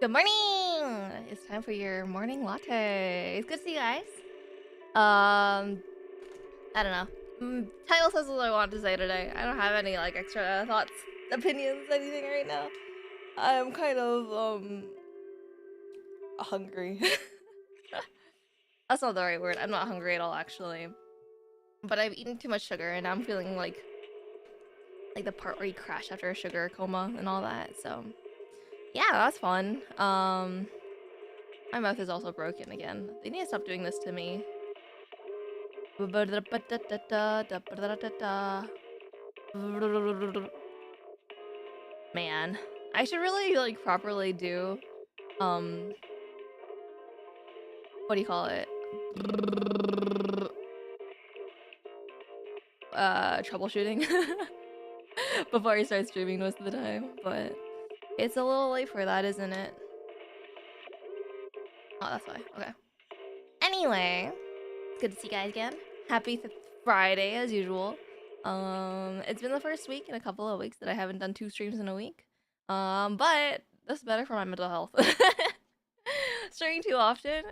Good morning! It's time for your morning latte. It's good to see you guys. I don't know. Title says what I want to say today. I don't have any like extra thoughts, opinions, anything right now. I'm kind of hungry. That's not the right word. I'm not hungry at all, actually. But I've eaten too much sugar, and I'm feeling like the part where you crash after a sugar coma and all that. So yeah, that's fun. My mouth is also broken again. They need to stop doing this to me. Man, I should really like properly do what do you call it? Troubleshooting before I start streaming most of the time, but it's a little late for that, isn't it? Oh, that's why. Okay. Anyway, it's good to see you guys again. Happy Friday as usual. It's been the first week in a couple of weeks that I haven't done 2 streams in a week. But that's better for my mental health. Streaming too often.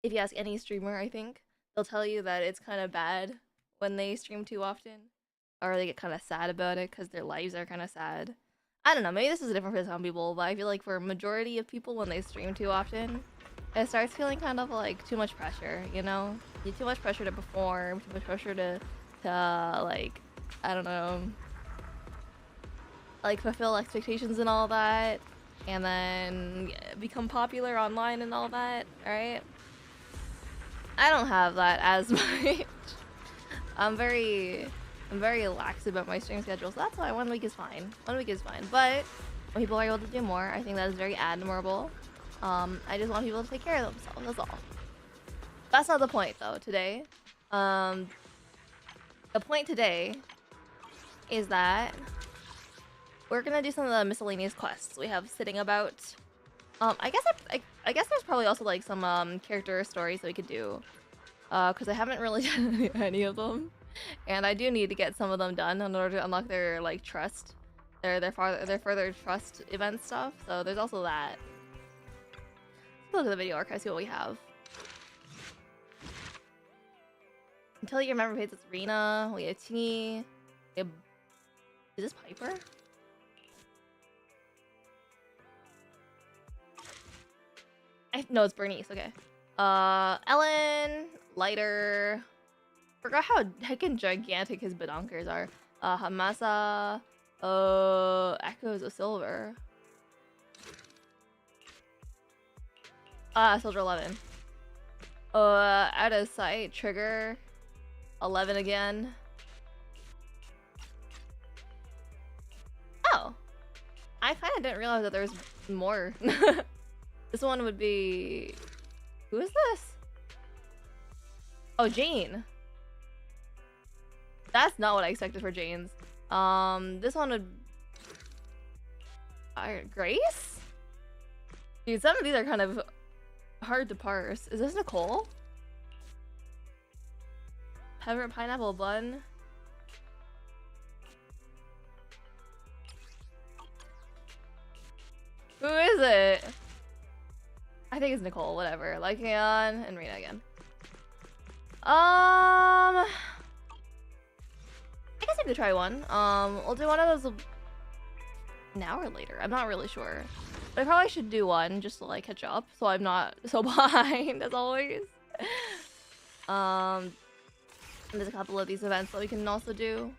If you ask any streamer, I think they'll tell you that it's kind of bad when they stream too often, or they get kind of sad about it because their lives are kind of sad. I don't know. Maybe this is different for some people, but I feel like for a majority of people, when they stream too often, it starts feeling kind of like too much pressure. You know, too much pressure to perform, too much pressure to like, I don't know, like fulfill expectations and all that, and then become popular online and all that, right? I don't have that as much. I'm very lax about my stream schedule, so that's why 1 week is fine. 1 week is fine, but when people are able to do more, I think that is very admirable. I just want people to take care of themselves, that's all. That's not the point, though, today. The point today is that we're gonna do some of the miscellaneous quests we have sitting about. I guess there's probably also like some character stories that we could do, because I haven't really done any of them. And I do need to get some of them done in order to unlock their like trust, their further trust event stuff. So there's also that. Let's look at the video archive, see what we have. Until you remember Fates, it's Rena. We have Tingy. We have... Is this Piper? No, it's Bernice. Okay. Ellen, Lighter. Forgot how heckin' gigantic his badonkers are. Hamasa. Echoes of Silver. Soldier 11. Out of sight. Trigger. 11 again. Oh. I kind of didn't realize that there was more. This one would be... Who is this? Oh, Jane. That's not what I expected for Jane's. This one would... Grace? Dude, some of these are kind of hard to parse. Is this Nicole? Pepper pineapple bun. Who is it? I think it's Nicole, whatever. Lycaon and Rena again. I guess I could try one. We'll do one of those an hour later. I'm not really sure. But I probably should do one just to like catch up so I'm not so behind as always. There's a couple of these events that we can also do.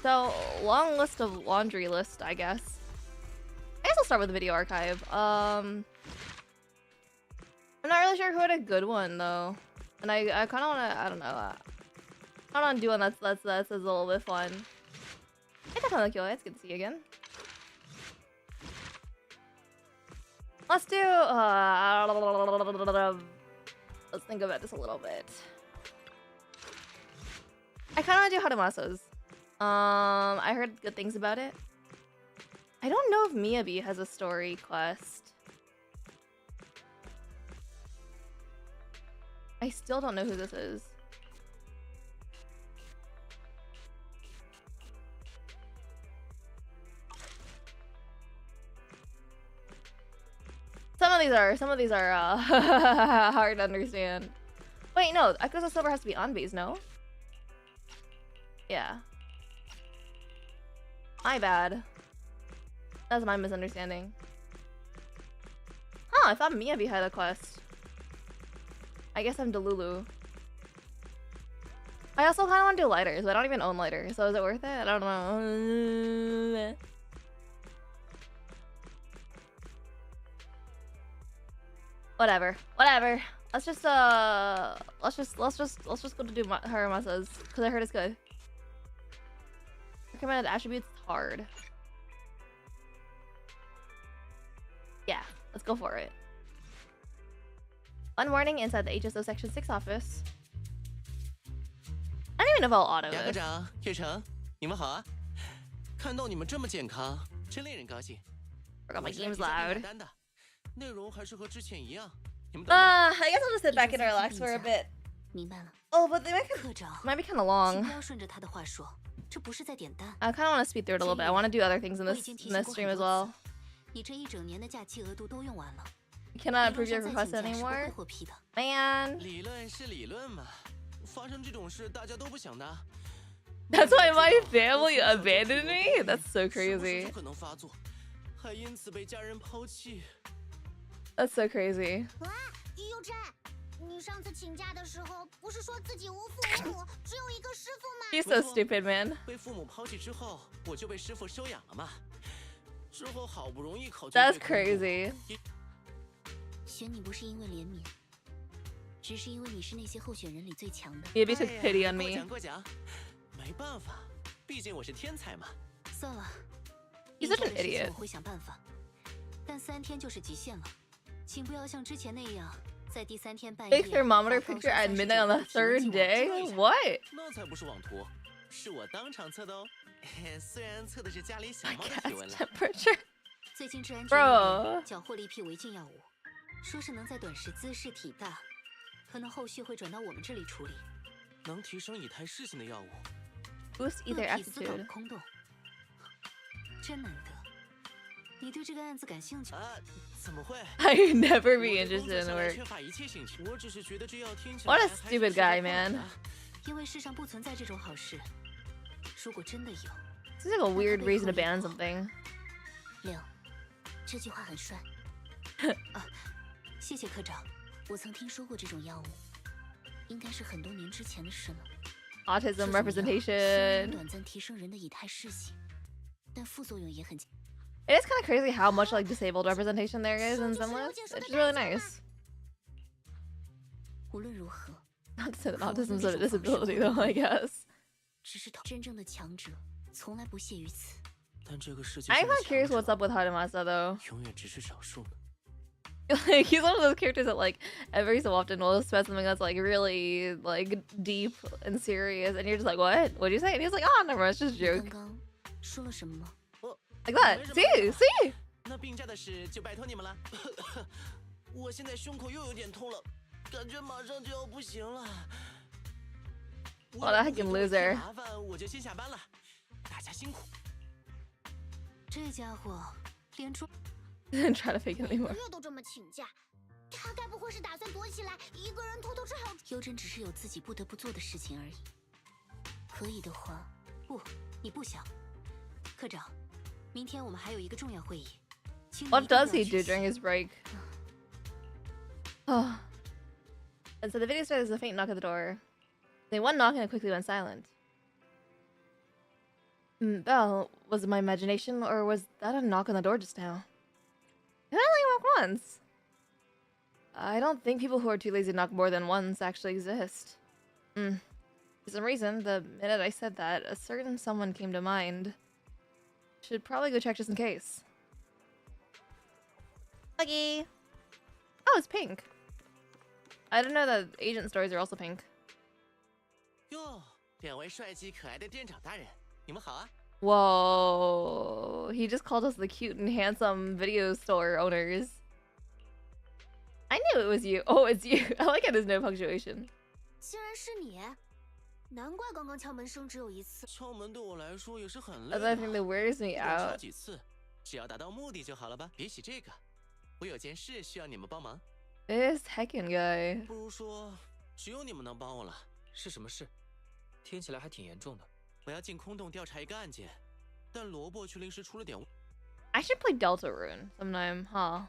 So, long list of laundry list, I guess. I guess I'll start with the video archive. I'm not really sure who had a good one though. And I kind of want to, I don't know. I want to do one that's a little bit fun. Hey, that's kind of cool. It's good to see you again. Let's do, let's think about this a little bit. I kind of want to do Hadamasa's. I heard good things about it. I don't know if Miyabi has a story quest. I still don't know who this is. Some of these are hard to understand. Wait, no, Echoes of Silver has to be on base, no? Yeah. My bad. That's my misunderstanding. Huh, I thought Miyabi had a quest. I guess I'm Delulu. I also kind of want to do lighters, but I don't even own lighters, so is it worth it? I don't know. Whatever. Let's just go to do Haramasa's because I heard it's good. Recommended attributes hard. Yeah, let's go for it. One morning inside the HSO Section 6 office. I don't even know if I'll auto this. Forgot my game's loud. I guess I'll just sit back and relax for a bit. Oh, but they might be kind of long. I kind of want to speed through it a little bit. I want to do other things in this stream as well. You cannot approve your request anymore? Man. That's why my family abandoned me? That's so crazy. That's so crazy. He's so stupid, man. That's crazy. Maybe took pity on me. He's such an idiot. Fake thermometer picture at midnight on the third day? What? My cat's temperature? Bro. Boost ether aptitude. 真难得，你对这个案子感兴趣？怎么会 I never be 我对工 interested 作 in 上来 work. 缺乏一切兴趣。我只是觉得这药听起 What 来 a 还 stupid 是适合 guy, 放 man. 的。因为世上不存在这种好事。如果真的有， Seems like a weird reason to ban something. 六，这句话很帅。谢谢科长，我曾听说过这种药物，应该是很多年之前的事了。 Autism 这种药虽然 representation. 短暂提升人的以态视性，但副作用也很强。 It is kind of crazy how much like disabled representation there is in some lists. It's really nice. 无论如何， Not to say that autism is a disability though, I guess. 只是真正的强者从来不屑于此。但这个世界 I'm 上的 kind of curious 强 what's 者 up with Hadamasa though. 永远只是少数呢。 Like he's one of those characters that like every so often will spend something that's like really like deep and serious, and you're just like, what? What'd you say? And he's like, oh, never mind, it's just a 刚 joke. 刚说了什么吗？ Like that. 没什么 See, 的 see. 那病假的事就拜托你们了。我现在胸口又有点痛了，感觉马上就要不行了。 Oh, that fucking loser. 麻烦我就先下班了，大家辛苦。这家伙连出 Didn't try to fake it 每 anymore. 个月都这么请假，他该不会是打算躲起来，一个人偷偷吃好吃？优真只是有自己不得不做的事情而已。可以的话，不，你不想。科长，明天我们还有一个重要会议。请你 What 一定 does 要 he 出 do 席 during his break? Oh. And so the video starts with a faint knock at the door. Then one knock and it quickly went silent. Bell, was it my imagination or was that a knock on the door just now? Did I only knock once? I don't think people who are too lazy to knock more than once actually exist. For some reason, the minute I said that, a certain someone came to mind. Should probably go check just in case. Buggy! Oh, it's pink. I didn't know that agent stories are also pink. 哟，两位帅气可爱的店长大人，你们好啊！ Whoa. He just called us the cute and handsome video store owners. I knew it was you. Oh, it's you. I like how there's no punctuation. 竟然是你，难怪刚刚敲门声只有一次。敲门对我来说也是很累 Another 的。 thing that wears me 不管敲 out. 几次，只要达到目的就好了吧？别洗这个，我有件事需要你们帮忙。 This heckin' guy. 不如说，只有你们能帮我了。是什么事？听起来还挺严重的。我要进空洞调查一个案件，但萝卜却临时出了点。 I should play Deltarune sometime, huh?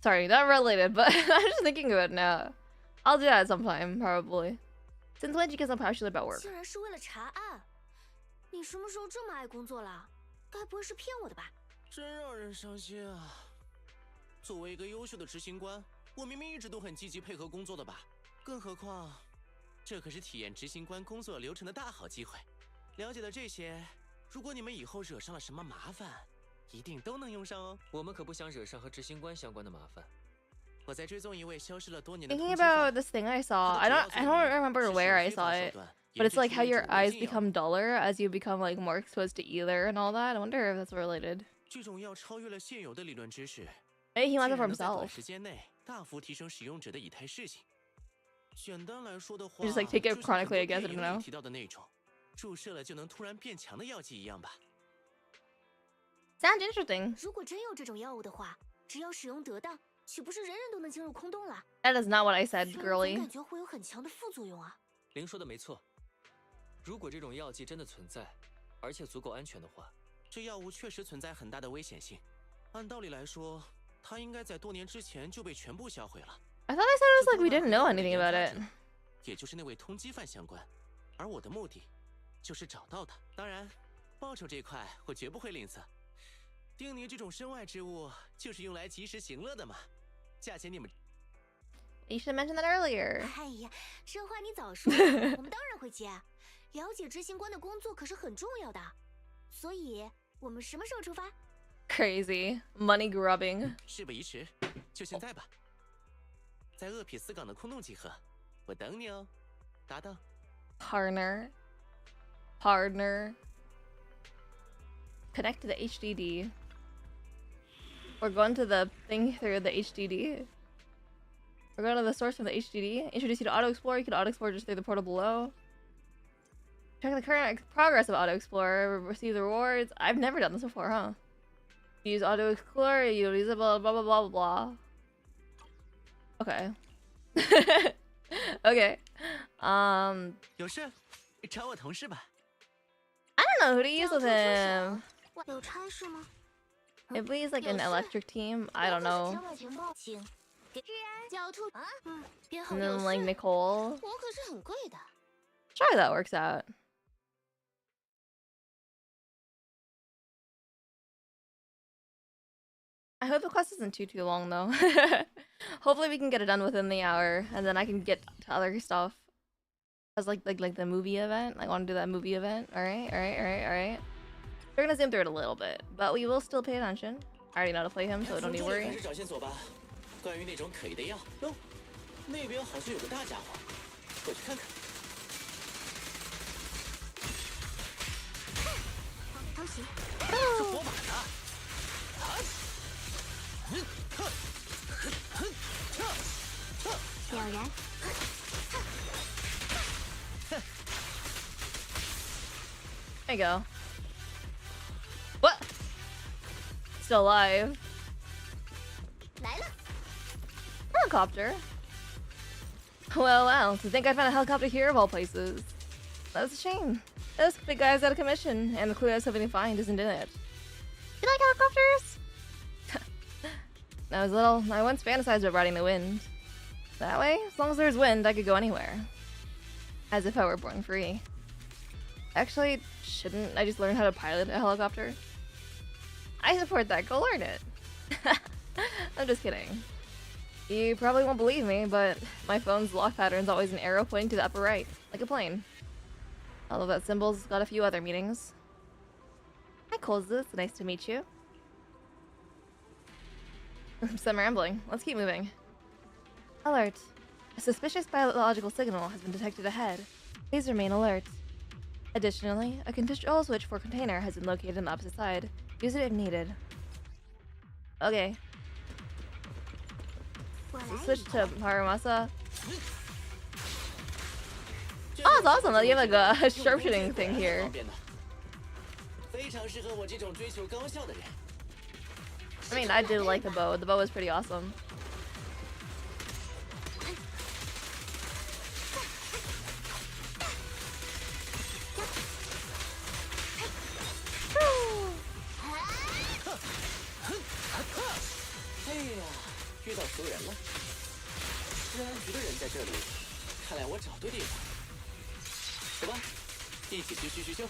Sorry, not related, but I'm just thinking about it now. I'll do that sometime, probably. Since when did you get so passionate about work? 竟然是为了查案，你什么时候这么爱工作了？该不会是骗我的吧？真让人伤心啊！作为一个优秀的执行官，我明明一直都很积极配合工作的吧？更何况，这可是体验执行官工作流程的大好机会。了解了这些，如果你们以后惹上了什么麻烦，一定都能用上哦。我们可不想惹上和执行官相关的麻烦。我在追踪一位消失了多年的 Thinking 通缉犯 about this thing I saw, I don't remember where I saw it, but it's like how your eyes become duller as you become like more exposed to ether and all that. I wonder if that's related. 这种药超越了现有的理论知识， Maybe he 竟 wants it 然 for 能在短 himself. 时间内大幅提升使用者的以态视性。简单来说的话， Just, like, take it 就像很多 chronically, I guess, I 电 don't 影 know. 里提到的那种，注射了就能突然变强的药剂一样吧。 Sounds interesting. 如果真有这种药物的话，只要使用得当，岂不是人人都能进入空洞了？ That is not what I said, 虽然总 girly. 感觉会有很强的副作用啊。林说的没错，如果这种药剂真的存在，而且足够安全的话，这药物确实存在很大的危险性。按道理来说，它应该在多年之前就被全部销毁了。 I thought I said it was 这 like we 多 didn't 半 know 和那 anything 研 about 发 it. 者也就是那位通缉犯相关。而我的目的，就是找到他。当然，报酬这块我绝不会吝啬。丁尼这种身外之物，就是用来及时行乐的嘛。价钱你们 You should have mentioned that earlier. 哎呀，这话你早说，我们当然会接。了解执行官的工作可是很重要的，所以我们什么时候出发？ Crazy. Money grubbing. 事不宜迟，就现在吧。在厄匹斯港的空洞集合，我等你哦。搭档。 Partner. Partner. Connect to the HDD. We're going to the thing through the HDD. We're going to the source from the HDD. Introduce you to Auto Explorer. You can Auto Explore just through the portal below. Check the current progress of Auto Explorer. Receive the rewards. I've never done this before, huh? Use Auto Explorer. Use it. Blah blah blah blah blah. Okay. Okay. 有事？找我同事吧。 I don't know who to use with him. 有差事吗？ Maybe he's like an electric team. I don't know. 交换情报，请给治安狡兔啊，编号 And 有 then 事。 like Nicole. 我可是很贵的。 Try that works out. I hope the quest isn't too long though. Hopefully we can get it done within the hour, and then I can get to other stuff. As like the movie event. I want to do that movie event. All right. We're gonna zoom through it a little bit, but we will still pay attention. I already know to play him, so don't need to 从这里 worry. 开始找线索吧。关于那种可疑的药，哟，那边好像有个大家伙，过去看看。偷袭，是火把的。了然。 There you go. What? Still alive. 来了， Helicopter. Well, to think I found a helicopter here of all places. That's a shame. This big guy's out of commission, and the clue I was hoping to find isn't in it. You like helicopters? When I was little, I once fantasized about riding the wind. That way, as long as there's wind, I could go anywhere. As if I were born free. Actually, shouldn't I just learn how to pilot a helicopter? I support that. Go learn it. I'm just kidding. You probably won't believe me, but my phone's lock pattern's always an arrow pointing to the upper right, like a plane. Although that symbol's got a few other meanings. Hi, Colzus. Nice to meet you. Some rambling. Let's keep moving. Alert. A suspicious biological signal has been detected ahead. Please remain alert. Additionally, a control switch for container has been located on the opposite side. Use it if needed. Okay. 我来。 Switch to Paramasa. Oh, it's awesome that you have like a sharpshooting thing here. 非常适合我这种追求高效的人。 I mean, I did like the bow. The bow was pretty awesome. Woo! 哎呀，遇到熟人了。治安局的人在这里，看来我找对地方。走吧，一起去叙叙旧。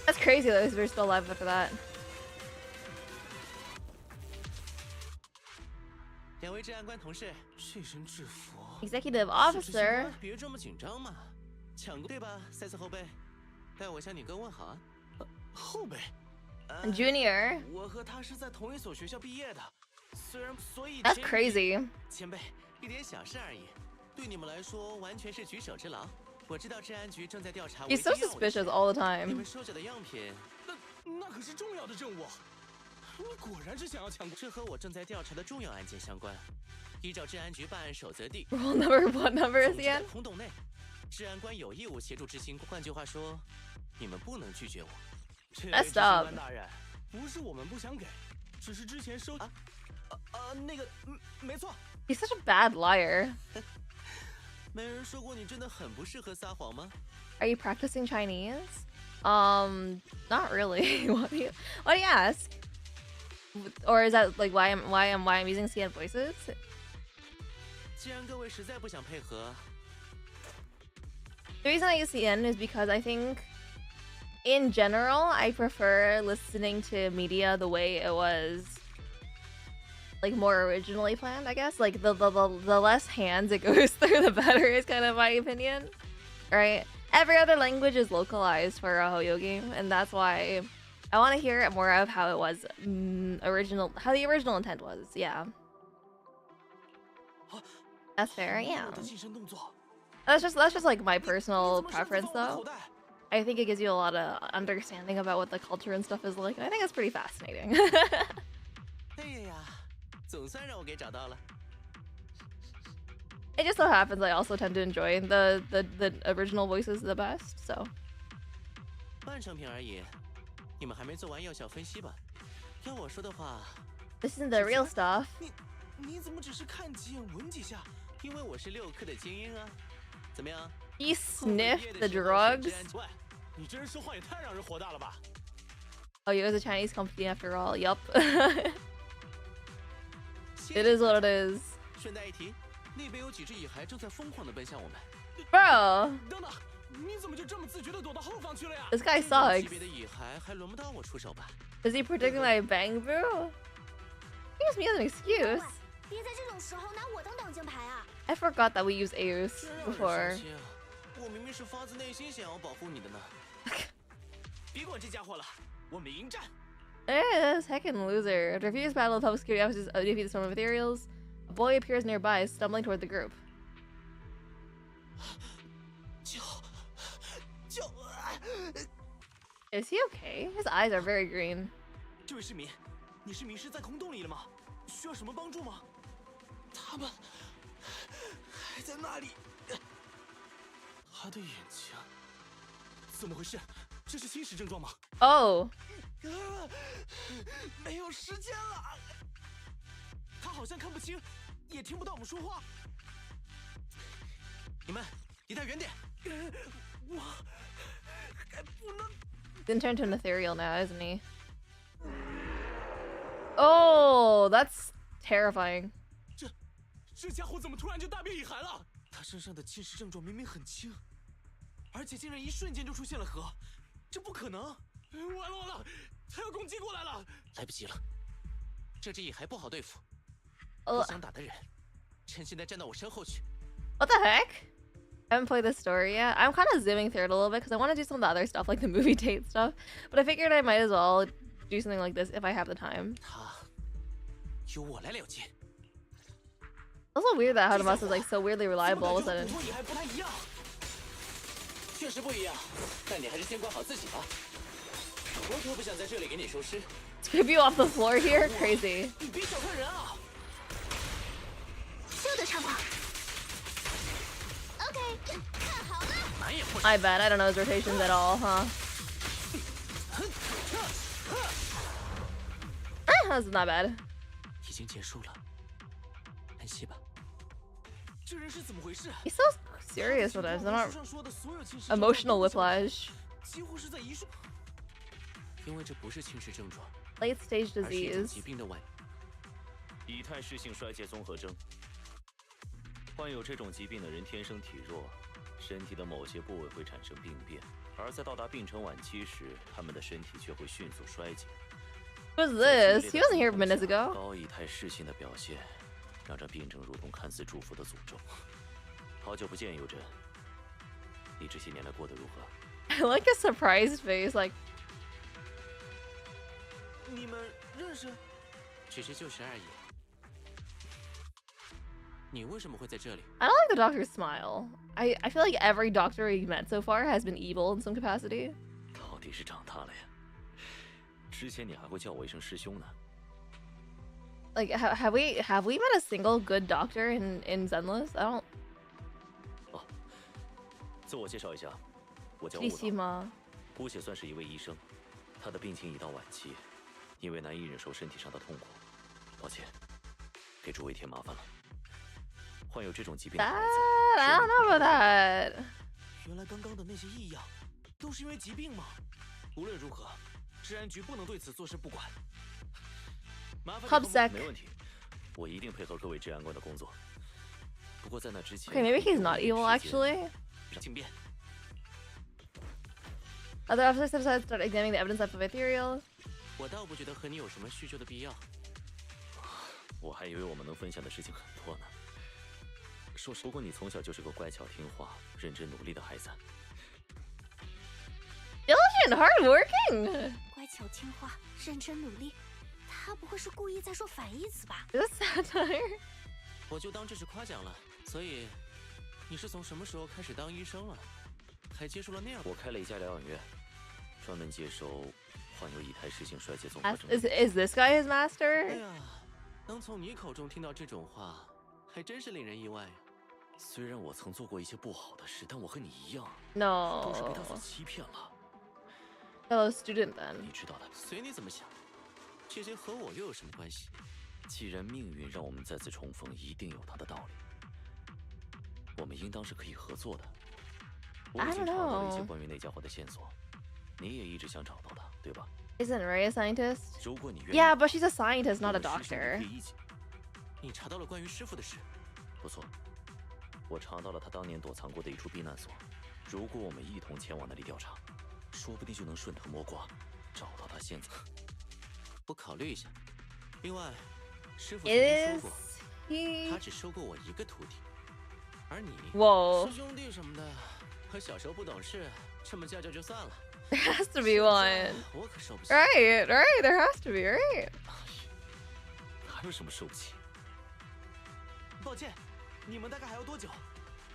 That's crazy though, we're still alive after that. 两位治安官同事，这身制服。 Executive officer. 别这么紧张嘛，抢过对吧，赛斯后辈？代我向你哥问好啊。后辈。Junior. 我和他是在同一所学校毕业的，虽然所以。 That's crazy. 前辈，一点小事而已，对你们来说完全是举手之劳。我知道治安局正在调查。 He's so suspicious all the 你 time. 们收集的样品，那可是重要的任务。你果然是想要抢这和我正在调查的重要案件相关。依照治安局办案守则第。 Roll number, what number is 总 he 之在 in? 空洞内，治安官有义务协助执行。换句话说，你们不能拒绝我。 Messed up. 大人，不是我们不想给，只是之前收那个没错。 He's such a bad liar. 没人说过你真的很不适合撒谎吗？ Are you practicing Chinese? Not really. Why do you ask? Or is that like why I'm using CN voices? 既然各位实在不想配合， The reason I use CN is because I think in general I prefer listening to media the way it was like more originally planned, I guess. Like the less hands it goes through, the better is kind of my opinion. Right? Every other language is localized for a Hoyo game, and that's why I want to hear it more of how it was how the original intent was. Yeah. That's fair, yeah. 我的近身动作， That's just like my personal 你怎么身子 preference 放我的 though. 口袋？ I think it gives you a lot of understanding about what the culture and stuff is like. I think it's pretty fascinating. 哎呀呀，总算让我给找到了。It just so happens I also tend to enjoy the original voices the best, so. 半成品而已，你们还没做完药效分析吧？要我说的话， This isn't the real stuff. 你怎么只是看几眼闻几下？因为我是6课的精英啊。怎么样？ He sniffed the drugs. 喂，你这人说话也太让人火大了吧！ Oh, it was a Chinese company after all. Yup. It is what it is. 顺带一提，那边有几只蚁孩正在疯狂地奔向我们。 Bro, 等等，你怎么就这么自觉地躲到后方去了呀？ this guy 这种级 sucks. 别的蚁孩还轮不到我出手吧？ Is he predicting my bang boo? He gives me as an excuse. 别在这种时候拿我当挡箭牌啊！ I forgot that we use Aeus 真让人 before. 伤心啊！我明明是发自内心想要保护你的呢。别管这家伙了，我们迎战！ Eh, this heckin' loser. After a fierce battle of public security officers defeat the storm of ethereals, a boy appears nearby, stumbling toward the group. 救！ Is he okay? His eyes are very green. 这位市民，你是迷失在空洞里了吗？需要什么帮助吗？他们还在那里。他的眼睛，怎么回事？这是侵蚀症状吗？ Oh, 没有时间了。他好像看不清，也听不到我们说话。你们离他远点！我还不能。 he's turned to an ethereal now, isn't he? Oh, that's terrifying. 这家伙怎么突然就大变蚁孩了？他身上的侵蚀症状明明很轻，而且竟然一瞬间就出现了核，这不可能！完了完了，他要攻击过来了！来不及了，这只蚁孩不好对付。 Oh, 不想打的人，趁现在站到我身后去。 what the heck? I haven't played this story yet. I'm kind of zooming through it a little bit because I want to do some of the other stuff, like the movie date stuff. But I figured I might as well do something like this if I have the time. 他由我来了结。 Also weird that Hadamas is like so weirdly reliable all of a sudden. 普通蚁孩不太一样。确实不一样，但你还是先管好自己吧。我可不想在这里给你收尸。 Scrape you off the floor here? Crazy. 你别小看人啊！秀的唱吧。OK， 看好了。难也不 My bad. I don't know his rotations at all, huh? That's not bad. 已经结束了，安息吧。这人是怎么回事？ He's so serious sometimes. I'm not 书上说的所有侵蚀 emotional whiplash. 几乎是在一瞬。因为这不是侵蚀症状， Late stage 而是一种 disease. 疾病的晚。乙态势性衰竭综合征。患有这种疾病的人天生体弱，身体的某些部位会产生病变，而在到达病程晚期时，他们的身体却会迅速衰竭。 Who's this? He wasn't here minutes ago. 高乙态势性的表现，让这病症如同看似祝福的诅咒。好久不见，有真，你这些年来过得如何？ I like a surprised face. Like, 你们认识？只是旧时而已。你为什么会在这里？ I don't like the doctor's smile. I feel like every doctor we've met so far has been evil in some capacity. 到底是长大了呀。之前你还会叫我一声师兄呢。 Like, have we met a single good doctor in Zenless? I don't. 自我介绍一下，我叫 Did 雾 you see 岛， ma? 姑且算是一位医生。他的病情已到晚期，因为难以忍受身体上的痛苦，抱歉，给诸位添麻烦了。患有这种疾病的 That 孩 I don't know about that. 原来刚刚的那些异样，都是因为疾病吗？无论如何，治安局不能对此坐视不管。麻烦 Club 你和 sec. 子没问题，我一定配合各位治安官的工作。不过在那之前 Okay, maybe he's not 给我 evil 一点时间 actually. 请便。 Other officers have decided to start examining the evidence of ethereal. 我倒不觉得和你有什么叙旧的必要。我还以为我们能分享的事情很多呢。说实，不过你从小就是个乖巧听话、认真努力的孩子。 Diligent, hardworking. 乖巧听话，认真努力。他不会是故意在说反义词吧？ Is this satire? 我就当这是夸奖了。所以，你是从什么时候开始当医生了？还接受了那样？我开了一家疗养院，专门接收患有乙态势性衰竭综合征。 Is this guy his 哎 master? 呀，能从你口中听到这种话，还真是令人意外。虽然我曾做过一些不好的事，但我和你一样， No. 都是被他所欺骗了。 Fellow student then. 你知道的，随你怎么想，这些和我又有什么关系？既然命运让我们再次重逢，一定有它的道理。我们应当是可以合作的。我已经找到了一些关于那家伙的线索，你也一直想找到它，对吧？ Isn't Ray a scientist? 如果你愿意， Yeah, but she's a scientist, not a 我们师生 doctor. 可以一起。你查到了关于师傅的事？不错，我查到了他当年躲藏过的一处避难所。如果我们一同前往那里调查，说不定就能顺藤摸瓜，找到他现在。我考虑一下。另外，师傅曾经 Is 说过， he? 他只收过我一个徒弟，而你， Whoa. 师兄弟什么的，和小时候不懂事，这么叫就算了。 There has to be one. 我可受不起。 Right, right. There has to be, right? 还有什么受不起？抱歉，你们大概还要多久？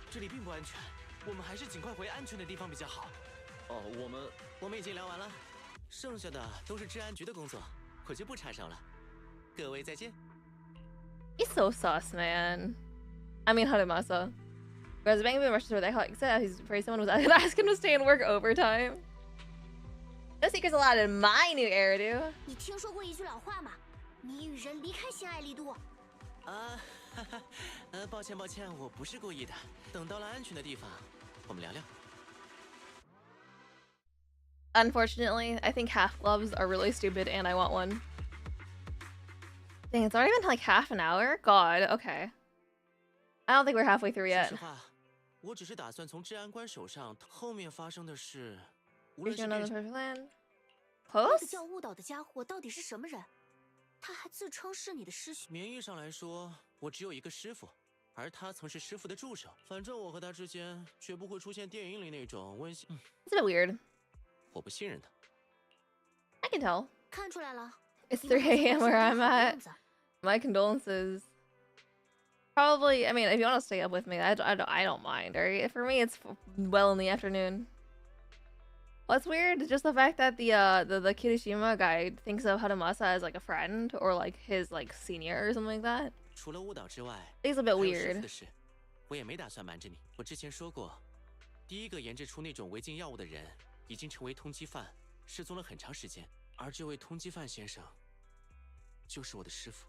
这里并不安全，我们还是尽快回安全的地方比较好。哦，我们已经聊完了，剩下的都是治安局的工作，我就不插手了。各位再见。 He's so sus, man. I mean, Harimasa. Whereas the bank of rushes were there, like said, he's afraid someone was asking him to stay and work overtime. No secrets allowed in my new era, dude. 你听说过一句老话吗？你与人离开心爱力度。啊，哈哈，抱歉，我不是故意的。等到了安全的地方，我们聊聊。 Unfortunately, I think half gloves are really stupid and I want one. Dang, it's already been like half an hour? God, okay. I don't think we're halfway through 说 yet. 实话，我只是打算从治安官手上后面发生的事，无 Reach 论是 another 变 perfect plan. 那个 Close? 叫误导的家伙到底是什么人？他还自称是你的师兄。名义上来说，我只有一个师傅，而他曾是师傅的助手。反正我和他之间绝不会出现电影里那种温馨。 It's a bit weird. 我不信任他。 I can tell. 看出来了， It's 你们 3 好像 a.m. 不是 where 太 I'm 好的 at. 样子。 My condolences. Probably, I mean, if you want to stay up with me, I don't mind, right? For me, it's well in the afternoon. What's weird is just the fact that the Kirishima guy thinks of Haramasa as like a friend or like his like senior or something like that. 除了误导之外， It's a bit 还有师傅 weird. 的事，我也没打算瞒着你。我之前说过，第一个研制出那种违禁药物的人已经成为通缉犯，失踪了很长时间。而这位通缉犯先生，就是我的师傅。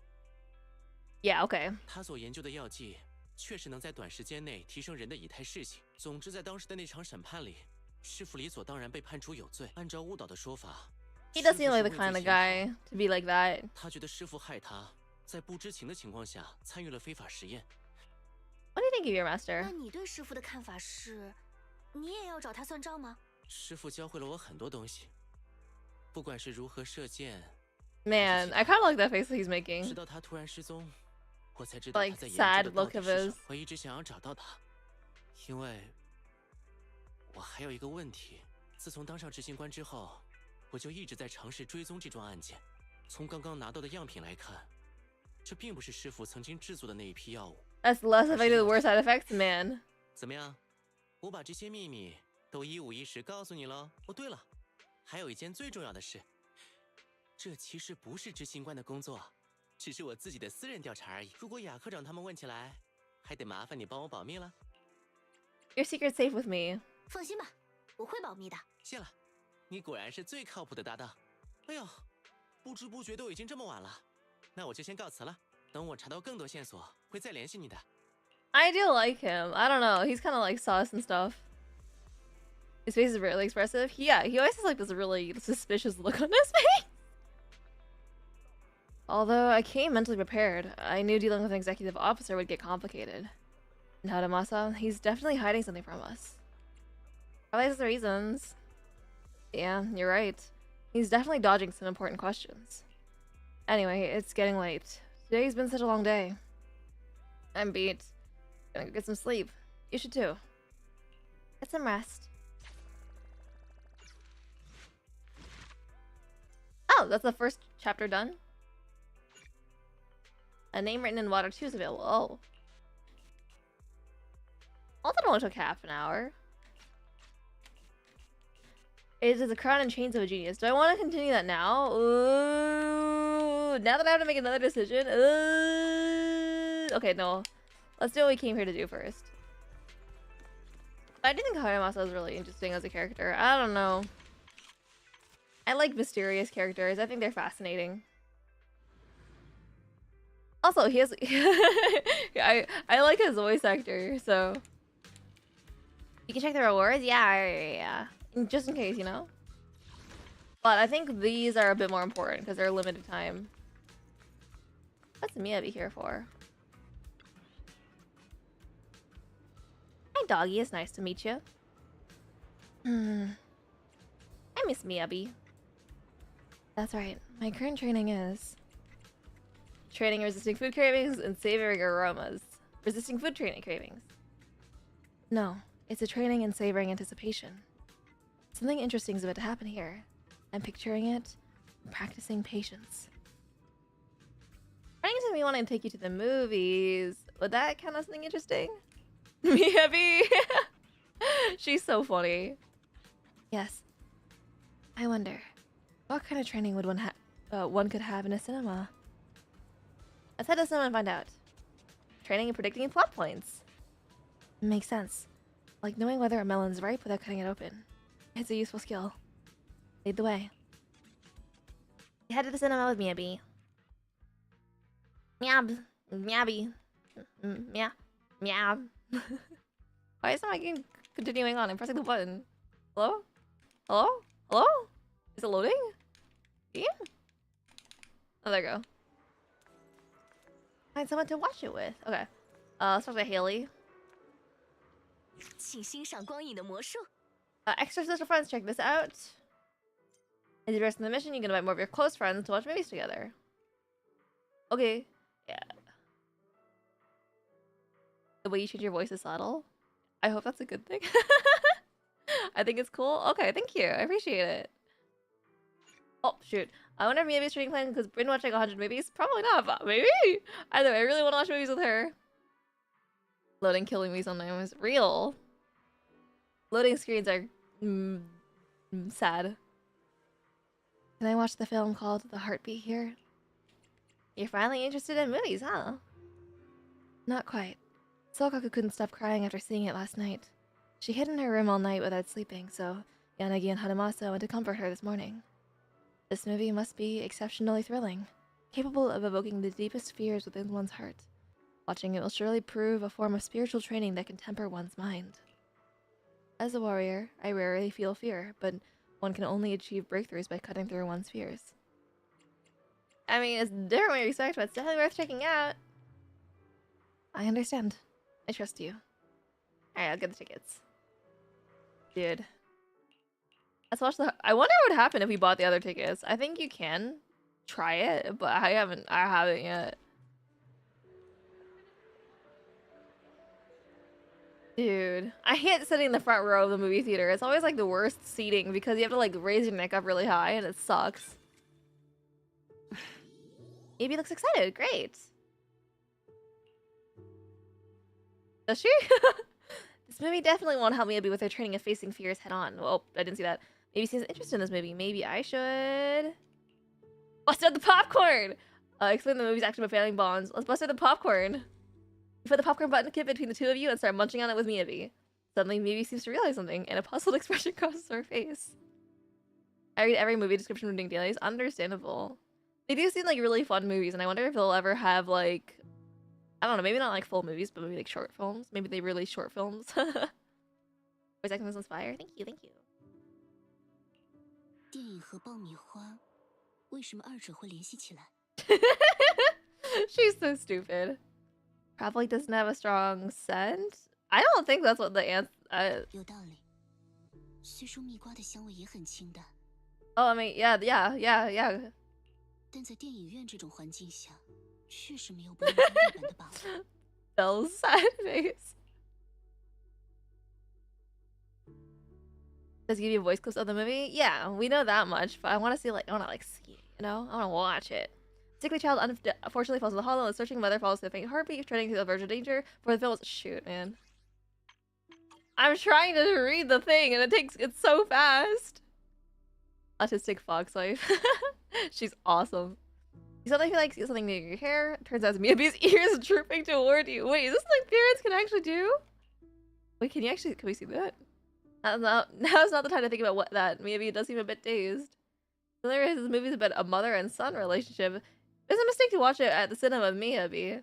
Yeah, okay. 他所研究的药剂确实能在短时间内提升人的以太视性。总之，在当时的那场审判里，师傅理所当然被判处有罪。按照误导的说法， He does 师傅 seem 是 like the 畏罪 kind of 潜逃 guy to be like that. 他觉得师傅害他，在不知情的情况下参与了非法实验。 What do you think of your 那 master? 你对师傅的看法是，你也要找他算账吗？师傅教会了我很多东西，不管是如何射箭， Man, I kind of like that face that he's 直 making. 到他突然失踪，我才知道 Like 他在研 sad 究的到 look 底 of 是什 his. 么。我一直想要找到他，因为我还有一个问题。自从当上执行官之后，我就一直在尝试追踪这桩案件。从刚刚拿到的样品来看，这并不是师傅曾经制作的那一批药物。 That's less effective, the worse side effects, man. 怎么样？我把这些秘密都一五一十告诉你了。哦，对了，还有一件最重要的事，这其实不是执行官的工作，只是我自己的私人调查而已。如果雅科长他们问起来，还得麻烦你帮我保密了。 Your secret's safe with me. 放心吧，我会保密的。谢了，你果然是最靠谱的搭档。哎呦，不知不觉都已经这么晚了，那我就先告辞了。等我查到更多线索，会再联系你的。 I do like him. I don't know. He's kind of like sus and stuff. His face is really expressive. Yeah, he always has like this really suspicious look on his face. Although I came mentally prepared, I knew dealing with an executive officer would get complicated. And Hadamasa, he's definitely hiding something from us. Probably has reasons. Yeah, you're right. He's definitely dodging some important questions. Anyway, it's getting late. Today's been such a long day. I'm beat. Gonna go get some sleep. You should too. Get some rest. Oh, that's the first chapter done. A name written in water 2 is available. Oh. Well, that only took half an hour. It is a crown and chains of a genius. Do I want to continue that now? Ooh, now that I have to make another decision. Okay, no. Let's do what we came here to do first. I do think Hayamasa is really interesting as a character. I don't know. I like mysterious characters. I think they're fascinating. Also, he has I like his voice actor, so you can check the rewards. Yeah. Just in case, you know. But I think these are a bit more important because they're limited time. What's Mia be here for? Hi, doggy. It's nice to meet you. I miss Miyabi. That's right. My current training is training resisting food cravings and savoring aromas. Resisting food training cravings. No, it's a training in savoring anticipation. Something interesting is about to happen here. I'm picturing it, practicing patience. Trying to me wanting to take you to the movies. Would that count as something interesting? Miyabi! She's so funny. Yes. I wonder, what kind of training would one could have in a cinema? Let's head to cinema and find out. Training in predicting plot points. Makes sense. Like knowing whether a melon's ripe without cutting it open. It's a useful skill. Lead the way. Head to the cinema with Miyabi. Meow. Miyabi. Meow. Meow. Why is it not continuing on? I'm pressing the button. Hello? Hello? Hello? Is it loading? Yeah. Oh, there you go. Find someone to watch it with. Okay. Let's talk to Haley. 请欣赏光影的魔术。 Extra social friends, check this out. As you progress in the mission, you can invite more of your close friends to watch movies together. Okay. Yeah. The way you change your voice is subtle. I hope that's a good thing. I think it's cool. Okay, thank you. I appreciate it. Oh, shoot. I wonder if Miyabi's training plan because binge watching 100 movies? Probably not, but maybe. Either way, I really want to watch movies with her. Loading killing me sometimes. Real. Loading screens are sad. Can I watch the film called The Heartbeat here? You're finally interested in movies, huh? Not quite. Sokaku couldn't stop crying after seeing it last night. She hid in her room all night without sleeping, so Yanagi and Hanamasa went to comfort her this morning. This movie must be exceptionally thrilling, capable of evoking the deepest fears within one's heart. Watching it will surely prove a form of spiritual training that can temper one's mind. As a warrior, I rarely feel fear, but one can only achieve breakthroughs by cutting through one's fears. I mean, it's different what you expect, but it's definitely worth checking out. I understand. I trust you. Alright, I'll get the tickets. Dude. Let's watch the... I wonder what would happen if we bought the other tickets. I think you can try it, but I haven't yet. Dude. I hate sitting in the front row of the movie theater. It's always like the worst seating because you have to like raise your neck up really high and it sucks. Maybe looks excited. Great. Does she? This movie definitely won't help me with her training of facing fears head on. Oh, I didn't see that. Maybe she's interested in this movie. Maybe I should... Bust out the popcorn! Explain the movie's action by failing bonds. Let's bust out the popcorn. You put the popcorn button kit between the two of you and start munching on it with Miyabi. Suddenly, Miyabi seems to realize something, and a puzzled expression crosses her face. I read every movie description from Ding Dailies. Understandable. They do seem like really fun movies, and I wonder if they'll ever have, like... I don't know, maybe not like full movies, but maybe like short films. Maybe they release short films. Voice acting was inspired. Thank you, thank you. 电影和爆米花，为什么二者会联系起来？ She's so stupid. Probably doesn't have a strong scent. I don't think that's what the answer. 有道理。虽说蜜瓜的香味也很清淡， Oh, I mean, yeah. 但在电影院这种环境下，确实没有不能当地板的把握。 Bell's sad face. Does it give you voice clips of the movie? Yeah, we know that much, but I want to see I want to see it, you know? I want to watch it. Sickly child unfortunately falls in the hollow. A searching mother follows the faint heartbeat, treading to the verge of danger. For the film, shoot, man. I'm trying to read the thing, and it's so fast. Autistic fox wife. She's awesome. You suddenly feel like something near your hair. Turns out it's Miyabi's ears drooping toward you. Wait, is this something parents can actually do? Wait, can we see that? Now's not the time to think about what that. Maybe it does seem a bit dazed. Hilarious, this movie's about a mother and son relationship. It's a mistake to watch it at the cinema with me, Abby.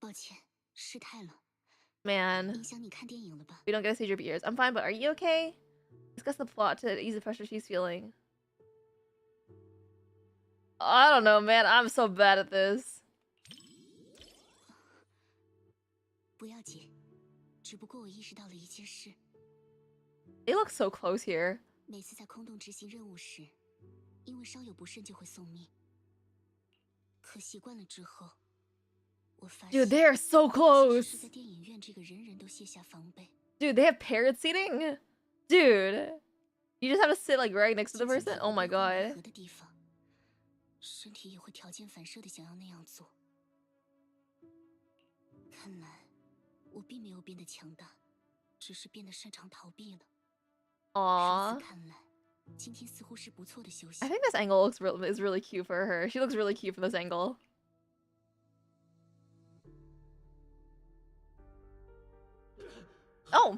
抱歉，失态了， Man, 影响你看电影了吧？ we don't get to see your ears. I'm fine, but are you okay? Discuss the plot to ease the pressure she's feeling. I don't know, man. I'm so bad at this. 不要紧，只不过我意识到了一件事。 They look so close here. 每次在空洞执行任务时，因为稍有不慎就会送命。可习惯了之后，我发现 Dude, they are so 其实 close. 是在电影院这个人人都卸下防备。 Dude, they have paired seating? Dude, you just have to sit like right next to the person? Oh my god. 的地方，身体也会条件反射的想要那样做。看来我并没有变得强大，只是变得擅长逃避了。 Aww. 看来今天似乎是不错的休息。 I think this angle is really cute for her. She looks really cute from this angle. Oh!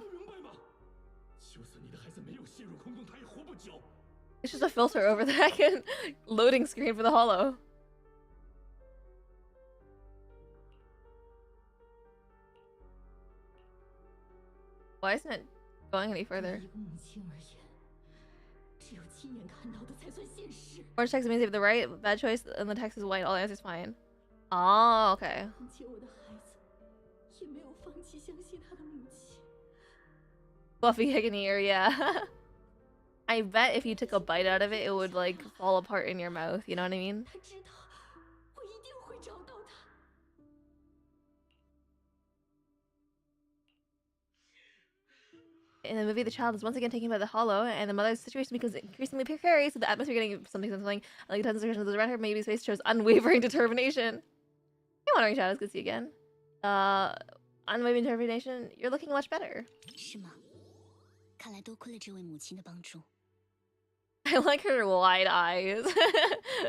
It's just a filter over the second loading screen for the holo. Why isn't it going any further? Orange text means you have the right, bad choice, and the text is white. All the answers fine. Oh, okay. Fluffy chicken ear, yeah. I bet if you took a bite out of it, it would like fall apart in your mouth. You know what I mean? In the movie, the child is once again taken by the hollow, and the mother's situation becomes increasingly precarious, with the atmosphere getting something. Like the intense of those around her, maybe face shows unwavering determination. Hey, Wandering Shadows, good to see you again. Unwavering determination, you're looking much better. 是吗？看来多亏了这位母亲的帮助。 I like her wide eyes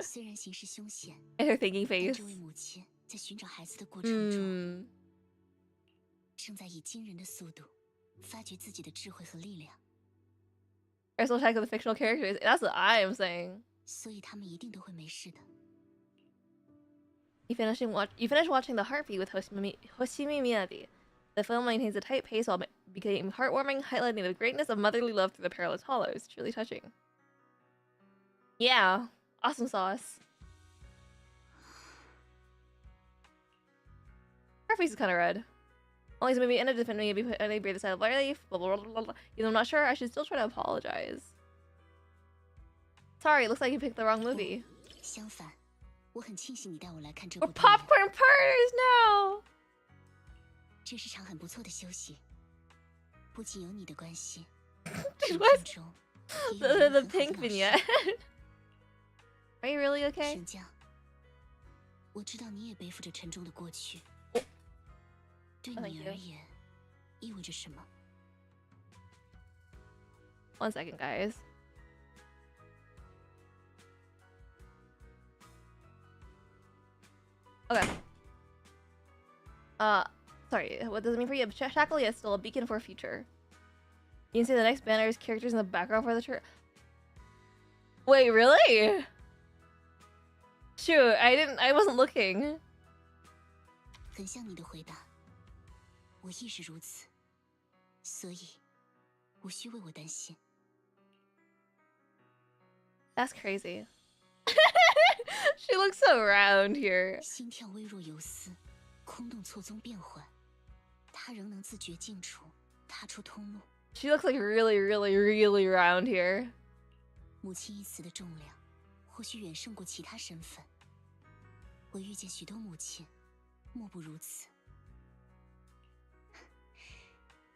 虽然形势凶险， and her thinking 但 face. 这位母亲在寻找孩子的过程中， Hmm. 正在以惊人的速度发掘自己的智慧和力量。 Personal check of the fictional characters. That's what I am saying. 所以他们一定都会没事的。 You finish watching The Heartbeat with Hoshimi Miyabi. The film maintains a tight pace while becoming heartwarming, highlighting the greatness of motherly love through the perilous hollows. Truly touching. Yeah, awesome sauce. Her face is kind of red. Only maybe ended defending maybe put any breathe side of life. Blah, blah, blah, blah, blah. Even though I'm not sure, I should still try to apologize. Sorry, it looks like you picked the wrong movie. 相反，我很庆幸你带我来看这 We're 部电影。 popcorn partners now. 这是场很不错的休息，不仅有你的关系， What? 生中也有 The 很好的 pink 老师 vignette. Are you really okay? 神将，我知道你也背负着沉重的过去，对 Thank 你 you. 而言意味着什么？ One second, guys. Okay. Sorry. What does it mean for you? Shackle is still a beacon for future. You can see the next banner's characters in the background for the church. Wait, really? Shoot, I wasn't looking. 很像你的回答，我亦是如此，所以无需为我担心。 That's crazy. She looks so round here. 心跳微若游丝，空洞错综变幻，他仍能自觉进出，踏出通路。 She looks like really, really, really round here. 母亲一词的重量，或许远胜过其他身份。我遇见许多母亲，莫不如此。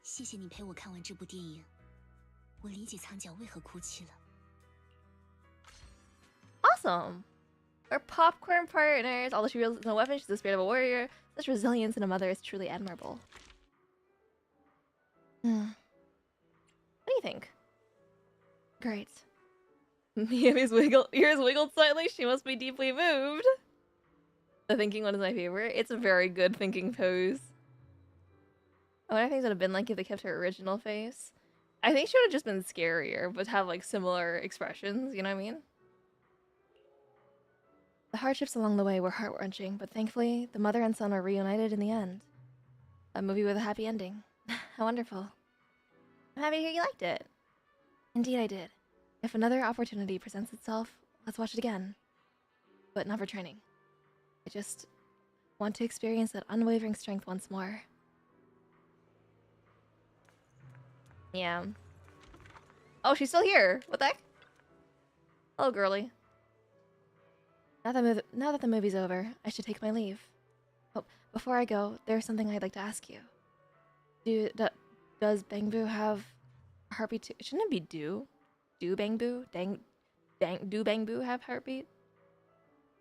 谢谢你陪我看完这部电影，我理解苍角为何哭泣了。 Awesome. We're popcorn partners. Although she wields no weapon, she's the spirit of a warrior. Such resilience in a mother is truly admirable. What do you think? Great. Miami's ears wiggled slightly. She must be deeply moved. The thinking one is my favorite. It's a very good thinking pose. What I think would have been like if they kept her original face. I think she would have just been scarier, but have like similar expressions, you know what I mean? The hardships along the way were heart-wrenching, but thankfully, the mother and son were reunited in the end. A movie with a happy ending. How wonderful. I'm happy to hear you liked it. Indeed I did. If another opportunity presents itself, let's watch it again. But not for training. I just want to experience that unwavering strength once more. Yeah. Oh, she's still here. What the heck? Hello, girly. Now that the movie's over, I should take my leave. Oh, before I go, there's something I'd like to ask you. Does Bangbu have a heartbeat too? Shouldn't it be do? Do Bangbu? Do Bangbu have heartbeat?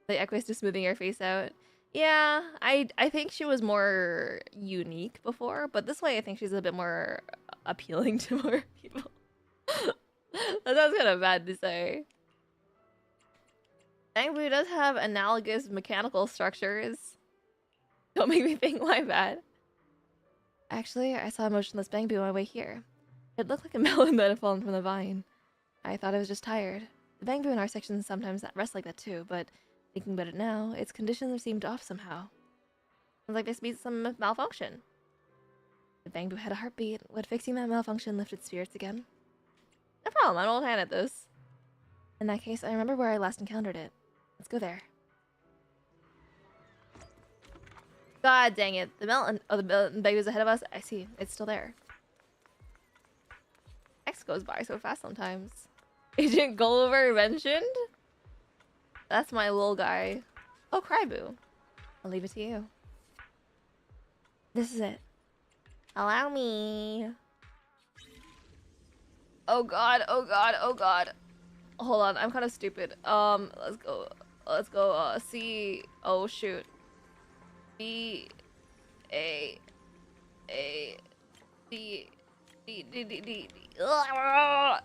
The Equus just smoothing her face out. Yeah, I think she was more unique before, but this way I think she's a bit more appealing to more people. That sounds kind of bad to say. Bangbu does have analogous mechanical structures. Don't make me think like that. Actually, I saw a motionless Bangbu on my way here. It looked like a melon that had fallen from the vine. I thought it was just tired. The Bangbu in our section sometimes rest like that too, but thinking about it now, its conditions seemed off somehow. Sounds like this means some malfunction. The Bangbu had a heartbeat. Would fixing that malfunction lift its spirits again? No problem, I'm an old hand at this. In that case, I remember where I last encountered it. Let's go there. God dang it. The melon Bangbu's ahead of us. I see. It's still there. X goes by so fast sometimes. Agent Gulliver mentioned? That's my little guy. Oh, Crybu. I'll leave it to you. This is it. Allow me. Oh god, oh god, oh god. Hold on, I'm kind of stupid. Let's go, C, oh shoot. B, A, D, D, D, D, D, D. Ugh.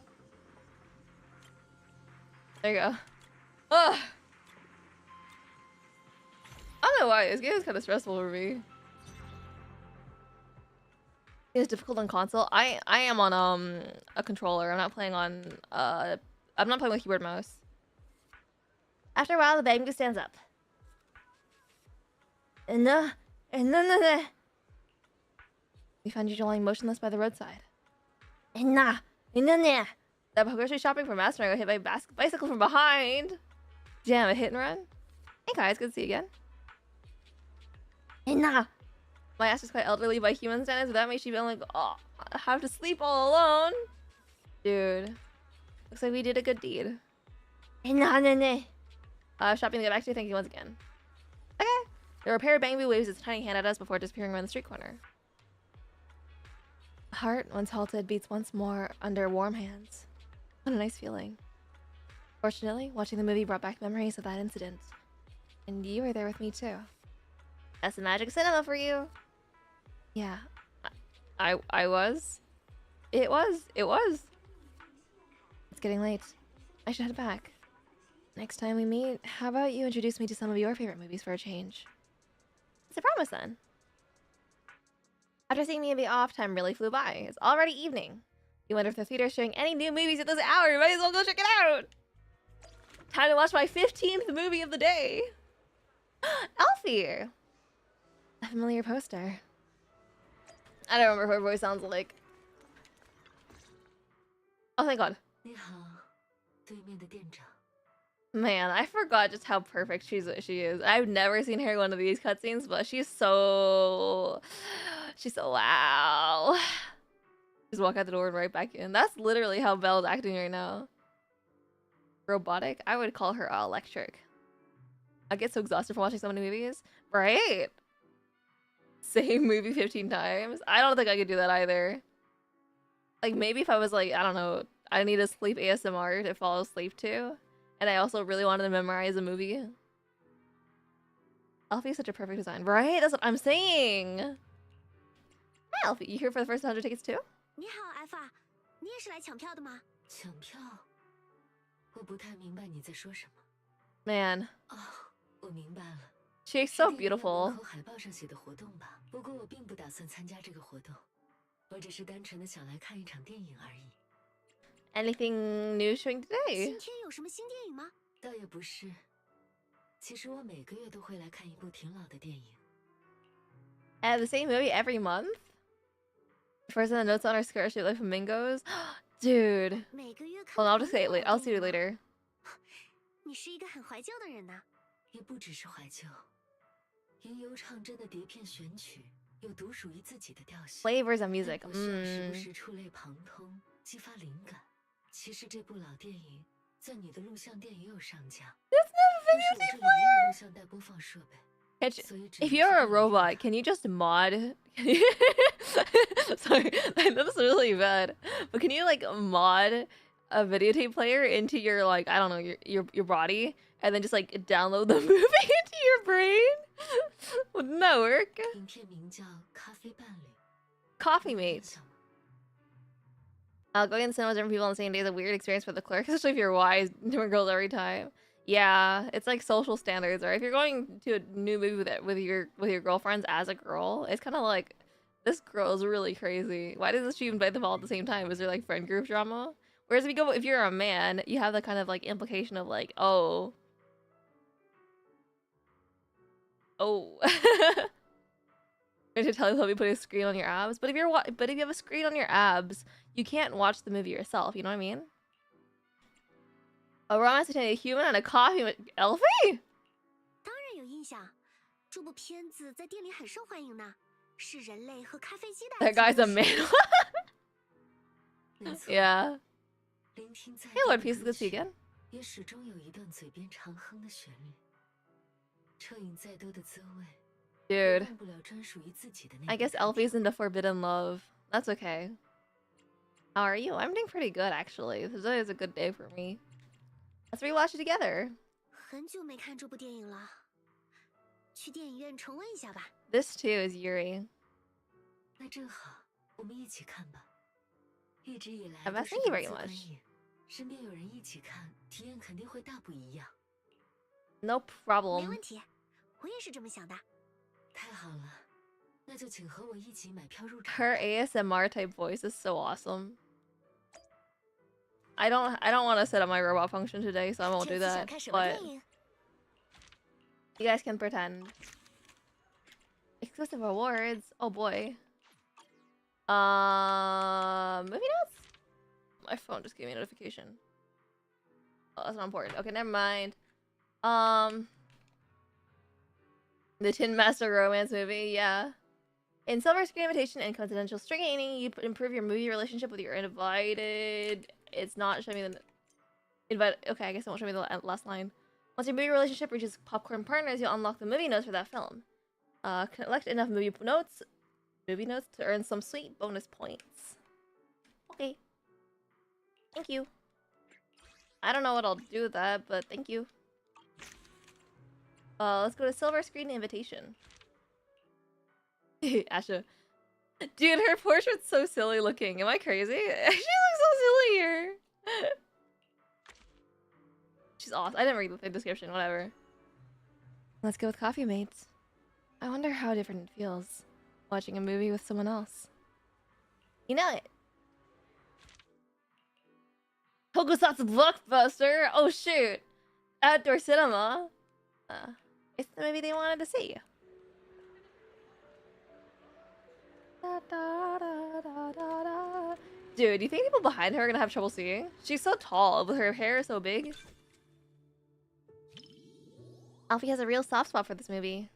There you go. Ugh. I don't know why, this game is kind of stressful for me. It's difficult on console. I am on a controller. I'm not playing on I'm not playing with keyboard and mouse. After a while, the Bangbu stands up. We found you lying motionless by the roadside. That grocery shopping from Master, I got hit by a bicycle from behind. Damn, a hit and run. Hey guys, good to see you again. My ass is quite elderly by human standards, but that makes you feel like, oh, I have to sleep all alone. Dude, looks like we did a good deed. Shopping to get back to you, thank you once again. Okay. The repaired Bangbu waves its tiny hand at us before disappearing around the street corner. A heart, once halted, beats once more under warm hands. What a nice feeling. Fortunately, watching the movie brought back memories of that incident. And you were there with me too. That's the magic cinema for you. Yeah. I was. It was. It's getting late. I should head back. Next time we meet, how about you introduce me to some of your favorite movies for a change? It's a promise then. After seeing me the off, time really flew by. It's already evening. You wonder if the theater is showing any new movies at this hour. You might as well go check it out. Time to watch my 15th movie of the day. Elfie. A familiar poster. I don't remember what her voice sounds like. Oh, thank God. 你好，对面的店长。 Man, I forgot just how perfect she is. I've never seen her in one of these cutscenes, but she's so wow. Just walk out the door and right back in. That's literally how Belle's acting right now. Robotic? I would call her electric. I get so exhausted from watching so many movies. Right? Same movie 15 times. I don't think I could do that either. Like, maybe if I was like, I don't know, I need a sleep ASMR to fall asleep to. And I also really wanted to memorize a movie. Alfie is such a perfect design. Right? That's what I'm saying. Hi, Alfie. You here for the first 100 tickets too? 你好，F 啊，你也是来抢票的吗？抢票？我不太明白你在说什么。 Man. 哦，我明白了。 She's so 是电影院 beautiful. 门口海报上写的活动吧？不过我并不打算参加这个活动。我只是单纯的想来看一场电影而已。Anything new showing 今 today? 天有什么新电影吗？倒也不是，其实我每个月都会来看一部挺老的电影。I have the same movie every month? First in the notes on our skirt, she like flamingos. Dude. 每个月看 Well, I'll 同 just say it 样 later. 的 I'll 电 see you 影吗 later. 你是一个很怀旧的人呐。也不只是怀旧，吟游唱针的碟片选曲有独属于自己的调性。 Flavors of music. 我需要时不 Mm. 时触类旁通，激发灵感。其实这部老电影在你的录像店也有上架，但是我这里没有录像带播放设备。 Can't you, if you're a robot, can you just mod? Sorry, I know this is really bad, but can you like mod a videotape player into your like I don't know your body and then just like download the movie into your brain? Wouldn't that work? 影片名叫《咖啡伴侣》。 Coffee Mate. Going to cinema with different people on the same day is a weird experience for the clerk, especially if you're wise. Different girls every time. Yeah, it's like social standards, right? If you're going to a new movie with your girlfriends as a girl, it's kind of like this girl's really crazy. Why does she invite them all at the same time? Is there like friend group drama? Whereas if you're a man, you have the kind of like implication of like, oh, going to tell you put a screen on your abs. But if you have a screen on your abs, you can't watch the movie yourself. You know what I mean? A romance between a human and a coffee with Elfie? 当然有印象，这部片子在店里很受欢迎呢，是人类和咖啡机的爱 That 情 guy's a 故事 man. 没错， Yeah. 聆听再 Hey, 多 Lord 的 Peace, 歌 good to see 曲 you again. 也始终有一段嘴边长哼的旋律。彻饮再多的滋味，也 Dude, 忘不了专属于自己的那 I 个 guess 感觉。 Elfie's into forbidden love. That's okay. How are you? I'm doing pretty good, actually. Today is a good day for me. Let's rewatch it together. 很久没看这部电影了，去电影院重温一下吧。 This too is Yuri. 那正好，我们一起看吧。一直以来 Abba, 都是 thank you 独 very 自观 much. 影，身边有人一起看，体验肯定会大不一样。 No 没 problem. 问题，我也是这么想的。太好了，那就请和我一起买票入场。 Her ASMR type voice is so awesome. I don't want to set up my robot function today, so I won't 这 do 次想 that. 看什么 But 电影？ you guys can pretend. Exclusive rewards. Oh boy. Movie notes? My phone just gave me a notification. Oh, that's not important. Okay, never mind. The Tin Master romance movie, yeah. In Silver Screen Invitation and Coincidental Stringing, you improve your movie relationship with your invited. It's not showing me the invite. Okay, I guess it won't show me the last line. Once your movie relationship reaches popcorn partners, you'll unlock the movie notes for that film. Collect enough movie notes to earn some sweet bonus points. Okay. Thank you. I don't know what I'll do with that, but thank you. Let's go to Silver Screen Invitation. Asha. Dude, her portrait's so silly looking. Am I crazy? She looks so silly here. She's awesome. I didn't read the description, whatever. Let's go with Coffee Mates. I wonder how different it feels watching a movie with someone else. You know it. Tokusatsu Blockbuster! Oh shoot! Outdoor cinema! It's the movie they wanted to see. Dude, do you think people behind her are gonna have trouble seeing? She's so tall, but her hair is so big. Alfie has a real soft spot for this movie.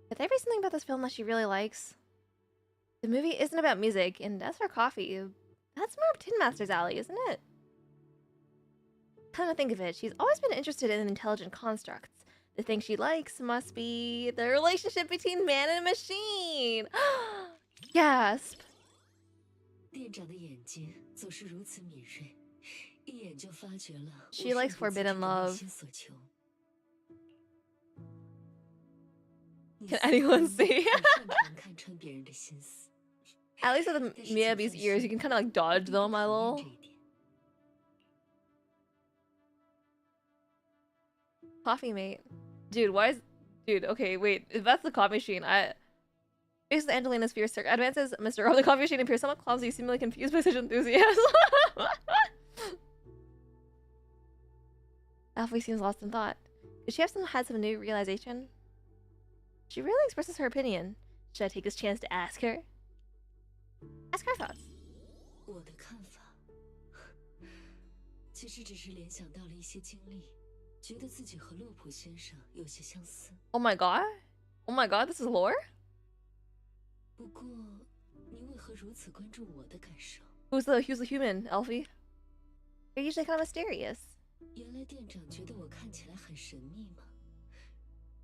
Could there be something about this film that she really likes? The movie isn't about music, and as for coffee, that's more up Tin Master's alley, isn't it? Come to think of it, she's always been interested in intelligent constructs. The thing she likes must be the relationship between man and machine. Gasp. 店长的眼睛总是如此敏锐，一眼就发觉了。 She likes forbidden love. Can anyone see? At least with the Miyabi's ears, you can kind of like dodge them, my lol. Coffee Mate. Dude, why is... Dude, okay, wait. If that's the coffee machine, Faces Angelina's fierce circle. Advances Mr. Of the coffee machine appears somewhat clumsy, seemingly confused by such enthusiasm. Alfie seems lost in thought. Could she have had some new realization? She really expresses her opinion. Should I take this chance to ask her? Ask her thoughts. 我的看法，其实只是联想到了一些经历，觉得自己和洛普先生有些相似。Oh my god? Oh my god, this is lore? 不过，你为何如此关注我的感受？ Who's the human, Alfie? You're usually kind of mysterious. 原来店长觉得我看起来很神秘吗？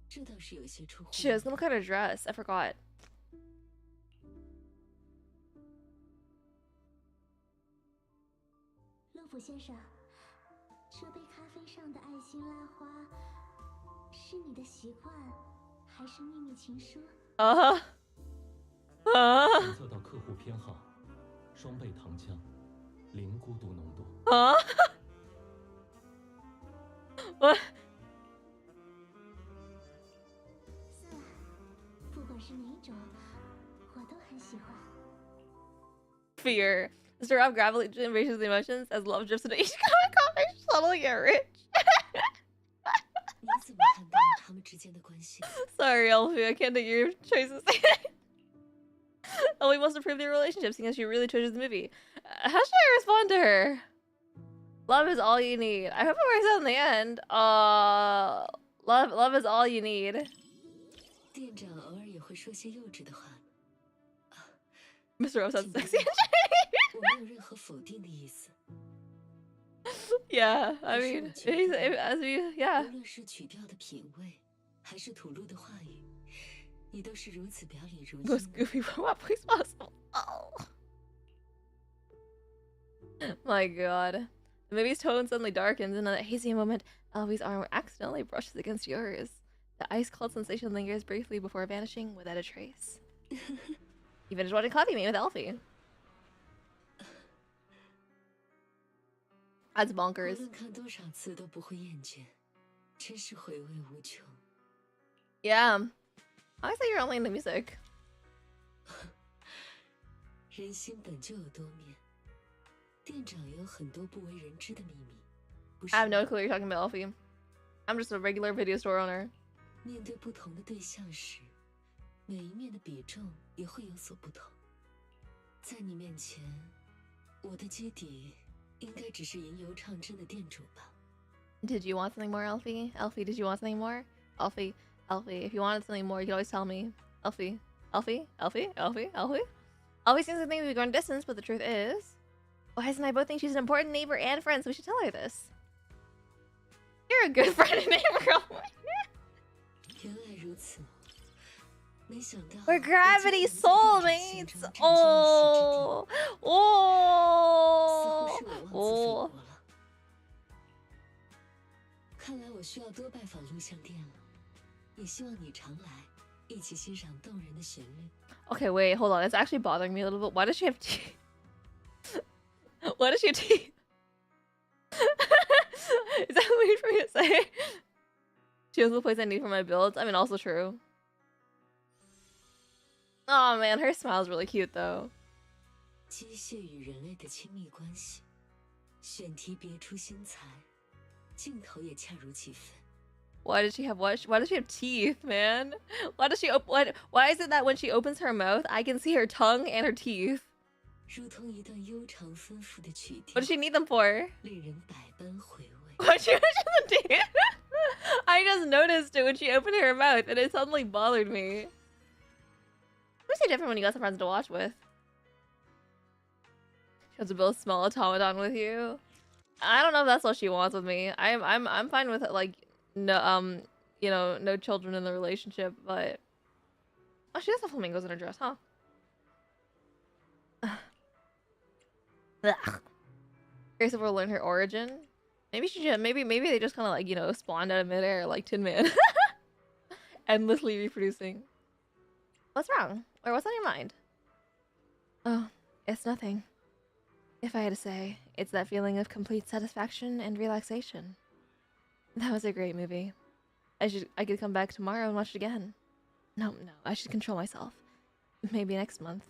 这倒是有些出乎。 She has some kind of dress. I forgot. 乐普先生，这杯咖啡上的爱心拉花，是你的习惯，还是秘密情书？检测到客户偏好，双倍糖浆，零孤独浓度。What? 是，不管是哪一种，我都很喜欢。 Fear. Mr. Rob gradually embraces the emotions as love drifts into each comic subtly get rich. 你怎么看待他们之间的关系？ Sorry, Alfie, I can't take your choices. Ellie wants to prove their relationship, seeing as she really treasures the movie. How should I respond to her? Love is all you need. I hope it works out in the end. Love is all you need. 店长偶尔也会说些幼稚的话。 Mr. Rose sounds sexy. 我没有任何否定的意思。 Yeah, I mean, yeah. 无论是曲调的品味，还是吐露的话语，你都是如此表里如 Most 一。 goofy robot voice possible. Oh. My god. The movie's tone suddenly darkens, and in a hazy moment, Alfie's arm accidentally brushes against yours. The ice-cold sensation lingers briefly before vanishing without a trace. You finished watching Coffee Mate with Alfie. That's 无 bonkers. 论看多少次都不会厌倦，真是回味无穷。 Yeah. I say you're only into music. 人心本就有多面，店长也有很多不为人知的秘密，不是 I have 吗？ no clue you're talking about, Alfie. I'm just a regular video store owner. 面对不同的对象时，每一面的比重也会有所不同。在你面前，我的基底应该只是吟游唱针的店主吧。 Did you want something more, Alfie? Alfie, did you want something more? Alfie, if you wanted something more, you could always tell me. Alfie. Alfie seems to think we've gone distance, but the truth is... Wise and I both think she's an important neighbor and friend, so we should tell her this. You're a good friend and neighbor. 原来如此，没想到 We're gravity soulmates! Oh! 似乎是我妄自菲 Oh! 薄了。看来我需要多拜访录像店了，也希望你常来，一起欣赏动人的旋律。 Okay, wait, hold on. It's actually bothering me a little bit. Why does she have teeth? Why does she have teeth? Is that weird for me to say? She has the place I need for my builds. I mean, also true. Oh man, her smile's really cute though. 机械与人类的亲密关系，选题别出心裁，镜头也恰如其分。 Why does she have what? Why does she have teeth, man? Why does she why is it that when she opens her mouth, I can see her tongue and her teeth? 如同一段悠长丰富的曲调 What does she need them for? 令人百般回味。 Why'd she mention the teeth? I just noticed it when she opened her mouth and it suddenly bothered me. What's so different when you got some friends to watch with? She wants to build a small automaton with you. I don't know if that's what she wants with me. I'm fine with it, like no you know, no children in the relationship, but oh, she has the flamingos in her dress, huh? Ugh. Curious if we'll learn her origin. Maybe she should. Maybe they just kind of like, you know, spawned out of midair like Tin Man, endlessly reproducing. What's wrong? Or what's on your mind? Oh, it's nothing. If I had to say, it's that feeling of complete satisfaction and relaxation. That was a great movie. I could come back tomorrow and watch it again. No, I should control myself. Maybe next month.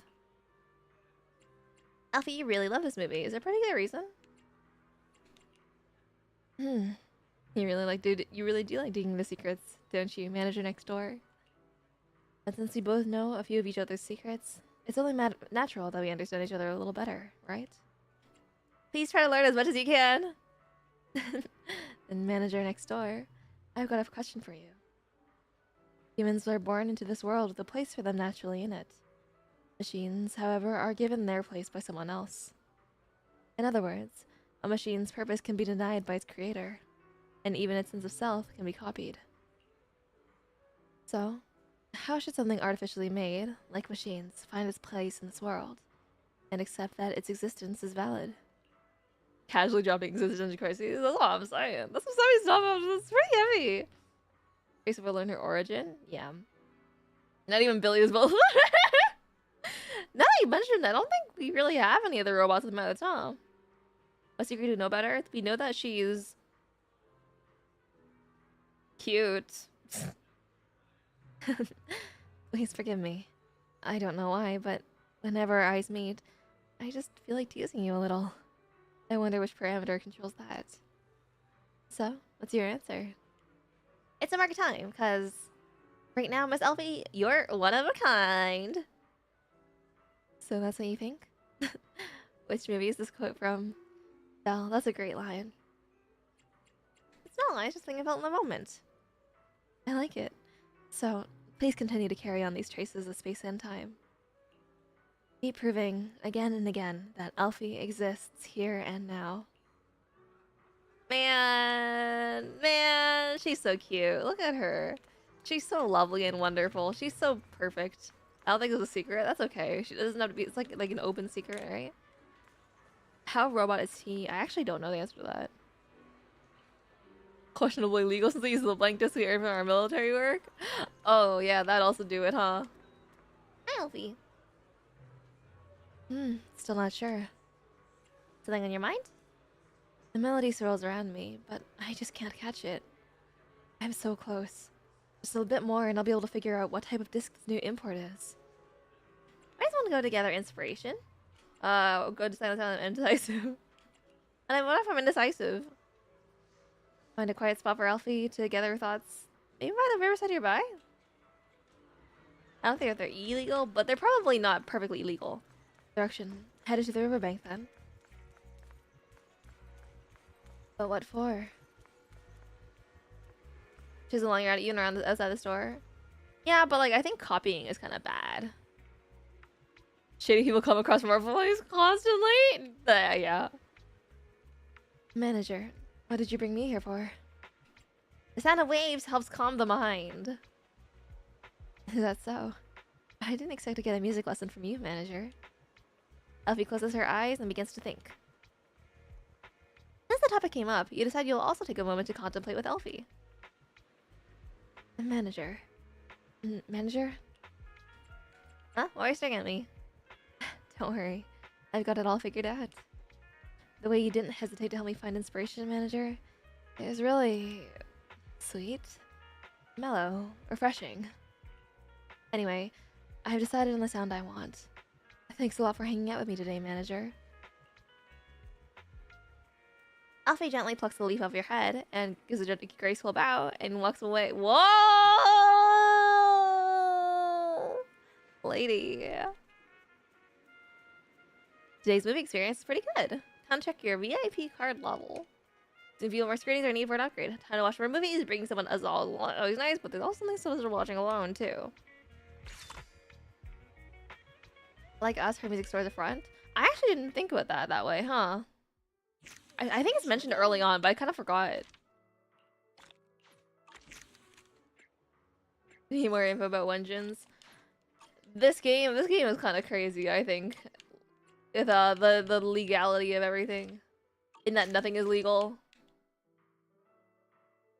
Alfie, you really love this movie. Is there a particular reason? Hmm. You really like you really do like digging the secrets, don't you, manager next door? And since we both know a few of each other's secrets, it's only natural that we understand each other a little better, right? Please try to learn as much as you can. Then manager next door, I've got a question for you. Humans are born into this world with a place for them naturally in it. Machines, however, are given their place by someone else. In other words, a machine's purpose can be denied by its creator, and even its sense of self can be copied. So, how should something artificially made, like machines, find its place in this world, and accept that its existence is valid? Casually dropping existential crises, that's all I'm saying. That's some heavy stuff, it's pretty heavy. Grace will learn her origin? Yeah. Not even Billy is both. Now that you mentioned it, I don't think we really have any other robots at the moment, huh? A secret to know better? We know that she's cute. Please forgive me. I don't know why, but whenever our eyes meet, I just feel like teasing you a little. I wonder which parameter controls that. So, what's your answer? It's a mark of time, because right now, Miss Elfie, you're one of a kind. So that's what you think? Which movie is this quote from? Belle, that's a great line. It's not a line, it's just something I felt in the moment. I like it. So, please continue to carry on these traces of space and time. Keep proving, again and again, that Elfie exists here and now. Man, she's so cute. Look at her. She's so lovely and wonderful. She's so perfect. I don't think it's a secret. That's okay. She doesn't have to be. It's like an open secret, right? How robot is he? I actually don't know the answer to that. Questionably legal since he uses the blank disc we earn from our military work. Oh yeah, that'd also do it, huh? Hi, Elfie. Still not sure. Something on your mind? The melody swirls around me, but I just can't catch it. I'm so close. Just a bit more and I'll be able to figure out what type of disc this new import is. Might as well go together inspiration. Go to silent and indecisive. And then what if I'm indecisive? Find a quiet spot for Elfie to gather her thoughts. Maybe by the riverside nearby? I don't think they're illegal, but they're probably not perfectly legal. Direction. Headed to the riverbank then. But what for? She's longing at you and around outside the store. Yeah, but like I think copying is kind of bad. Shady people come across from our voice constantly. Yeah. Manager, what did you bring me here for? The sound of waves helps calm the mind. Is that so? I didn't expect to get a music lesson from you, manager. Elfie closes her eyes and begins to think. Since the topic came up, you decide you'll also take a moment to contemplate with Elfie. Manager. Manager? Huh? Why are you staring at me? Don't worry. I've got it all figured out. The way you didn't hesitate to help me find inspiration, manager, is really sweet, mellow, refreshing. Anyway, I've decided on the sound I want. Thanks a lot for hanging out with me today, manager. Alfie gently plucks the leaf off your head and gives a graceful bow and walks away. Whoa! Lady. Today's movie experience is pretty good. Time to check your VIP card level. If you have more screenings or need for an upgrade, time to watch more movies, bringing someone as always nice, but there's also something so they're watching alone too. Like us, her music store at the front. I actually didn't think about that way, huh? I think it's mentioned early on, but I kind of forgot. Need more info about Wenjins. This game is kind of crazy, I think. With the legality of everything. In that nothing is legal.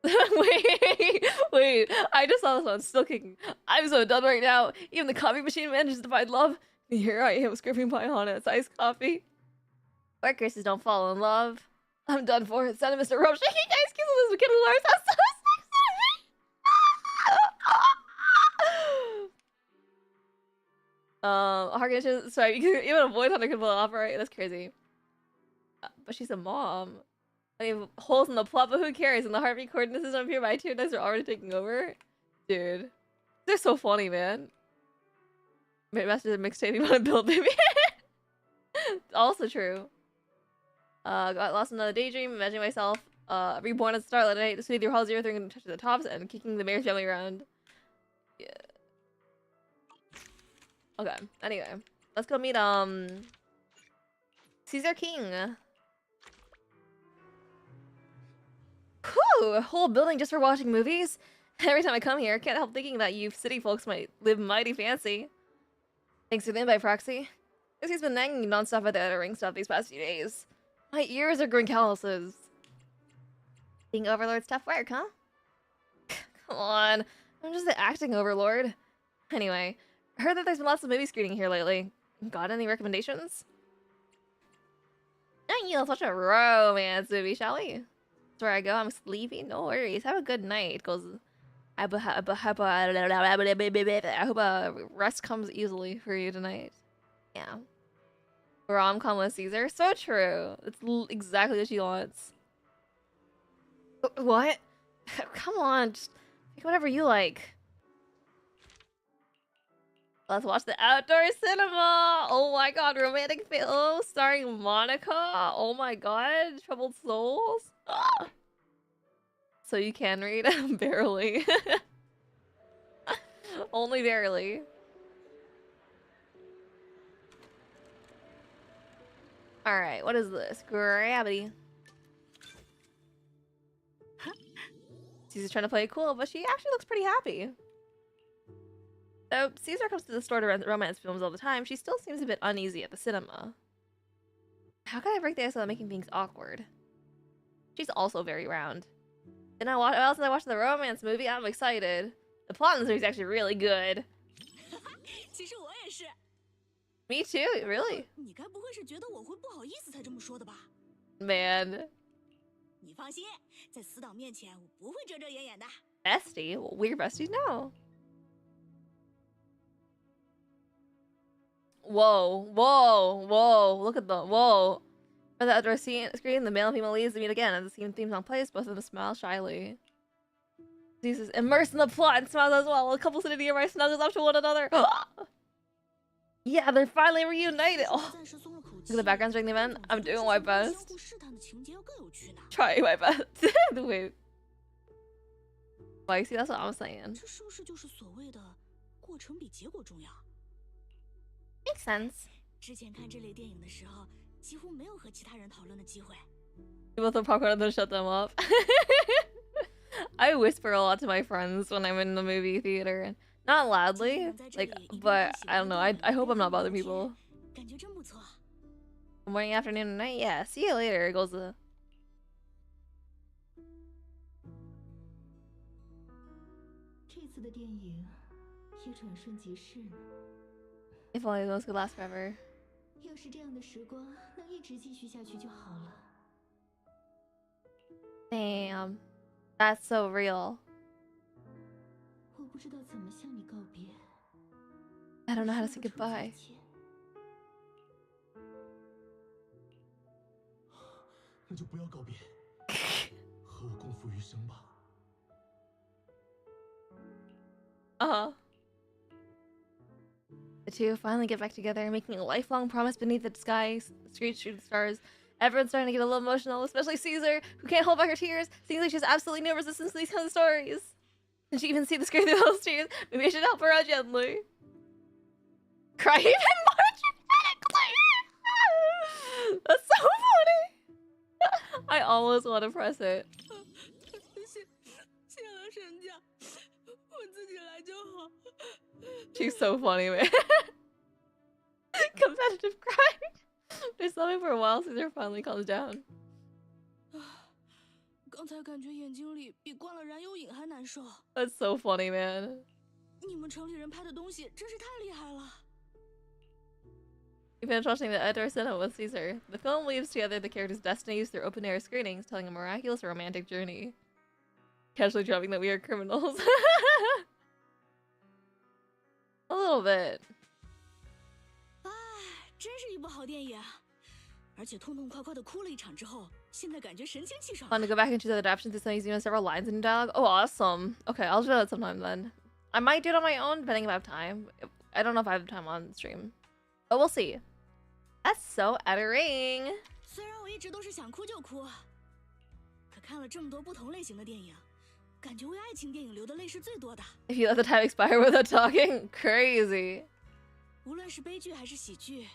wait, I just saw this one, still kicking. I'm so done right now. Even the coffee machine manages to find love. Here I am scraping by on its iced coffee. Workers don't fall in love. I'm done for. It's time Mr. Rope shaking ice cubes with his kid alarms. That's so sexy. Harkin, sorry, even a void hunter can pull it off, right? That's crazy. But she's a mom. I have holes in the plot, but who cares? And the heartbeat coordinates up here, my tier dice are already taking over. Dude. They're so funny, man. Master mixtape, you want to build, baby? Also true. Got lost in another daydream, imagining myself reborn at Starlight Night to soothe your halls, everything and touch the tops, and kicking the mayor's family around. Yeah. Okay, anyway. Let's go meet, Caesar King. Whew! A whole building just for watching movies? Every time I come here, I can't help thinking that you city folks might live mighty fancy. Thanks for the invite, Proxy. He's been nagging nonstop at the other ring stuff these past few days. My ears are growing calluses. Being Overlord's tough work, huh? Come on. I'm just the acting Overlord. Anyway, I heard that there's been lots of movie screening here lately. Got any recommendations? Let's watch a romance movie, shall we? That's where I go. I'm sleepy. No worries. Have a good night. Goes. I hope rest comes easily for you tonight. Yeah. Rom-com with Caesar. So true. It's exactly what she wants. What? Come on. Just pick whatever you like. Let's watch the outdoor cinema. Oh my god. Romantic film starring Monica. Oh my god. Troubled Souls. Ah. So you can read? Barely. Only barely. Alright, what is this? Gravity. Caesar's trying to play it cool, but she actually looks pretty happy. Though Caesar comes to the store to rent romance films all the time, she still seems a bit uneasy at the cinema. How can I break the ice without making things awkward? She's also very round. And I watched the romance movie. I'm excited. The plot in this movie is actually really good. Me too, really. Man. Bestie? Well, we're besties now. Whoa, whoa, whoa. Look at the whoa. For the outdoor screen, the male and female leads meet again as the same theme song plays. Both of them smile shyly. Jesus, immersed in the plot and smiles as well. A couple sitting nearby snuggles up to one another. Yeah, they're finally reunited. Oh. Look at the backgrounds during the event. I'm doing my best. Trying my best. Wait. Well, you see, that's what I'm saying. Makes sense. People throw popcorn and then shut them up. I whisper a lot to my friends when I'm in the movie theater. Not loudly, like, but I don't know. I hope I'm not bothering people. Morning, afternoon, and night. Yeah, see you later. Goes the. If only those could last forever. Damn, that's so real. I don't know how to say goodbye. The two finally get back together, making a lifelong promise beneath the skies, street shooting stars. Everyone's starting to get a little emotional, especially Caesar, who can't hold back her tears. Seems like she has absolutely no resistance to these kind of stories. Can she even see the screen through those tears? Maybe I should help her out gently. Cry even more dramatically! That's so funny! I almost want to press it. She's so funny, man. Competitive cry. They're slumming for a while, Caesar finally calms down. That's so funny, man. You've been watching the outdoor cinema with Caesar. The film weaves together the characters' destinies through open-air screenings, telling a miraculous romantic journey. Casually dropping that we are criminals. A little bit. 真是一部好电影，而且痛痛快快的哭了一场之后，现在感觉神清气爽。 Fun to go back into the adaptation to some using several lines in dialogue. Oh, awesome. Okay, I'll do that sometime then. I might do it on my own, depending if I have time. I don't know if I have time on stream, but we'll see. That's so uttering. 虽然我一直都是想哭就哭，可看了这么多不同类型的电影，感觉为爱情电影流的泪是最多的。 If you let the time expire without talking, crazy. 无论是悲剧还是喜剧，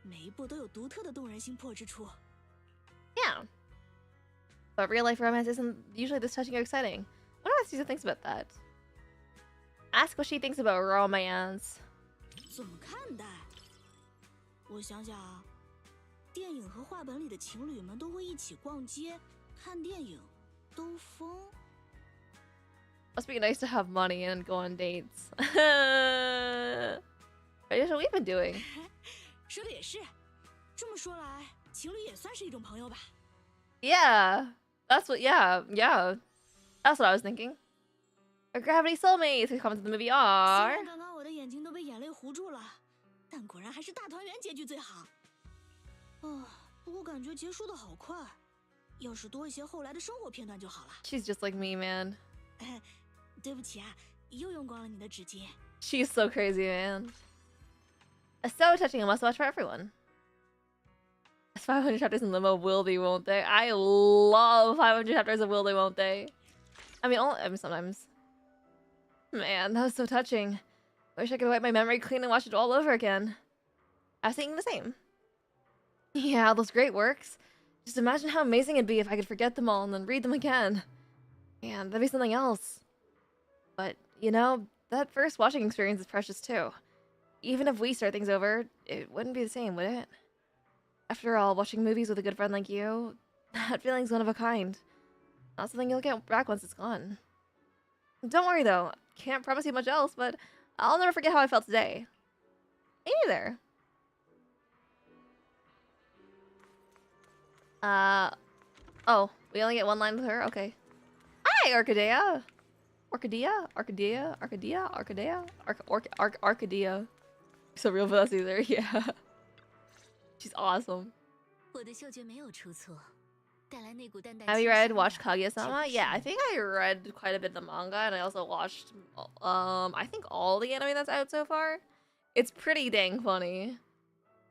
每一部都有独特的动人心魄之处。 Yeah. But real life romance isn't usually this touching or exciting. I wonder what Susan thinks about that. Ask what she thinks about romance. 怎么看待？我想想啊，电影和画本里的情侣们都会一起逛街、看电影，兜风。 Must be nice to have money and go on dates. That's what we've been doing. 说的也是，这么说来，情侣也算是一种朋友吧。 Yeah. That's what, yeah. That's what I was thinking. Our gravity soulmates who comments in the movie 虽 are... 然刚刚我的眼睛都被眼泪糊住了，但果然还是大团圆结局最好。不过感觉结束的好快，要是多一些后来的生活片段就好了。 She's just like me, man. 对不起啊，又用光了你的纸巾。 She's so crazy, man. It's so touching and must watch for everyone. 500 chapters in limo, will they, won't they? I love 500 chapters of will they, won't they? I mean, sometimes. Man, that was so touching. I wish I could wipe my memory clean and watch it all over again. I was thinking the same. Yeah, those great works. Just imagine how amazing it'd be if I could forget them all and then read them again. Man, that'd be something else. But, you know, that first watching experience is precious too. Even if we start things over, it wouldn't be the same, would it? After all, watching movies with a good friend like you, that feeling's one of a kind. Not something you'll get back once it's gone. Don't worry though, can't promise you much else, but I'll never forget how I felt today. Me neither. Oh, we only get one line with her? Okay. Hi, Orchidea! Orchidea. So real fast either, yeah. She's awesome. 我的嗅觉没有出错，带来那股淡淡。 Have you watched Kaguya-sama? Yeah, I think I read quite a bit of the manga, and I also watched, I think all the anime that's out so far. It's pretty dang funny.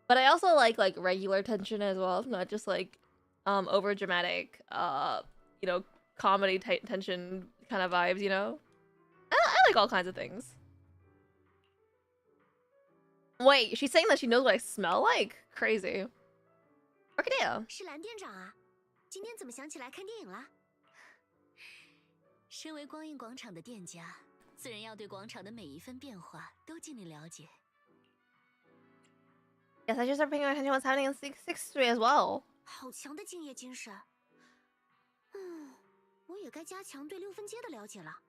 But I also like regular tension as well, not just like, over dramatic, you know, comedy type tension kind of vibes, you know? I like all kinds of things. Wait, she's saying that she knows what I smell like? Crazy. Orchidea. 是蓝店长啊，今天怎么想起来看电影了？身为光印广场的店家，自然要对广场的每一分变化都尽力了解。 Yes, I just started paying attention to what's happening in 6th Street as well. 好强的敬业精神。我也该加强对6分街的了解了。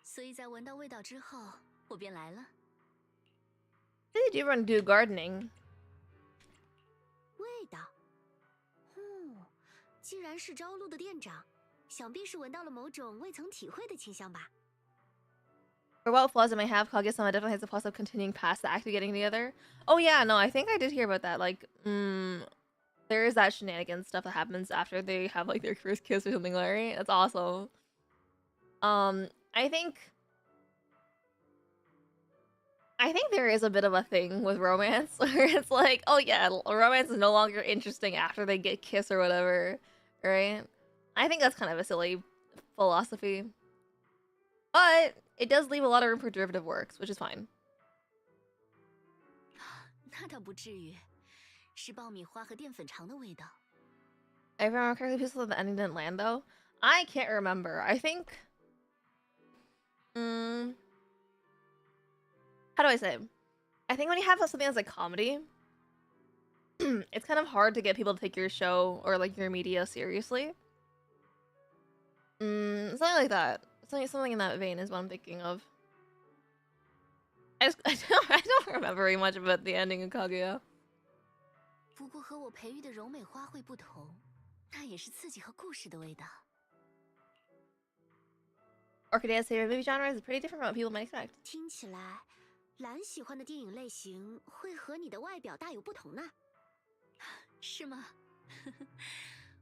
所以在闻到味道之后，我便来了。 What did you run do gardening? 味道，既然是朝露的店长，想必是闻到了某种未曾体会的清香吧。 For what flaws it may have, Kaguya-sama definitely has the plus of continuing past the act of getting together. Oh yeah, no, I think I did hear about that. Like, there is that shenanigans stuff that happens after they have like their first kiss or something, Larry. That's awesome. I think there is a bit of a thing with romance where it's like, oh yeah, romance is no longer interesting after they get kissed or whatever, right? I think that's kind of a silly philosophy. But it does leave a lot of room for derivative works, which is fine. 那倒不至于，是爆米花和淀粉肠的味道。 I remember correctly, people said the ending didn't land though. I can't remember. I think... how do I say? I think when you have something that's like comedy, it's kind of hard to get people to take your show or like your media seriously. Something like that. Something in that vein is what I'm thinking of. I don't remember very much about the ending of Kaguya. 不过和我培育的柔美花卉不同，那也是刺激和故事的味道。 Orchidea's favorite movie genre is pretty different from what people might expect. 听起来，蓝喜欢的电影类型会和你的外表大有不同呢。是吗？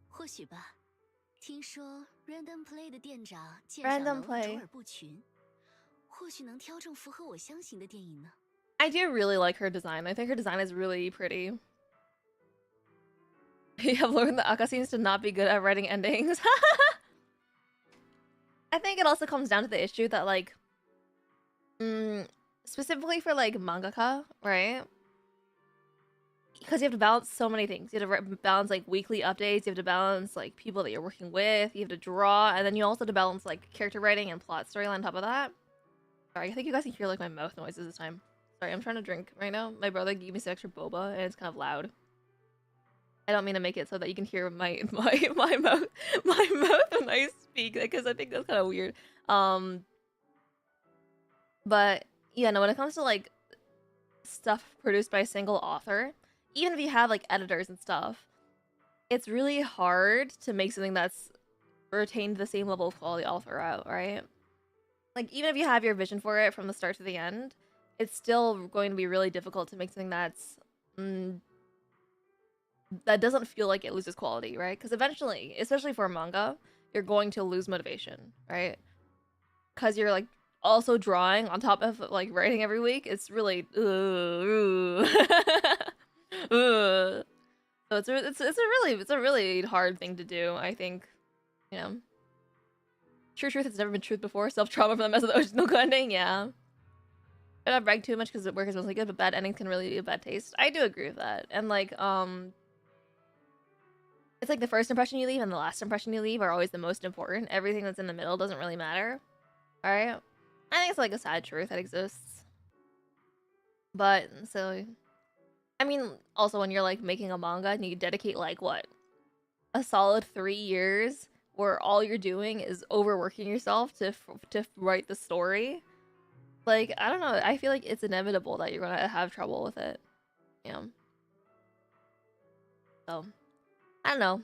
或许吧。听说 Random Play 的店长鉴赏 Random 能力 Play 卓尔不群，或许能挑中符合我香型的电影呢。I do really like her design. I think her design is really pretty. You have learned that Aka seems to not be good at writing endings. I think it also comes down to the issue that like, specifically for like mangaka, right? Because you have to balance so many things. You have to balance like weekly updates. You have to balance like people that you're working with. You have to draw, and then you also have to balance like character writing and plot storyline on top of that. Sorry, I think you guys can hear like my mouth noises this time. Sorry, I'm trying to drink right now. My brother gave me some extra boba, and it's kind of loud. I don't mean to make it so that you can hear my mouth when I speak, because I think that's kind of weird. But yeah, no, when it comes to like stuff produced by a single author, even if you have like editors and stuff, it's really hard to make something that's retained the same level of quality all throughout, right? Like even if you have your vision for it from the start to the end, it's still going to be really difficult to make something that's that doesn't feel like it loses quality, right? Because eventually, especially for a manga, you're going to lose motivation, right? Because you're like also drawing on top of like writing every week. It's really so it's a really hard thing to do. I think, you know. True truth has never been truth before. Self trauma from the mess of the ocean no ending. Yeah. I don't brag too much because the work is mostly good, but bad endings can really be a bad taste. I do agree with that. And like it's like the first impression you leave and the last impression you leave are always the most important. Everything that's in the middle doesn't really matter. Alright? I think it's like a sad truth that exists. But, so... I mean, also when you're like making a manga and you dedicate like, what? A solid 3 years where all you're doing is overworking yourself to write the story. Like, I don't know. I feel like it's inevitable that you're gonna have trouble with it. You know? So... I don't know.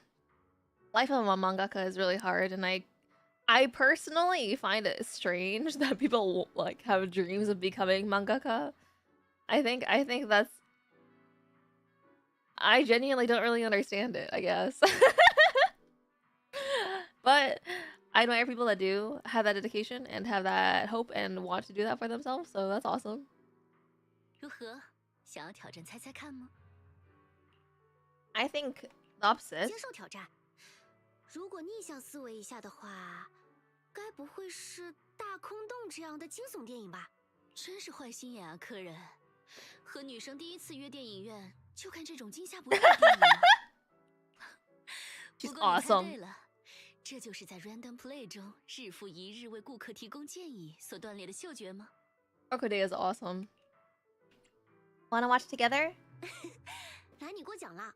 Life of a mangaka is really hard, and I personally find it strange that people like have dreams of becoming mangaka. I think that's... I genuinely don't really understand it, I guess. But I admire people that do have that dedication and have that hope and want to do that for themselves, so that's awesome. 如何？想要挑战猜猜看吗？ I think the opposite. 接受挑战。如果逆向思维一下的话，该不会是大空洞这样的惊悚电影吧？真是坏心眼啊，客人！和女生第一次约电影院就看这种惊吓不断的电影吗？不过你猜对了，这就是在 Random Play 中日复一日为顾客提供建议所锻炼的嗅觉吗 Orchidea is awesome. Wanna watch together? 来，你过奖了。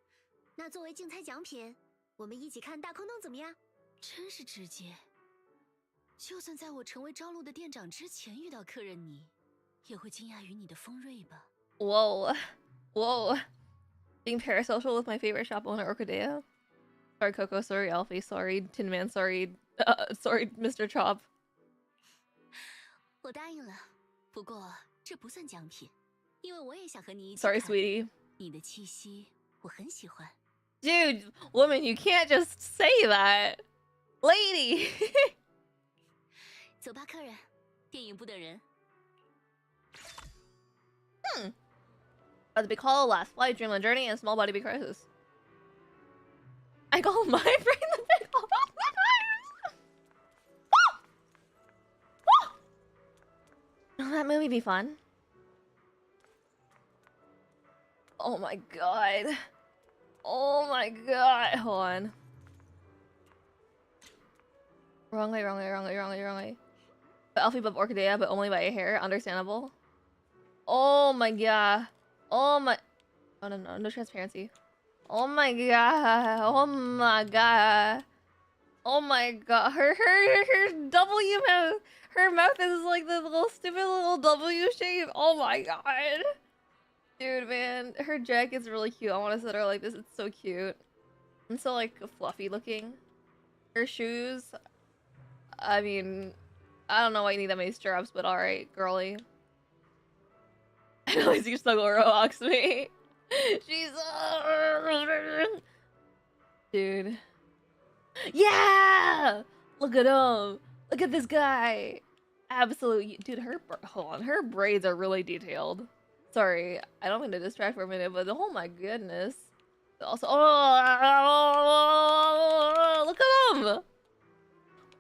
那作为竞猜奖品，我们一起看大空洞怎么样？真是直接。就算在我成为招录的店长之前遇到客人你，也会惊讶于你的锋锐吧。Whoa. Whoa. Being parasocial with my favorite shop owner, Orchidea. Sorry, Coco. Sorry, Alfie. Sorry, Tin Man. Sorry, sorry, Mr. Chop. 我答应了，不过这不算奖品，因为我也想和你一起。Sorry, sweetie. 你的气息我很喜欢。Dude, woman, you can't just say that. Lady! 走吧，客人，电影不等人。About the big hollow, last flight, dreamland journey, and small body big crisis. I call my brain the big hollow. Will that movie be fun? Oh my god. Oh my god. Hold on. Wrong way. Alfie above Orchidea, but only by a hair. Understandable. Oh my god. Oh my... Oh no transparency. Oh my god. Oh my god. Oh my god. Her W mouth. Her mouth is like the little stupid little W shape. Oh my god. Dude, man. Her jacket's really cute. I want to set her like this. It's so cute. And so like fluffy looking. Her shoes. I mean, I don't know why you need that many straps, but alright, girly. I know you snuggle rocks me. She's dude. Yeah! Look at him. Look at this guy. Absolutely, dude. Hold on. Her braids are really detailed. Sorry, I don't mean to distract for a minute, but oh my goodness. Also, oh, look at him.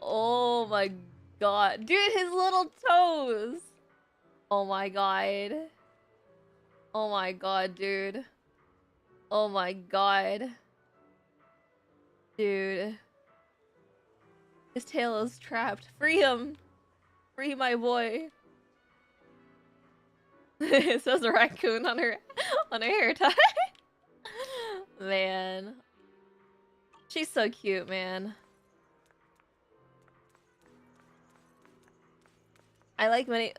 Oh my god, dude, his little toes. Oh my god. Oh my god, dude. Oh my god. Dude. His tail is trapped. Free him. Free my boy. It says a raccoon on her hair tie. Man. She's so cute, man. I like when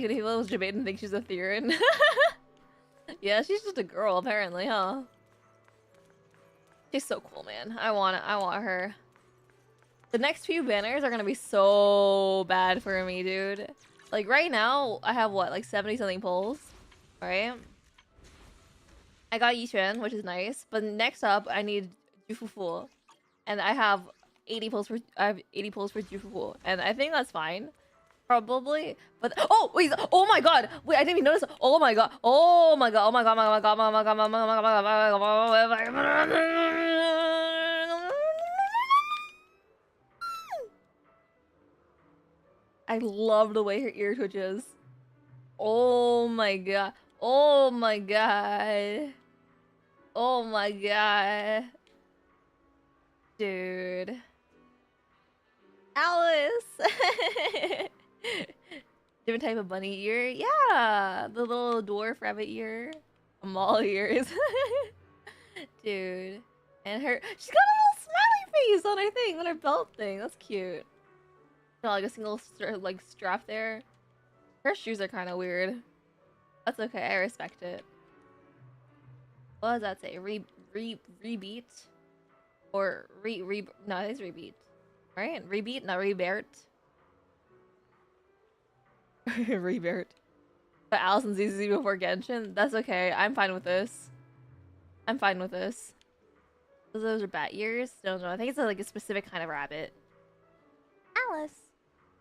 people debate and think she's a Theron. Yeah, she's just a girl apparently, huh? She's so cool, man. I want her. The next few banners are gonna be so bad for me, dude. Like right now, I have what, like 70 something pulls, right? I got Yixuan, which is nice, but next up I need Jufufu, and I have 80 pulls for Jufufu, and I think that's fine, probably. But oh wait, oh my god, wait, I didn't even notice. Oh my god, oh my god, oh my god, oh my god, oh my god, oh my god, oh my god, oh my god. I love the way her ear twitches. Oh my god. Oh my god. Oh my god. Dude. Alice! Different type of bunny ear? Yeah! The little dwarf rabbit ear. Mall ears. Dude. And she's got a little smiley face on her thing, on her belt thing. That's cute. Got like a single strap there. Her shoes are kind of weird. That's okay, I respect it. What does that say? Rebeat? Or no, it's rebeat. Right? Rebeat, not rebert. Rebert. But Alice and ZZZ before Genshin? That's okay, I'm fine with this. I'm fine with this. Those are bat ears? No, I think it's like a specific kind of rabbit. Alice!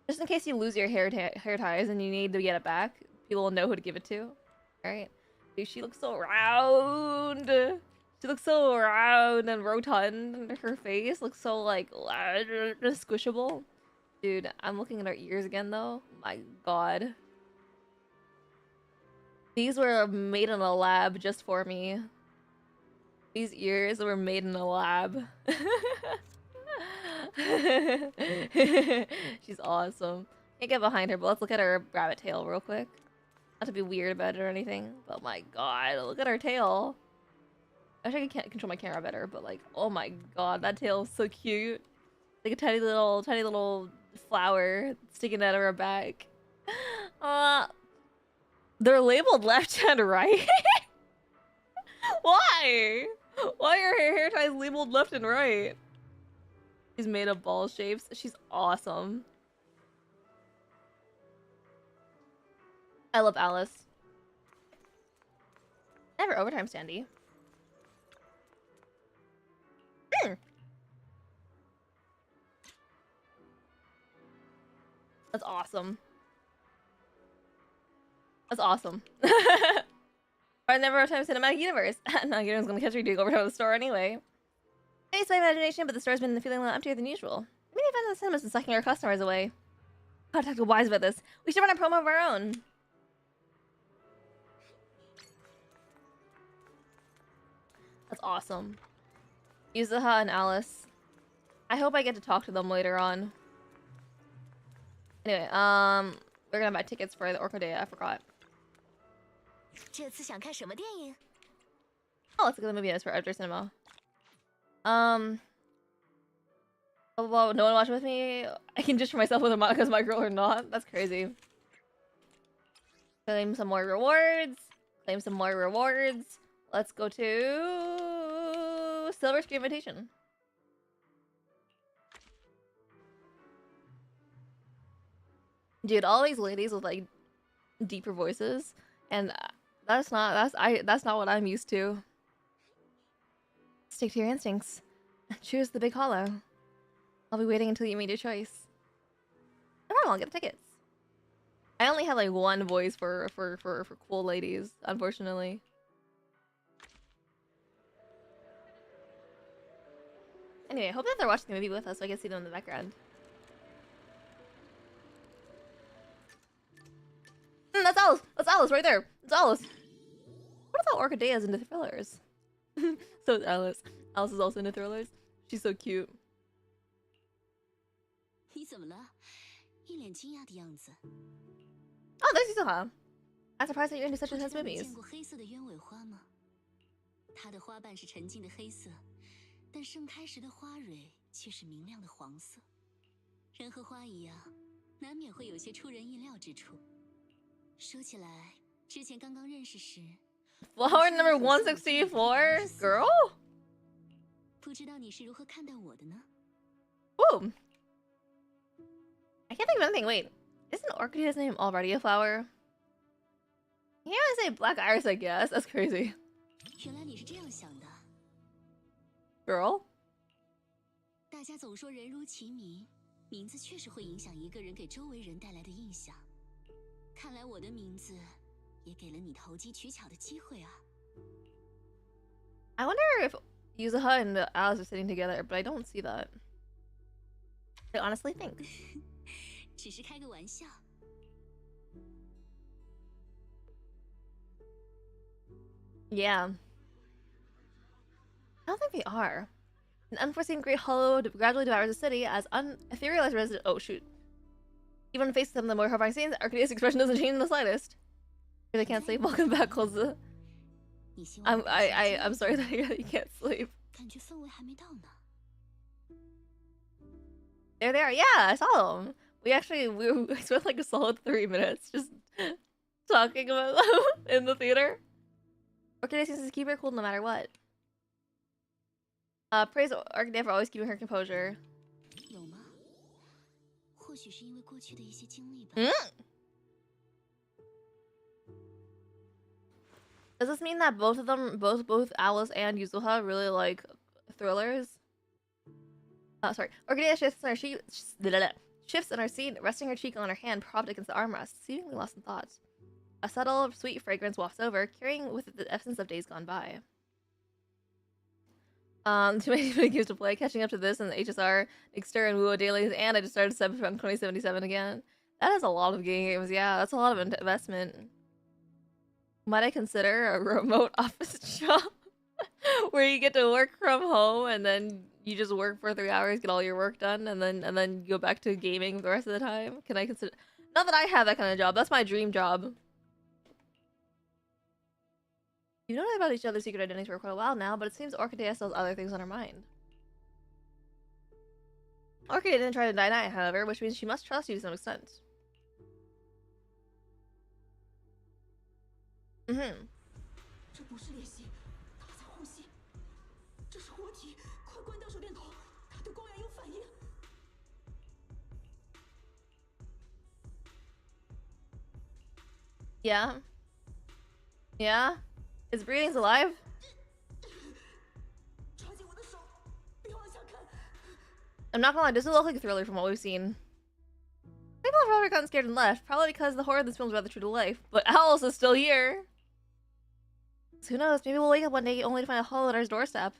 Just in case you lose your hair ties and you need to get it back, people will know who to give it to. Alright. Dude, she looks so round. She looks so round and rotund. Her face looks so like squishable. Dude, I'm looking at her ears again though. My god. These were made in a lab just for me. These ears were made in a lab. She's awesome. Can't get behind her, but let's look at her rabbit tail real quick. Not to be weird about it or anything, but my god, look at her tail. I wish I could control my camera better, but like, oh my god, that tail is so cute. Like a tiny little flower sticking out of her back. They're labeled left and right. Why? Why are her hair ties labeled left and right? She's made of ball shapes. She's awesome. I love Alice. Never overtime standee. That's awesome. That's awesome. I never overtime cinematic universe. Cinematic universe gonna catch me doing overtime at the store anyway. It's my imagination, but the store's been feeling a little emptier than usual. Maybe I find the cinema's been sucking our customers away. Gotta talk to Wise about this. We should run a promo of our own. That's awesome. Yuzuha and Alice. I hope I get to talk to them later on. Anyway, we're gonna buy tickets for the Orco Day. I forgot. 这次想看什么电影？ Oh, let's go to the movie notes for Outdoor Cinema. Oh, well, no one watch with me. I can judge for myself whether Monica's my girl or not. That's crazy. Claim some more rewards. Claim some more rewards. Let's go to Silver Screen Invitation. Dude, all these ladies with like deeper voices, and That's not what I'm used to. Stick to your instincts. Choose the big hollow. I'll be waiting until you made your choice. No problem, I'll get the tickets. I only have like one voice for cool ladies, unfortunately. Anyway, I hope that they're watching the movie with us so I can see them in the background. That's Alice! That's Alice right there! It's Alice! What about Orchidea's into thrillers? So is Alice. Alice is also into thrillers. She's so cute. 你怎么了？一脸惊讶的样子。Oh, there's Yuzuha. I'm surprised that you're into such intense 你 movies. 见过黑色的鸢尾花吗？它的花瓣是沉静的黑色，但盛开时的花蕊却是明亮的黄色。人和花一样，难免会有些出人意料之处。说起来，之前刚刚认识时， Flower number 164? Girl? 不知道你是如何看待我的呢？ Ooh. I can't think of anything. Wait, isn't Orchidea's name already a flower? You can't say black iris, I guess. That's crazy. 原来你是这样想的。 Girl? 大家总说人如其名，名字确实会影响一个人给周围人带来的印象。看来我的名字也给了你投机取巧的机会啊。 I wonder if Yuzuha and Alice are sitting together, but I don't see that. I honestly think. 只是开个玩笑。 Yeah. I don't think they are. An unforeseen great hollow gradually devours the city as etherealized resident. Oh shoot! Even in the face of some of the more horrifying scenes, Arcadia's expression doesn't change in the slightest. They can't sleep. Welcome back, Kolza. 你希望 I'm sorry that you can't sleep. 感觉氛围还没到呢。 There they are. Yeah, I saw them. We spent like a solid 3 minutes just talking about them in the theater. Orchidea seems to keep her cool no matter what. Praise Orchidea for always keeping her composure. 有吗？或许是因为过去的一些经历吧。 Does this mean that both of them, both Alice and Yuzuha, really like thrillers? Sorry. Orchidea shifts in her seat, resting her cheek on her hand propped against the armrest, seemingly lost in thought. A subtle, sweet fragrance wafts over, carrying with it the essence of days gone by. Too many games to play, catching up to this and the HSR, Ixter, and Wuo dailies, and I just started Cyberpunk 2077 again. That is a lot of games, yeah, that's a lot of investment. Might I consider a remote office job where you get to work from home and then you just work for 3 hours, get all your work done, and then go back to gaming the rest of the time? Can I consider? Not that I have that kind of job. That's my dream job. You've known about each other's secret identities for quite a while now, but it seems Orchidea still has other things on her mind. Orchidea didn't try to deny it, however, which means she must trust you to some extent. Mm-hmm. 这不是练习，他在呼吸。这是活体，快关掉手电筒，他对光源有反应。 Yeah. Yeah? His breathing's alive? 抓紧我的手，别往下看。 I'm not gonna lie, this does look like a thriller from what we've seen. People have probably gotten scared and left, probably because the horror of this film is rather true to life, but Alice is still here. So who knows, maybe we'll wake up one day only to find a hole at our doorstep.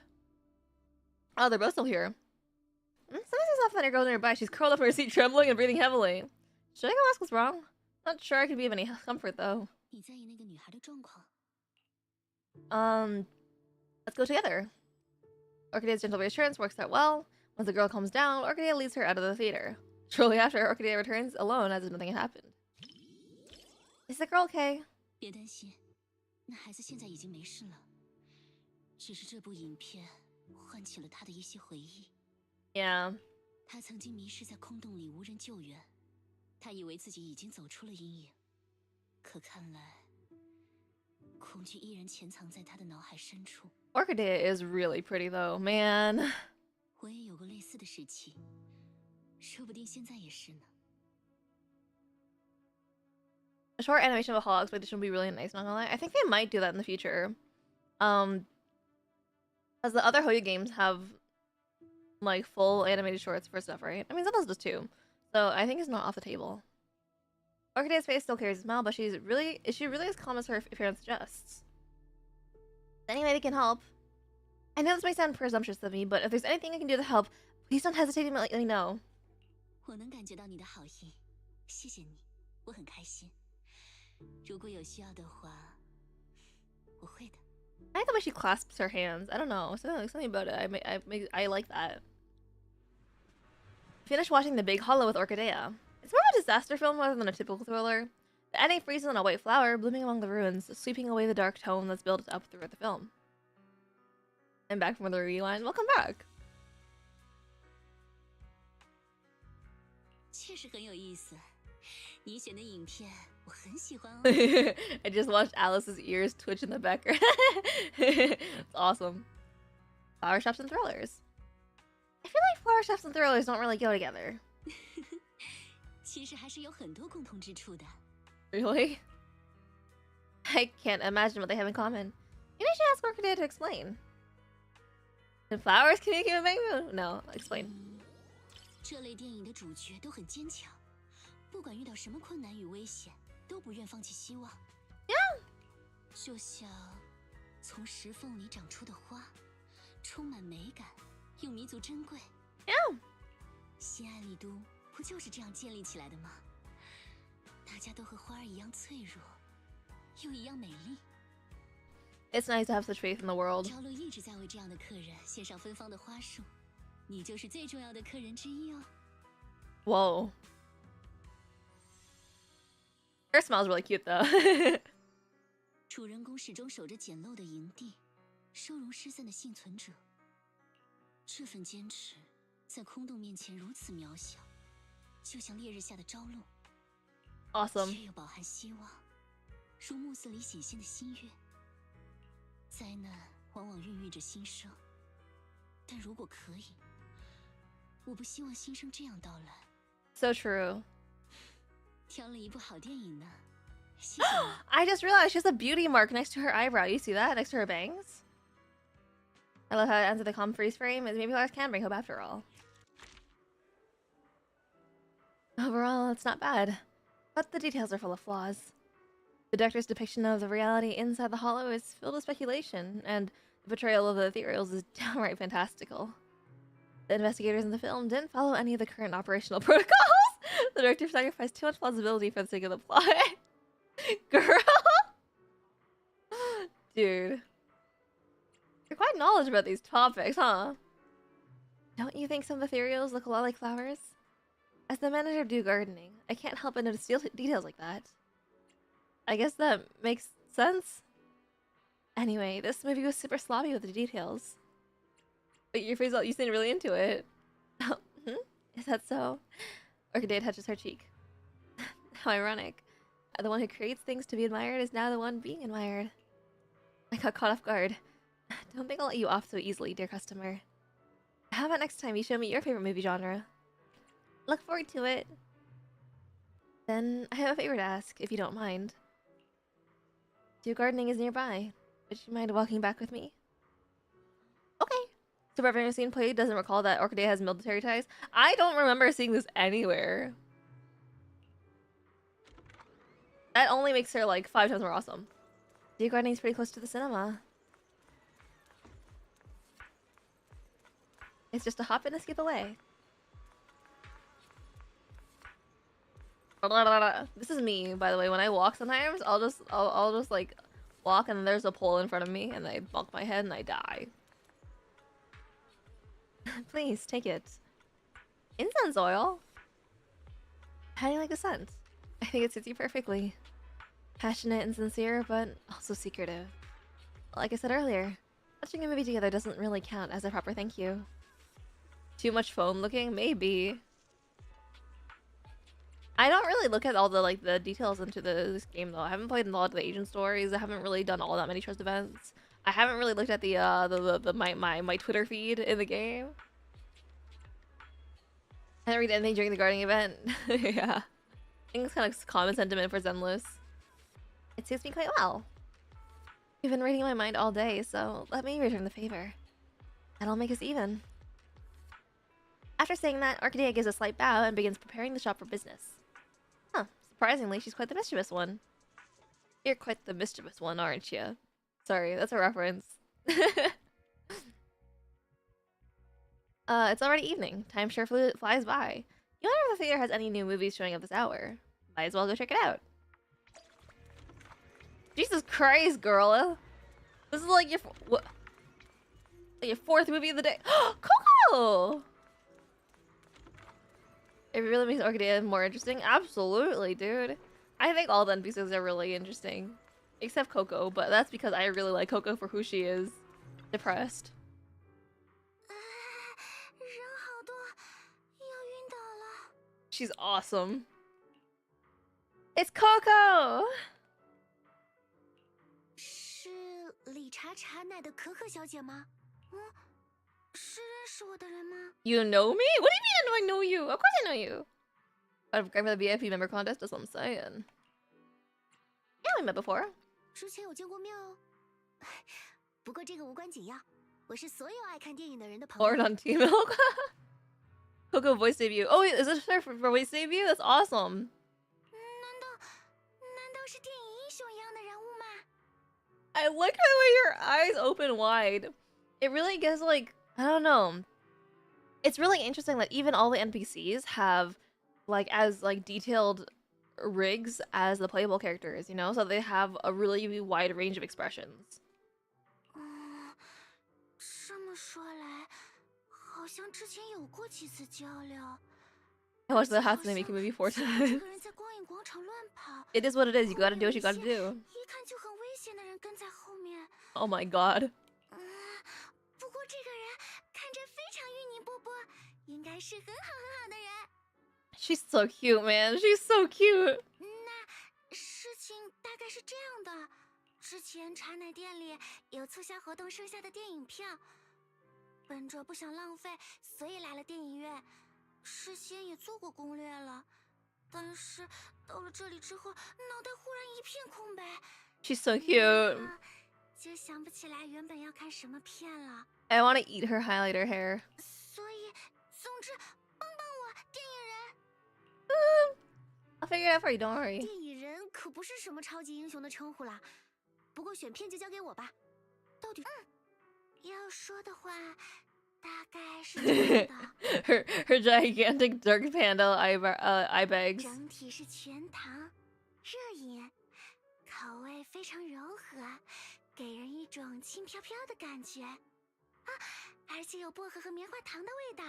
Oh, they're both still here. Something seems off that girl nearby. She's curled up in her seat, trembling and breathing heavily. Should I go ask what's wrong? Not sure I could be of any comfort, though. 你在意那个女孩的状况？ Let's go together. Orchidea's gentle reassurance works out well. Once the girl calms down, Orchidea leads her out of the theater. Shortly after, Orchidea returns alone as if nothing had happened. Is the girl okay? 别担心，那孩子现在已经没事了。只是这部影片唤起了他的一些回忆。 Yeah. 他曾经迷失在空洞里，无人救援。他以为自己已经走出了阴影，可看来，恐惧依然潜藏在他的脑海深处。 Orchidea is really pretty, though, man. 我也有过类似的时期，说不定现在也是呢。A short animation of a Hollow expedition would be really nice, not gonna lie. I think they might do that in the future. As the other Hoyo games have like full animated shorts for stuff, right? I mean, Zelda's does too. So I think it's not off the table. Orchidea's face still carries a smile, but is she really as calm as her appearance suggests? Anyway, they can help. I know this may sound presumptuous of me, but if there's anything I can do to help, please don't hesitate to let me know. 我能感觉到你的好意，谢谢你，我很开心。如果有需要的话，我会的。I like the way she clasps her hands. I don't know, something about it. I like that. Finish watching The Big Hollow with Orchidea. It's more of a disaster film rather than a typical thriller. The ending freezes on a white flower blooming among the ruins, sweeping away the dark tone that's built up throughout the film. I'm back from the rewind. Welcome back. 确实很有意思，你选的影片我很喜欢哦。I just watched Alice's ears twitch in the background. It's awesome. Flower shops and thrillers. I feel like flower shops and thrillers don't really go together. 其实还是有很多共同之处的。 Really? I can't imagine what they have in common. Maybe I should ask Orchidea to explain. Can flowers communicate with mango? No, explain. 这类电影的主角都很坚强，不管遇到什么困难与危险，都不愿放弃希望。Yeah. 就像从石缝里长出的花，充满美感，又弥足珍贵。Yeah. 西爱丽都不就是这样建立起来的吗？大家都和花儿一样脆弱，又一样美丽。 It's nice to have such faith in the world. 朝露一直在为这样的客人献上芬芳的花束，你就是最重要的客人之一哦。 Whoa. Her smile's really cute though. 主人公始终守着简陋的营地，收容失散的幸存者。这份坚持，在空洞面前如此渺小，就像烈日下的朝露。 Awesome. 却又饱含希望，如暮色里显现的新月。灾难往往孕育着新生，但如果可以，我不希望新生这样到来。 So true. 挑了一部好电影呢，谢谢你。I just realized she has a beauty mark next to her eyebrow. You see that? Next to her bangs? I love how it ends with a calm freeze frame. Maybe flowers can bring hope after all. Overall, it's not bad. But the details are full of flaws. The director's depiction of the reality inside the hollow is filled with speculation, and the portrayal of the ethereals is downright fantastical. The investigators in the film didn't follow any of the current operational protocols. The director sacrificed too much plausibility for the sake of the plot. Girl! Dude. You're quite knowledgeable about these topics, huh? Don't you think some ethereals look a lot like flowers? As the manager of Do Gardening, I can't help but notice details like that. I guess that makes sense. Anyway, this movie was super sloppy with the details. But your face, you seem really into it. Oh, is that so? Orchidea touches her cheek. How ironic. The one who creates things to be admired is now the one being admired. I got caught off guard. Don't think I'll let you off so easily, dear customer. How about next time you show me your favorite movie genre? Look forward to it. Then I have a favor to ask, if you don't mind. Do Gardening is nearby. Would you mind walking back with me? Okay. So Reverend Scene Played doesn't recall that Orchidea has military ties. I don't remember seeing this anywhere. That only makes her like 5 times more awesome. Do Gardening's pretty close to the cinema. It's just a hop and a skip away. This is me, by the way. When I walk sometimes, I'll just like walk and there's a pole in front of me and I bonk my head and I die. Please, take it. Incense oil? How do you like the scent? I think it suits you perfectly. Passionate and sincere, but also secretive. Like I said earlier, watching a movie together doesn't really count as a proper thank you. Too much phone looking? Maybe. I don't really look at all the the details into this game though. I haven't played a lot of the agent stories. I haven't really done all that many trust events. I haven't really looked at my Twitter feed in the game. I didn't read anything during the gardening event. Yeah. I think it's kind of common sentiment for Zenless. It suits me quite well. You've been reading my mind all day, so let me return the favor. That'll make us even. After saying that, Orchidea gives a slight bow and begins preparing the shop for business. Huh, surprisingly, she's quite the mischievous one. You're quite the mischievous one, aren't you? Sorry, that's a reference. It's already evening. Time sure flies by. You wonder if the theater has any new movies showing up this hour. Might as well go check it out. Jesus Christ, girl. This is like your what? Like your fourth movie of the day. Coco! It really makes Orchidea more interesting. Absolutely, dude. I think all the NPCs are really interesting. Except Coco, but that's because I really like Coco for who she is. Depressed. She's awesome. It's Coco! 是理查茶奶的可可小姐吗？是认识我的人吗？ You know me? What do you mean do I know you? Of course I know you. I've gone for the VIP member contest, that's what I'm saying. Yeah, we met before. 之前有见过面哦。不过这个无关紧要，我是所有爱看电影的人的朋友。Or on Team Milk. Coco voice debut. Oh, wait, is this her for voice debut? That's awesome. 难道是电影英雄一样的人物吗？ I like the way your eyes open wide. It really gives like, I don't know. It's really interesting that even all the NPCs have like as like detailed rigs as the playable characters, you know? So they have a really wide range of expressions. 这么说来，好像之前有过几次交流。 I watched the Hatsune Miku movie 4 times. 个人在光影广场乱跑。 It is what it is. You gotta do what you gotta do. 一看就很危险的人跟在后面。 Oh my god. 不过这个人看着非常欲凝波波，应该是很好的人。 She's so cute, man. She's so cute. 那事情大概是这样的，之前茶奶店里有促销活动剩下的电影票，本着不想浪费，所以来了电影院。事先也做过攻略了，但是到了这里之后，脑袋忽然一片空白。 She's so cute. 就想不起来原本要看什么片了。 I want to eat her highlighter hair. 所以，总之，帮帮我，电影人。 I'll figure it out for you, don't worry. 电影人可不是什么超级英雄的称呼啦，不过选片就交给我吧。到底，要说的话，大概是这样的。her gigantic dark panda eye bags. 整体是全糖，热饮，口味非常柔和，给人一种轻飘飘的感觉。啊，而且有薄荷和棉花糖的味道。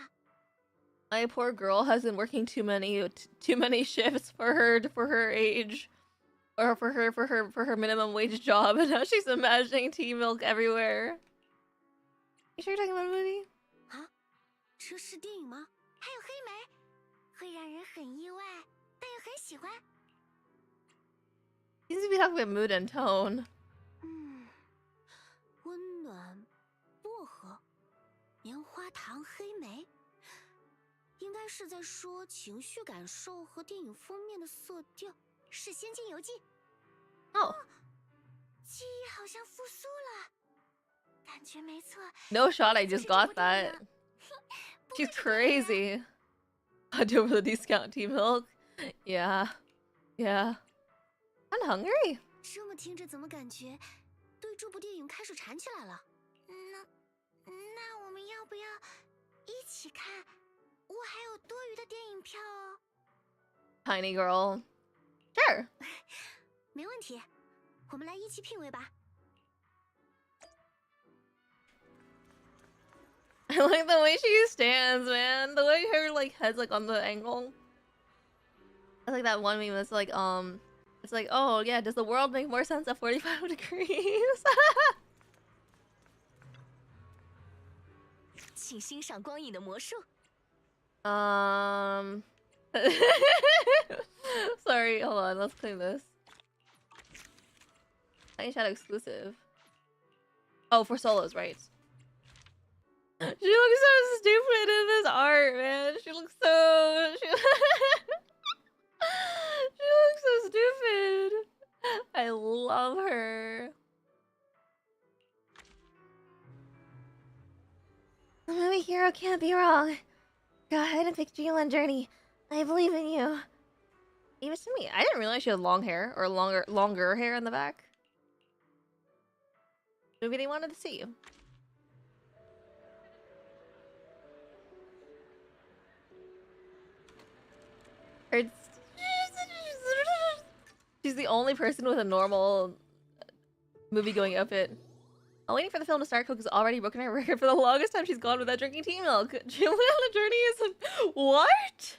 My poor girl has been working too many shifts for her age, or for her minimum wage job, and now she's imagining tea milk everywhere. You sure you're talking about a movie? 啊，这是电影吗？还有黑莓，会让人很意外，但又很喜欢。 Seems to be talking about mood and tone. 温暖，薄荷，棉花糖，黑莓。 应该是在说情绪感受和电影封面的色调，是《仙境游记》。哦，记忆好像复苏了，感觉没错。 No shot, I just got that. She's crazy. I do for the discount tea milk. Yeah. I'm hungry. 这么听着，怎么感觉对这部电影开始馋起来了？那我们要不要一起看？ 我还有多余的电影票哦。 Tiny girl. Sure. 没问题，我们来一起品味吧。 I like the way she stands, man. The way her like head's like on the angle. I like that one meme that's like, it's like, oh yeah, does the world make more sense at 45 degrees? 请欣赏光影的魔术。 Sorry, hold on, let's clean this. Tiny Shadow exclusive. Oh, for solos, right. She looks so stupid in this art, man. She looks so... She looks so stupid. I hero can't be wrong. Go ahead and pick Dreamland Journey. I believe in you. Even to me, I didn't realize she had long hair or longer hair in the back. Maybe they wanted to see you. She's the only person with a normal movie-going outfit. I'm waiting for the film to start. Coco's already broken her record for the longest time she's gone without drinking tea milk. Dreamland on a Journey is a... What?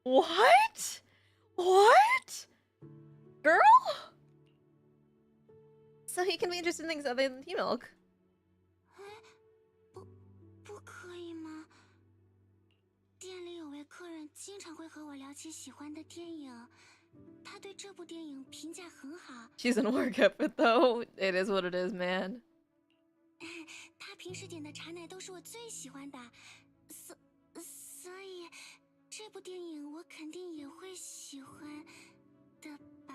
What? What? Girl? So he can be interested in things other than tea milk. 不可以吗？店里有位客人经常会和我聊起喜欢的电影，他对这部电影评价很好。She's in work outfit though. It is what it is, man. 他平时点的茶奶都是我最喜欢的，所以这部电影我肯定也会喜欢的吧。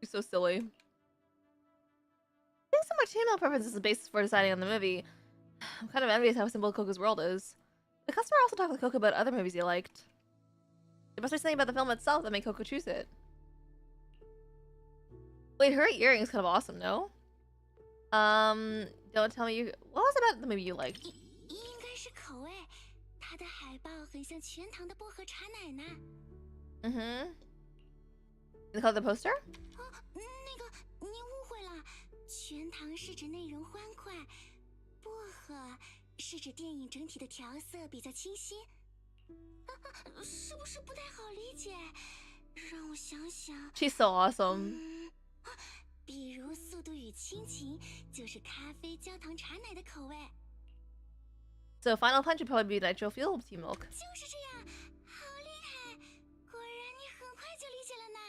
She's so silly. I think so much female preference is the basis for deciding on the movie. I'm kind of envious how simple Coco's world is. The customer also talked with Coco about other movies he liked. There must be something about the film itself that made Coco choose it. Wait, her earring is kind of awesome, no? Don't tell me you... What was it about the movie you liked? 应该是口味，它的海报很像全糖的薄荷茶奶呢。Mm-hmm. They call it the poster? 那个你误会了，全糖是指内容欢快，薄荷是指电影整体的调色比较清新。是不是不太好理解？让我想想。She's so awesome. 比如《速度与亲情》就是咖啡焦糖茶奶的口味。So Final Punch would probably be nitro fuel tea milk. 就是这样，好厉害！果然你很快就理解了呢。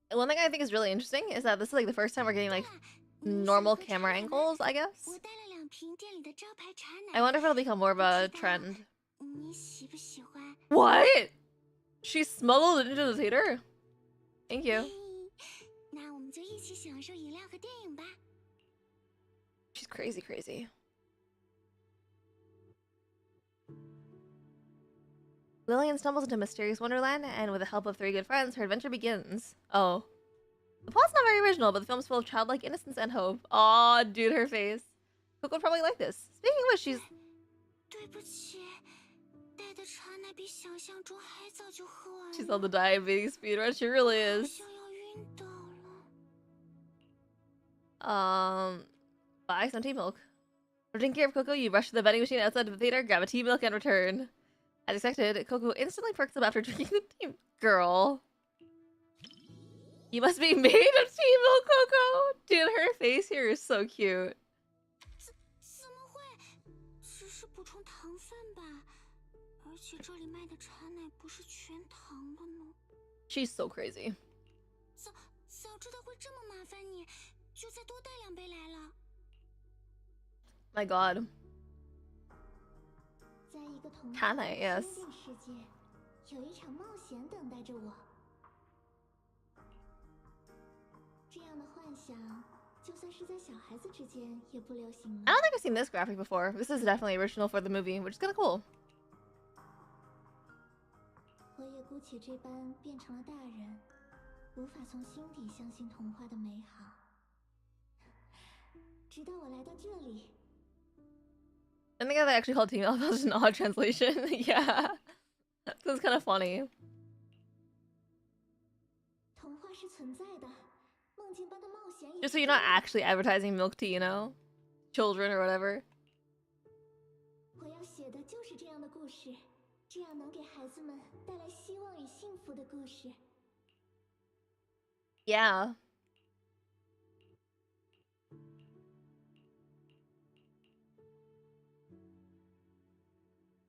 One thing I think is really interesting is that this is like the first time we're getting like normal camera angles, I guess. 我带了2瓶店里的招牌茶奶。 I wonder if it'll become more of a trend. 你喜不喜欢？ What? She smuggled it into the theater? Thank you. 那我们就一起享受饮料和电影吧。 She's crazy, crazy. Lillian stumbles into mysterious wonderland, and with the help of 3 good friends, her adventure begins. Oh. The plot's not very original, but the film's full of childlike innocence and hope. Aw, dude, her face. Coco would probably like this. Speaking of which, she's... 对不起，带的茶奶比想象中还早就喝完了。 She's on the diabetes speedrun. She really is. 好像要晕倒了。 Buy some tea milk. For taking care of Coco, you rush to the vending machine outside of the theater, grab a tea milk, and return. As expected, Coco instantly perks up after drinking the tea. Girl. You must be made of tea milk, Coco! Dude, her face here is so cute. 怎么会？只是补充糖分吧。而且这里卖的茶奶不是全糖的呢。 She's so crazy. 早知道会这么麻烦你，就再多带2杯来了。 My god. 在一个童茶奶 yes. 定世界，有一场冒险等待着我。这样的幻想，就算是在小孩子之间也不流行 I 了。 don't think I've seen this graphic before. This is definitely original for the movie, which is kind of cool. 我也姑且这般变成了大人，无法从心底相信童话的美好。直到我来到这里。 I think they actually called tea milk. That was an odd translation. Yeah. That's kind of funny. 童话是存在的，梦境般的冒险也。 Just so you're not actually advertising milk tea, you know? Children or whatever. 我要写的就是这样的故事，这样能给孩子们带来希望与幸福的故事。 Yeah.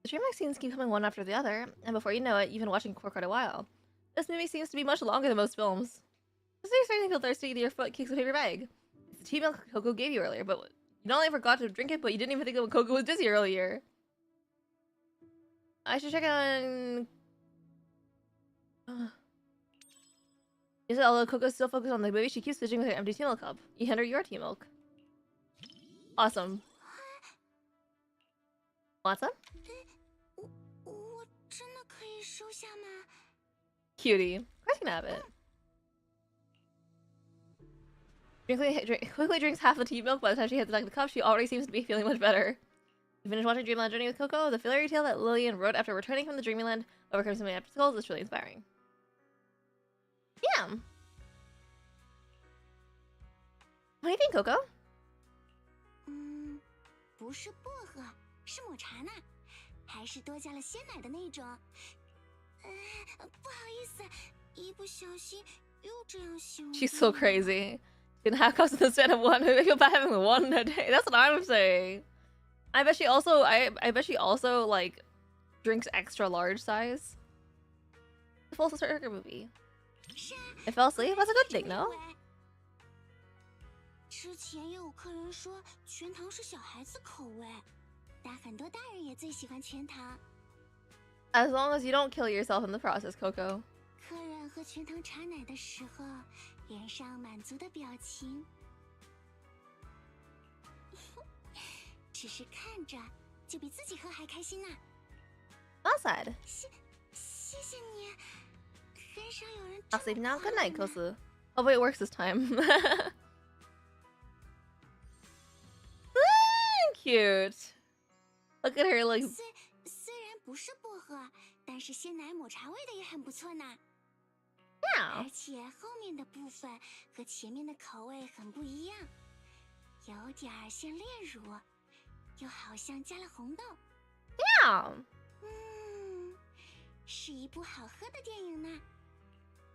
The dreamlike scenes keep coming one after the other, and before you know it, you've been watching for quite a while. This movie seems to be much longer than most films. This is starting to feel thirsty to your foot kicks a paper bag. It's the tea milk Coco gave you earlier, but you not only forgot to drink it, but you didn't even think of when Coco was dizzy earlier. I should check on... You said although Coco's still focused on the movie, she keeps fidgeting with her empty tea milk cup. You hand her your tea milk. Awesome. Want some? 我真的可以收下吗？ Cutie. Of course you can have it. Quickly drinks half the tea milk. By the time she hits the back of the cup, she already seems to be feeling much better. You finished watching Dreamland Journey with Coco? The fairy tale that Lillian wrote after returning from the Dreamland, overcoming so many obstacles, is truly inspiring. Yeah. What do you think, Coco? 不是薄荷，是抹茶呢，还是多加了鲜奶的那种。不好意思，一不小心又这样形容。 She's so crazy. You can have cups in the span of one. I feel bad having one a day. That's what I'm saying. I bet she also, I bet she also like drinks extra large size. The Full Sister Erika movie. I fell asleep. That's a good thing, no? 之前也有客人说全糖是小孩子口味，但很多大人也最喜欢全糖。 As long as you don't kill yourself in the process, Coco. 客人喝全糖茶奶的时候，脸上满足的表情，只是看着就比自己喝还开心呢。 Outside. 谢谢你，很少有人。 I'll sleep now. Good night, Kosu. Hopefully it works this time. Cute. Look at her, like. 虽然不是薄荷，但是鲜奶抹茶味的也很不错呢。 Yeah. 而且后面的部分和前面的口味很不一样，有点像炼乳，又好像加了红豆。 Yeah. 是一部好喝的电影呢。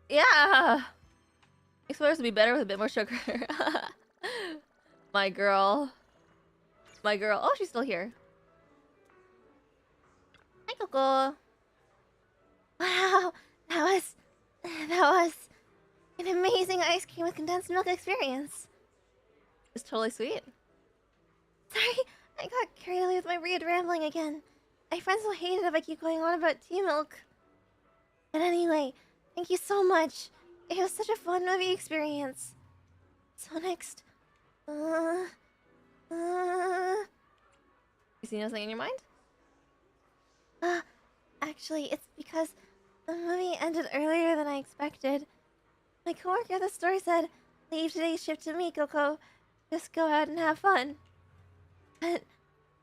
Yeah. It's supposed to be better with a bit more sugar. My girl. My girl. Oh, she's still here. Hi, Coco. Wow, that was an amazing ice cream with condensed milk experience. It's totally sweet. Sorry, I got carried away with my weird rambling again. My friends will hate it if I keep going on about tea milk. But anyway, thank you so much. It was such a fun movie experience. So next, you see something in your mind? Actually, it's because the movie ended earlier than I expected. My coworker at the store said, "Leave today's shift to me, Coco. Just go out and have fun." But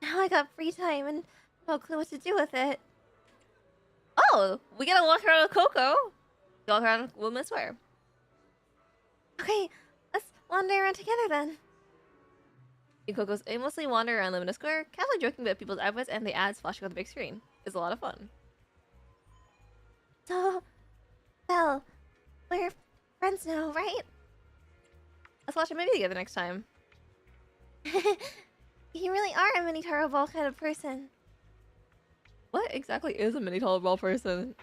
now I got free time and no clue what to do with it. Oh, we gotta walk around with Coco. Walk around with Miss Ware. Okay, let's wander around together then. You Cocos aimlessly wander around Lumina Square, casually joking about people's outfits and the ads flashing on the big screen. It's a lot of fun. So, well, we're friends now, right? Let's watch a movie together next time. You really are a mini taro ball kind of person. What exactly is a mini taro ball person?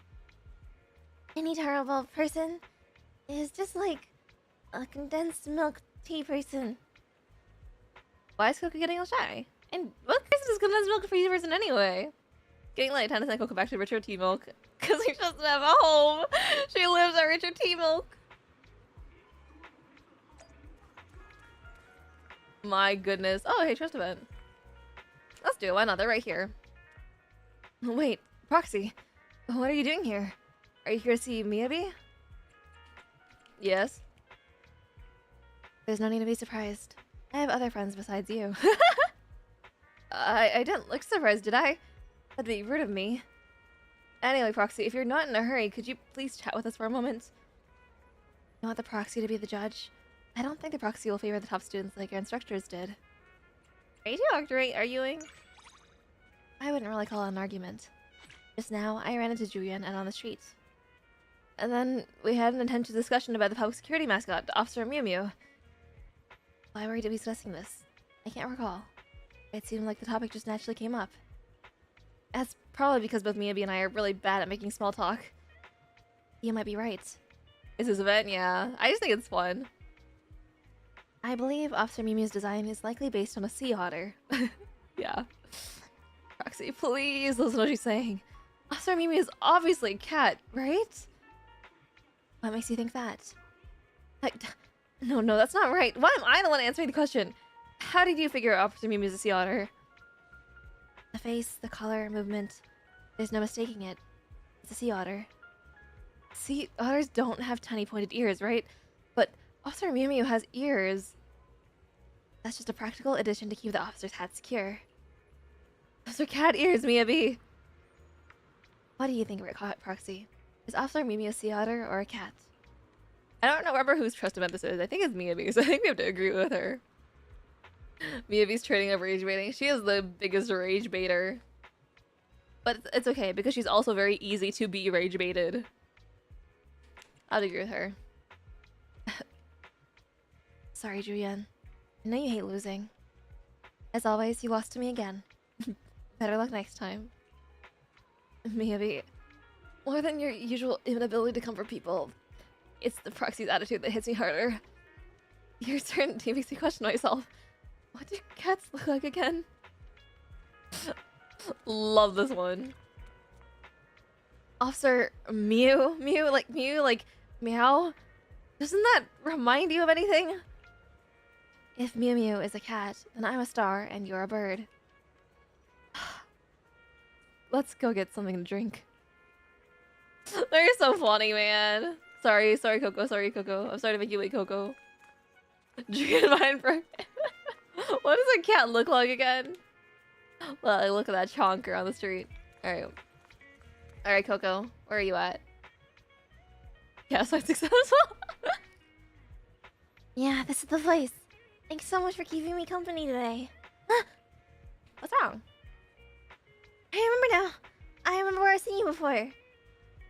Mini taro ball person is just like a condensed milk tea person. Why is Coco getting all shy? And what person is condensed milk tea person anyway? Getting late, time to send Coco back to Richard Tea Milk. Because he doesn't have a home. She lives at Richard Tea Milk. My goodness. Oh, hey, trust event. Let's do it. Why not? They're right here. Wait, Proxy. What are you doing here? Are you here to see Miyabi? Yes. There's no need to be surprised. I have other friends besides you. I didn't look surprised, did I? That'd be rude of me. Anyway, Proxy, if you're not in a hurry, could you please chat with us for a moment? You want the Proxy to be the judge? I don't think the Proxy will favor the top students like your instructors did. Are you two arguing? I wouldn't really call it an argument. Just now, I ran into Julian and on the street. And then we had an intense discussion about the public security mascot, Officer Mew Mew. Why were we discussing this? I can't recall. It seemed like the topic just naturally came up. That's probably because both Miyabi and I are really bad at making small talk. You might be right. Is this event? Yeah. I just think it's fun. I believe Officer Mew Mew's design is likely based on a sea otter. Yeah. Proxy, please listen to what she's saying. Officer Mew Mew is obviously a cat, right? What makes you think that? No, that's not right. Why am I the one answering the question? How did you figure out Officer Mew Mew is a sea otter? The face, the color, movement. There's no mistaking it. It's a sea otter. Sea otters don't have tiny pointed ears, right? But Officer Mew Mew has ears. That's just a practical addition to keep the officer's hat secure. Those are cat ears, Miyabi. What do you think, Proxy? Is Officer Mew Mew a sea otter or a cat? I don't remember whose trust event this is. I think it's Miyabi, so I think we have to agree with her. Miyabi's trading of rage baiting. She is the biggest rage baiter. But it's okay, because she's also very easy to be rage baited. I'd agree with her. Sorry, Julian. I know you hate losing. As always, you lost to me again. Better luck next time. Miyabi, more than your usual inability to comfort people, it's the Proxy's attitude that hits me harder. Your certainty makes me question myself. What do cats look like again? Love this one. Officer Mew? Mew, like meow? Doesn't that remind you of anything? If Mew Mew is a cat, then I'm a star and you're a bird. Let's go get something to drink. They're so funny, man. Sorry, Coco. Sorry, Coco. I'm sorry to make you wait, Coco. Drinking mine for... What does a cat look like again? Well, look at that chonker on the street. Alright. Alright, Coco. Where are you at? Yeah, so I'm successful. Yeah, this is the place. Thanks so much for keeping me company today. What's wrong? I remember now. I remember where I've seen you before.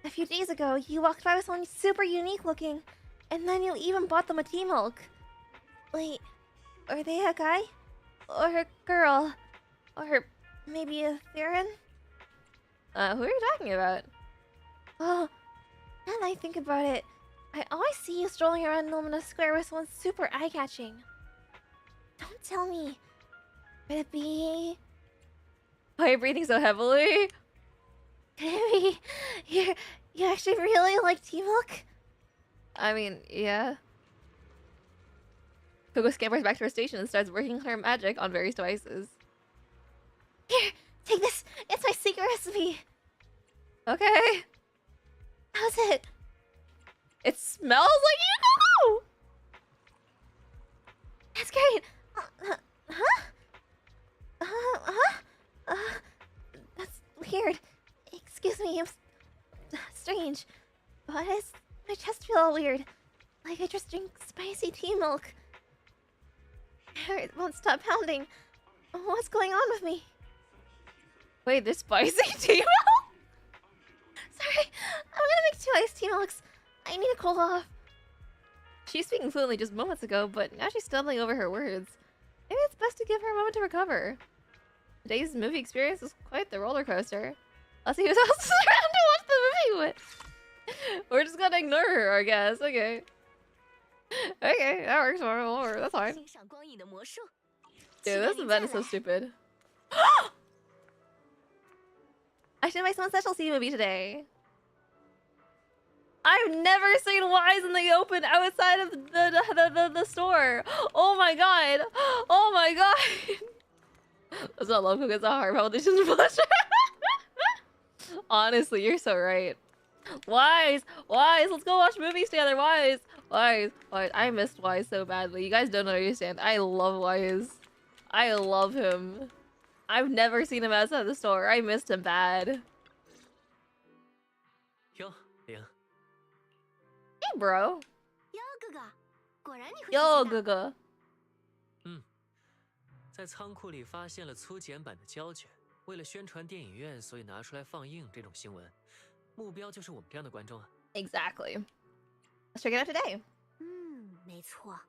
A few days ago, you walked by with someone super unique looking, and then you even bought them a tea milk. Wait, are they a guy? Or a girl? Or maybe a Theron? Who are you talking about? Well, now that I think about it, I always see you strolling around Lumina Square with someone super eye-catching. Don't tell me. Could it be... Why are you breathing so heavily? Could it be... You actually really like tea milk? I mean, yeah. Coco scampers back to her station and starts working her magic on various devices. Here, take this. It's my secret recipe. Okay. How's it? It smells like you, Coco! That's great. That's weird. Excuse me, I'm strange. Why does my chest feel all weird? Like I just drink spicy tea milk. My heart won't stop pounding. What's going on with me? Wait, there's spicy tea milk? Sorry, I'm gonna make 2 iced tea milks. I need to cool off. She's speaking fluently just moments ago, but now she's stumbling over her words. Maybe it's best to give her a moment to recover. Today's movie experience is quite the roller coaster. Let's see who else is around to watch the movie with. We're just gonna ignore her, I guess. Okay. Okay, that works. Whatever. That's fine. Dude, this event is so stupid. I should buy someone special see movie today. I've never seen Wise in the open outside of the store. Oh my god. Oh my god. That's not love, it's a heart palpitations blusher. Honestly, you're so right. Wise, let's go watch movies together. Wise. I missed Wise so badly. You guys don't understand. I love Wise. I love him. I've never seen him outside the store. I missed him bad. Yo, Ling. Hey, bro. Yo, Gaga. 在仓库里发现了粗剪版的胶卷，为了宣传电影院，所以拿出来放映这种新闻。目标就是我们这样的观众啊。Exactly. Let's check it out today. 没错，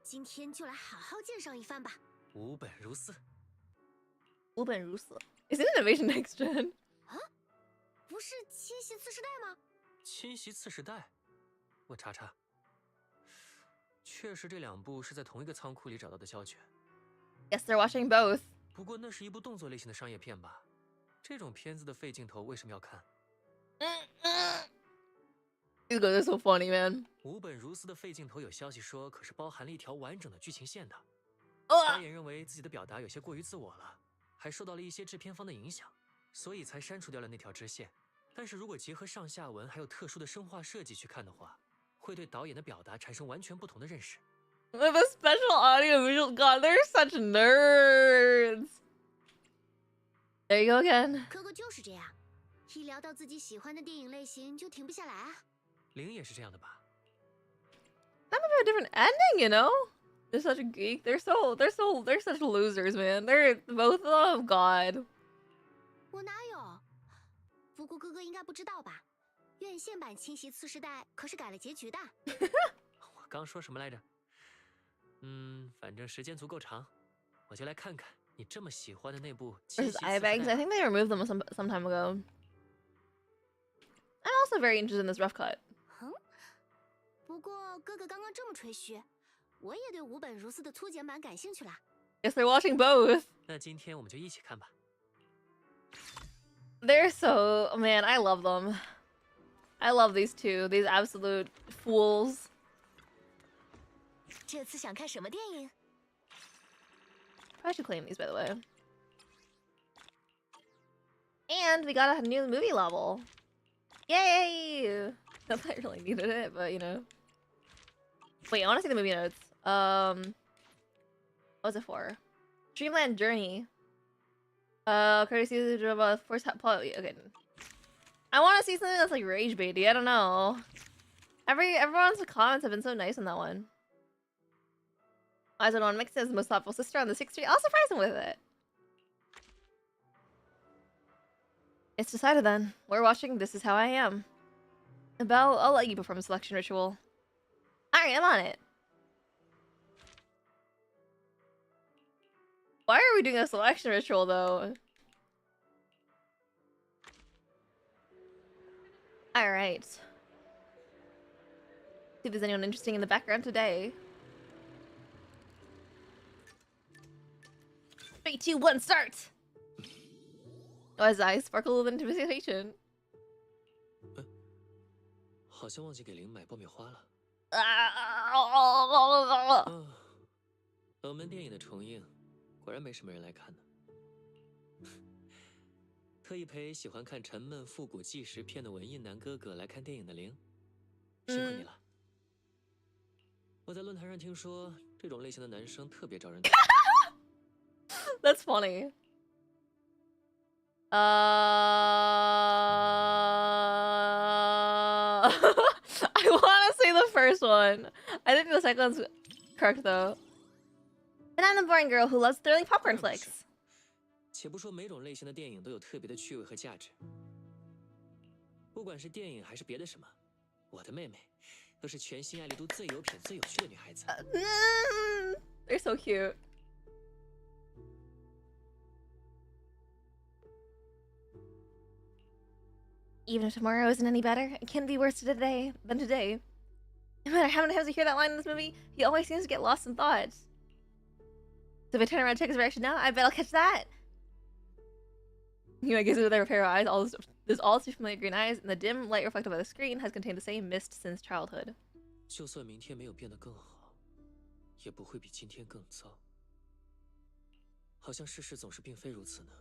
今天就来好好介绍一番吧。无本如斯。无本如斯。Is it Innovation Next Gen? 啊？不是侵袭次世代吗？侵袭次世代，我查查。确实，这2部是在同一个仓库里找到的胶卷。Yes, they're watching both. 不过那是一部动作类型的商业片吧？这种片子的废镜头为什么要看？ These guys are so funny, man. 无本如斯的废镜头有消息说，可是包含了一条完整的剧情线的。导演认为自己的表达有些过于自我了，还受到了一些制片方的影响，所以才删除掉了那条支线。但是如果结合上下文还有特殊的声画设计去看的话，会对导演的表达产生完全不同的认识。With a special audio visual, God, they're such nerds. There you go again. 可可就是这样，一聊到自己喜欢的电影类型就停不下来啊。零也是这样的吧？ That might be a different ending, you know? They're such a geek. They're such losers, man. They're both of them. God. 我哪有？不过哥哥应该不知道吧？院线版《侵袭次世代》可是改了结局的。我刚说什么来着？反正时间足够长，我就来看看你这么喜欢的那部《侵袭 Versus 次世代》。 iBangs. I think they removed them some time ago. I'm also very interested in this rough cut. 不过哥哥刚刚这么吹嘘，我也对五本如斯的粗剪版感兴趣啦。 Guess they're watching both. 那今天我们就一起看吧。 They're so... Man, I love them. I love these two. These absolute fools. 这次想看什么电影？ I should claim these, by the way. And we got a new movie level. Yay! Not that I really needed it, but you know. Wait, I want to see the movie notes. What's it for? Dreamland Journey. Courtesy of a first okay. I want to see something that's like rage baity. I don't know. Everyone's comments have been so nice on that one. Eyes on one mixes the most thoughtful sister on the 6th Street. I'll surprise him with it. It's decided then. We're watching This Is How I Am. Belle, I'll let you perform a selection ritual. Alright, I'm on it. Why are we doing a selection ritual, though? Alright. See if there's anyone interesting in the background today. 3, 2, 1, start! Oh, his eyes sparkle with anticipation. 好像忘记给零买爆米花了。 冷门电影的重映，果然没什么人来看呢。特意陪喜欢看沉闷复古纪实片的文艺男哥哥来看电影的零，辛苦你了。我在论坛上听说，这种类型的男生特别招人讨厌。That's funny. I want to say the first one. I think the second one's correct though. And I'm the boring girl who loves thrilling popcorn flicks. 且不说每种类型的电影都有特别的趣味和价值，不管是电影还是别的什么，我的妹妹都是全心爱力度最有品、最有趣的女孩子。They're so cute. Even if tomorrow isn't any better, it can't be worse today than today. No matter how many times I hear that line in this movie, he always seems to get lost in thought. So if I turn around and check his reaction now, I bet I'll catch that. You know, I guess with their pair of eyes, there's all too familiar green eyes, and the dim light reflected by the screen has contained the same mist since childhood. 就算明天没有变得更好，也不会比今天更糟。好像事实总是并非如此呢。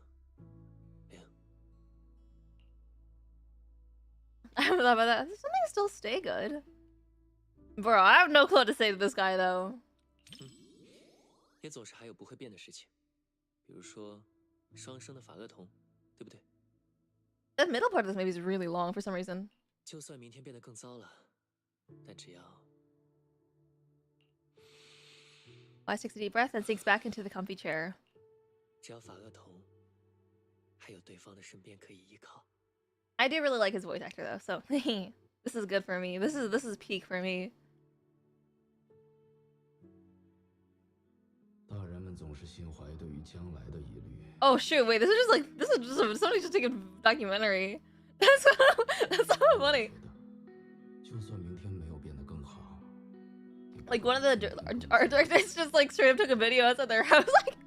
I haven't thought about that. Something still stay good. Bro, I have no clue what to say to this guy though. 也总是还有不会变的事情，比如说双生的法厄同，对不对？ The middle part of this movie is really long for some reason. 就算明天变得更糟了，但只要 Wise takes a deep breath and sinks back into the comfy chair. 只要法厄同还有对方的身边可以依靠。 I do really like his voice actor though, so this is good for me. This is peak for me. 大人们总是心怀对于将来的疑虑。 Oh shoot! Wait, this is just somebody just take a documentary. That's so funny. 就算明天没有变得更好， Like one of the art directors just like straight up took a video outside their house. Like,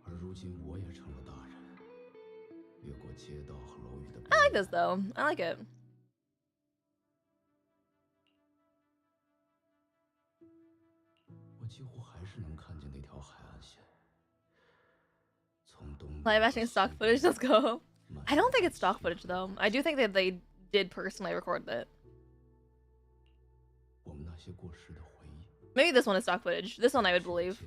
而如今我也成了大人，越过街道和楼宇的。 I like this though. I like it. 我几乎还是能看见那条海岸线。Live action stock footage, let's go. I don't think it's stock footage though. I do think that they did personally record it. Maybe this one is stock footage. This one I would believe.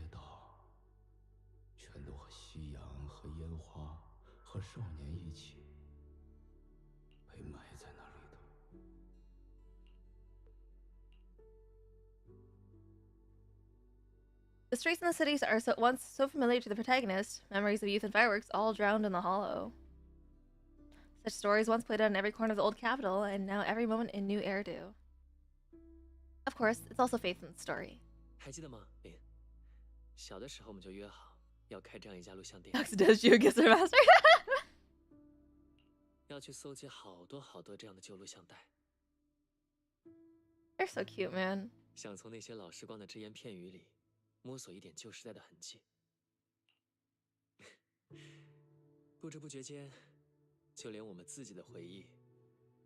The streets and the cities are once so familiar to the protagonist, memories of youth and fireworks all drowned in the hollow. Such stories once played out in every corner of the old capital, and now every moment in new Eridu. Of course, it's also faith in the story. 还记得吗，林？小的时候我们就约好要开这样一家录像店， Max does you against their master. 要去搜集好多好多这样的旧录像带， They're so cute, man. 想从那些老时光的只言片语里摸索一点旧时代的痕迹。不知不觉间，就连我们自己的回忆，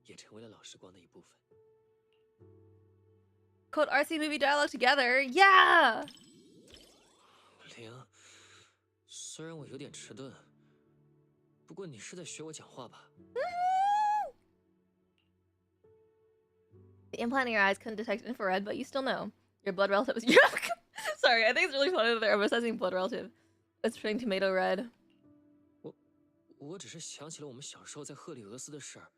也成为了老时光的一部分。 Quote RC movie dialogue together. Yeah! 林，虽然我有点迟钝，不过你是在学我讲话吧？ The implant in your eyes couldn't detect infrared, but you still know. Your blood relative is... Sorry, I think it's really funny that they're emphasizing blood relative. It's turning tomato red. 我只是想起了我们小时候在赫里俄斯的事儿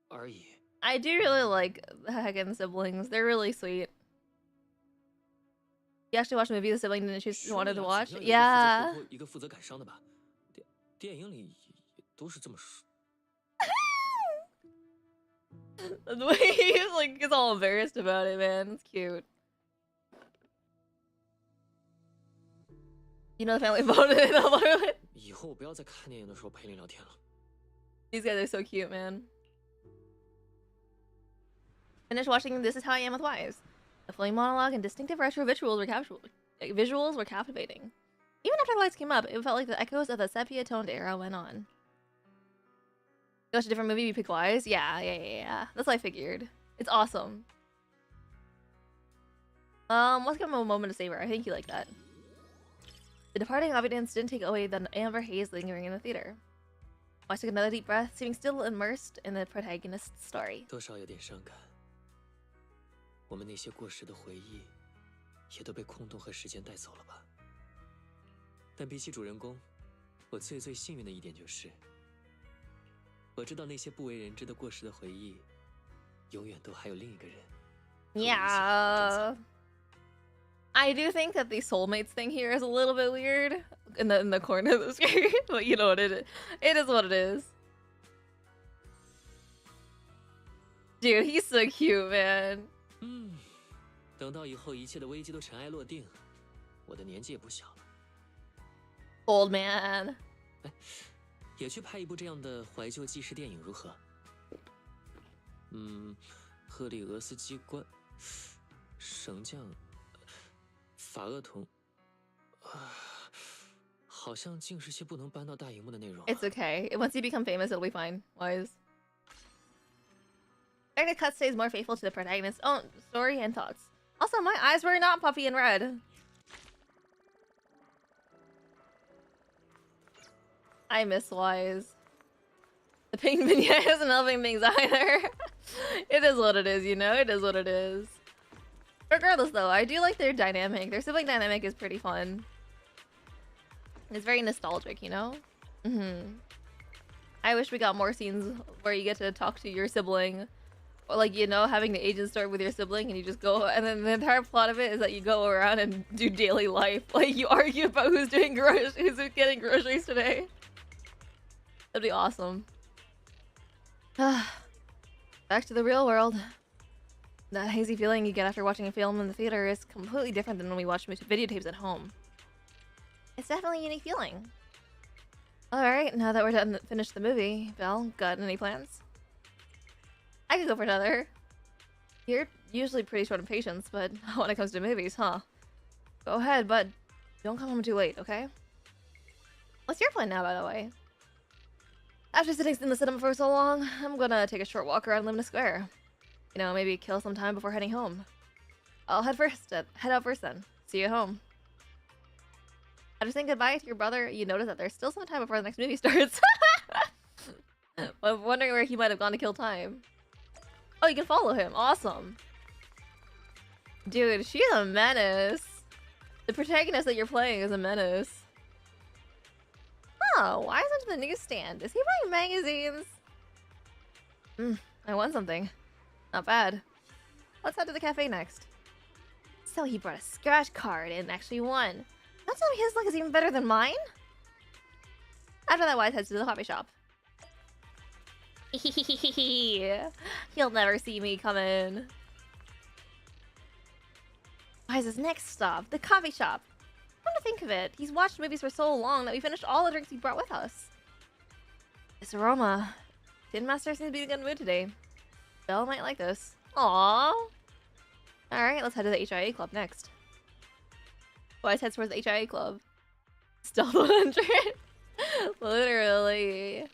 而已。 I do really like the Hagen siblings. They're really sweet. You actually watched a movie the sibling didn't choose wanted to watch? Yeah. 一个负责感伤的吧？电影里也都是这么说。 The way he's like gets all embarrassed about it, man. It's cute. You know the family voted about it. 以后我不要再看电影的时候陪你聊天了。 These guys are so cute, man. Finished watching This Is How I Am with Wives. The flowing monologue and distinctive retro visuals were captivating. Even after the lights came up, it felt like the echoes of the sepia-toned era went on. You watch a different movie, you pick Wise? Yeah. That's what I figured. It's awesome. Let's give him a moment to savor. I think you like that. The departing audience didn't take away the amber haze lingering in the theater. Wise took another deep breath, seeming still immersed in the protagonist's story. 多少有点伤感。我们那些过时的回忆，也都被空洞和时间带走了吧？但比起主人公，我最幸运的一点就是，我知道那些不为人知的过时的回忆，永远都还有另一个人。Yeah. I do think that the soulmates thing here is a little bit weird in the corner of the screen, but you know what it is. It is what it is. Dude, he's so cute, man. 等到以后一切的危机都尘埃落定，我的年纪也不小了。Old man. 也去拍一部这样的怀旧纪实电影如何？赫里俄斯机关，神将，法厄同，好像尽是些不能搬到大荧幕的内容。 It's okay. Once you become famous, it'll be fine. Wise. Directed cut stays more faithful to the protagonist's own story and thoughts. Also, my eyes were not puffy and red. I miss Wise. The pink vignette isn't helping things either. It is what it is, you know? It is what it is. Regardless, though, I do like their dynamic. Their sibling dynamic is pretty fun. It's very nostalgic, you know? I wish we got more scenes where you get to talk to your sibling. Or, like, you know, having the agent story with your sibling and you just go... And then the entire plot of it is that you go around and do daily life. Like, you argue about who's getting groceries today. That'd be awesome. Back to the real world. That hazy feeling you get after watching a film in the theater is completely different than when we watch videotapes at home. It's definitely a unique feeling. Alright, now that we're done finished the movie, Belle, got any plans? I could go for another. You're usually pretty short on patience, but when it comes to movies, huh? Go ahead, but don't come home too late, okay? What's your plan now, by the way? After sitting in the cinema for so long, I'm gonna take a short walk around Lumina Square. You know, maybe kill some time before heading home. I'll head out first then. See you at home. After saying goodbye to your brother, you notice that there's still some time before the next movie starts. I'm wondering where he might have gone to kill time. Oh, you can follow him. Awesome. Dude, she's a menace. The protagonist that you're playing is a menace. Oh, why isn't the newsstand? Is he buying magazines? I won something. Not bad. Let's head to the cafe next. So he brought a scratch card and actually won. Don't tell me his luck is even better than mine? After that, Wise heads to the coffee shop. He'll never see me coming. Wise's next stop, the coffee shop. Come to think of it, he's watched movies for so long that we finished all the drinks he brought with us. This aroma. Tin Master seems to be in a good mood today. Belle might like this. Aww. Alright, let's head to the HIA club next. Wise heads towards the HIA club. Stealth 100. Literally.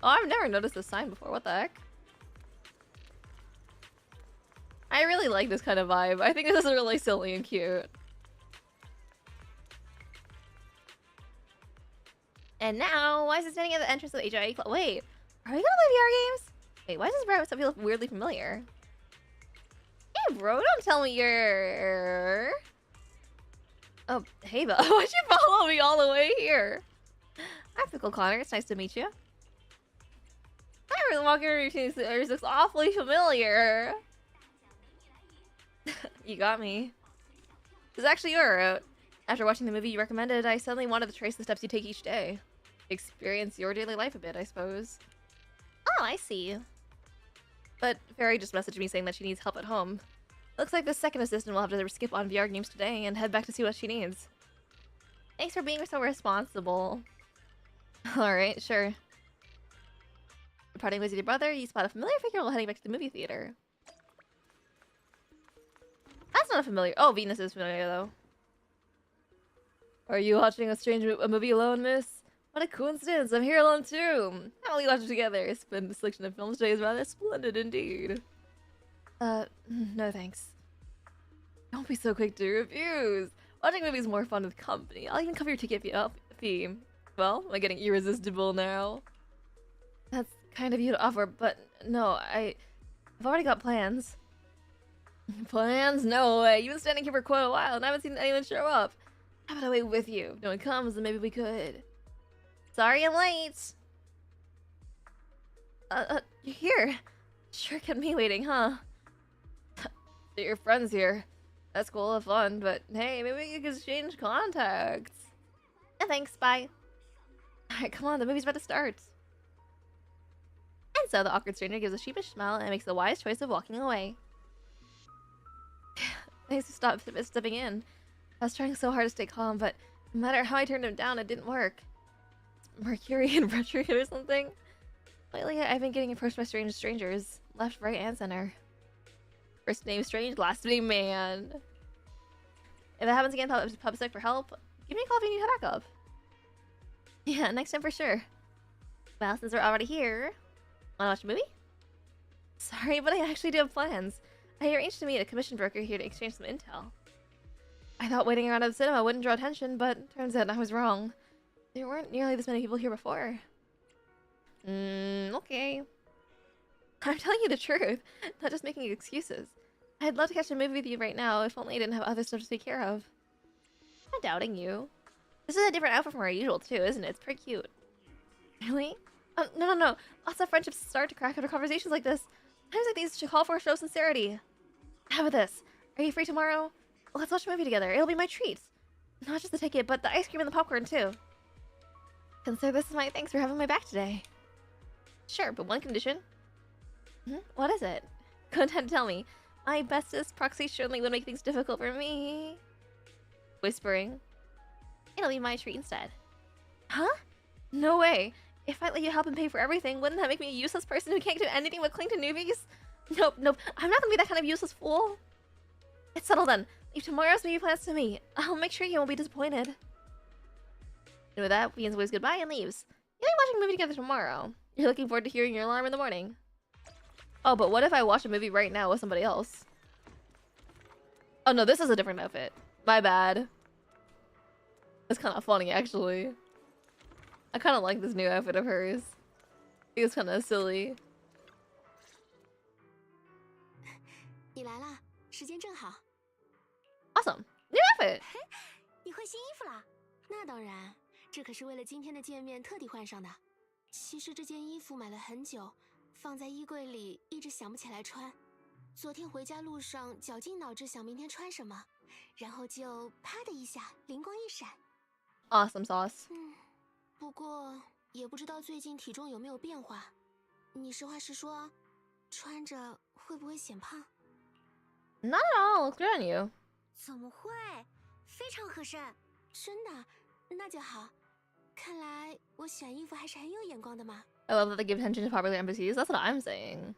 Oh, I've never noticed this sign before. What the heck? I really like this kind of vibe. I think this is really silly and cute. And now, why is it standing at the entrance of the HIA club? Wait, are we gonna play VR games? Wait, why does this bro feel weirdly familiar? Hey bro, don't tell me you're... Oh, hey Belle, why'd you follow me all the way here? Hi Pickle Connor, it's nice to meet you. I remember walking routine looks awfully familiar. You got me. This is actually your route. After watching the movie you recommended, I suddenly wanted to trace the steps you take each day. Experience your daily life a bit, I suppose. Oh, I see. But Fairy just messaged me saying that she needs help at home. Looks like the second assistant will have to skip on VR games today and head back to see what she needs. Thanks for being so responsible. Alright, sure. Parting ways with your brother, you spot a familiar figure while heading back to the movie theater. That's not a familiar. Oh, Venus is familiar though. Are you watching a movie alone, miss? What a coincidence! I'm here alone too. How will we watch it together? Spend a selection of films today is rather splendid indeed. No thanks. Don't be so quick to refuse. Watching movies is more fun with company. I'll even cover your ticket fee. Well, am I getting irresistible now? That's kind of you to offer, but no, I've already got plans. Plans? No way. You've been standing here for quite a while and I haven't seen anyone show up. How about I wait with you? If no one comes, then maybe we could. Sorry I'm late. You're here. Sure kept me waiting, huh? Your friend's here. That's cool, have fun, but hey, maybe we could exchange contacts. Yeah, thanks, bye. Alright, come on, the movie's about to start. And so the awkward stranger gives a sheepish smile and makes the wise choice of walking away. Thanks for stepping in. I was trying so hard to stay calm, but no matter how I turned him down, it didn't work. It's Mercury and retrograde or something. Lately, I've been getting approached by strangers, left, right, and center. First name strange, last name man. If it happens again, PubSec for help. Give me a call if you need backup. Yeah, next time for sure. Well, since we're already here, wanna watch a movie? Sorry, but I actually do have plans. I arranged to meet a commission broker here to exchange some intel. I thought waiting around at the cinema wouldn't draw attention, but turns out I was wrong. There weren't nearly this many people here before. Okay. I'm telling you the truth, not just making excuses. I'd love to catch a movie with you right now, if only I didn't have other stuff to take care of. I'm not doubting you. This is a different outfit from our usual too, isn't it? It's pretty cute. Really? No. Lots of friendships start to crack after conversations like this. Times like these should call for a show of sincerity. How about this? Are you free tomorrow? Let's watch a movie together. It'll be my treat. Not just the ticket, but the ice cream and the popcorn too. Consider this as my thanks for having my back today. Sure, but one condition. What is it? Go ahead and tell me. My bestest proxy surely would make things difficult for me. Whispering. It'll be my treat instead. Huh? No way. If I let you help and pay for everything, wouldn't that make me a useless person who can't do anything but cling to newbies? Nope. I'm not gonna be that kind of useless fool. It's settled then. Leave tomorrow's movie plans to me. I'll make sure you won't be disappointed. And with that, Ian's waves goodbye and leaves. You'll be watching a movie together tomorrow. You're looking forward to hearing your alarm in the morning. Oh, but what if I watch a movie right now with somebody else? Oh no, this is a different outfit. My bad. It's kind of funny, actually. I kind of like this new outfit of hers. It's kind of silly. 你来了，时间正好。Awesome. New outfit. 你换新衣服了？那当然，这可是为了今天的见面特地换上的。其实这件衣服买了很久，放在衣柜里一直想不起来穿。昨天回家路上绞尽脑汁想明天穿什么，然后就啪的一下灵光一闪。Awesome sauce. 不过也不知道最近体重有没有变化。你实话实说，穿着会不会显胖？ Not at all. Looks good on you. 怎么会？非常合身。真的？那就好。看来我选衣服还是很有眼光的嘛。I love that they give attention to popular NPCs. That's what I'm saying.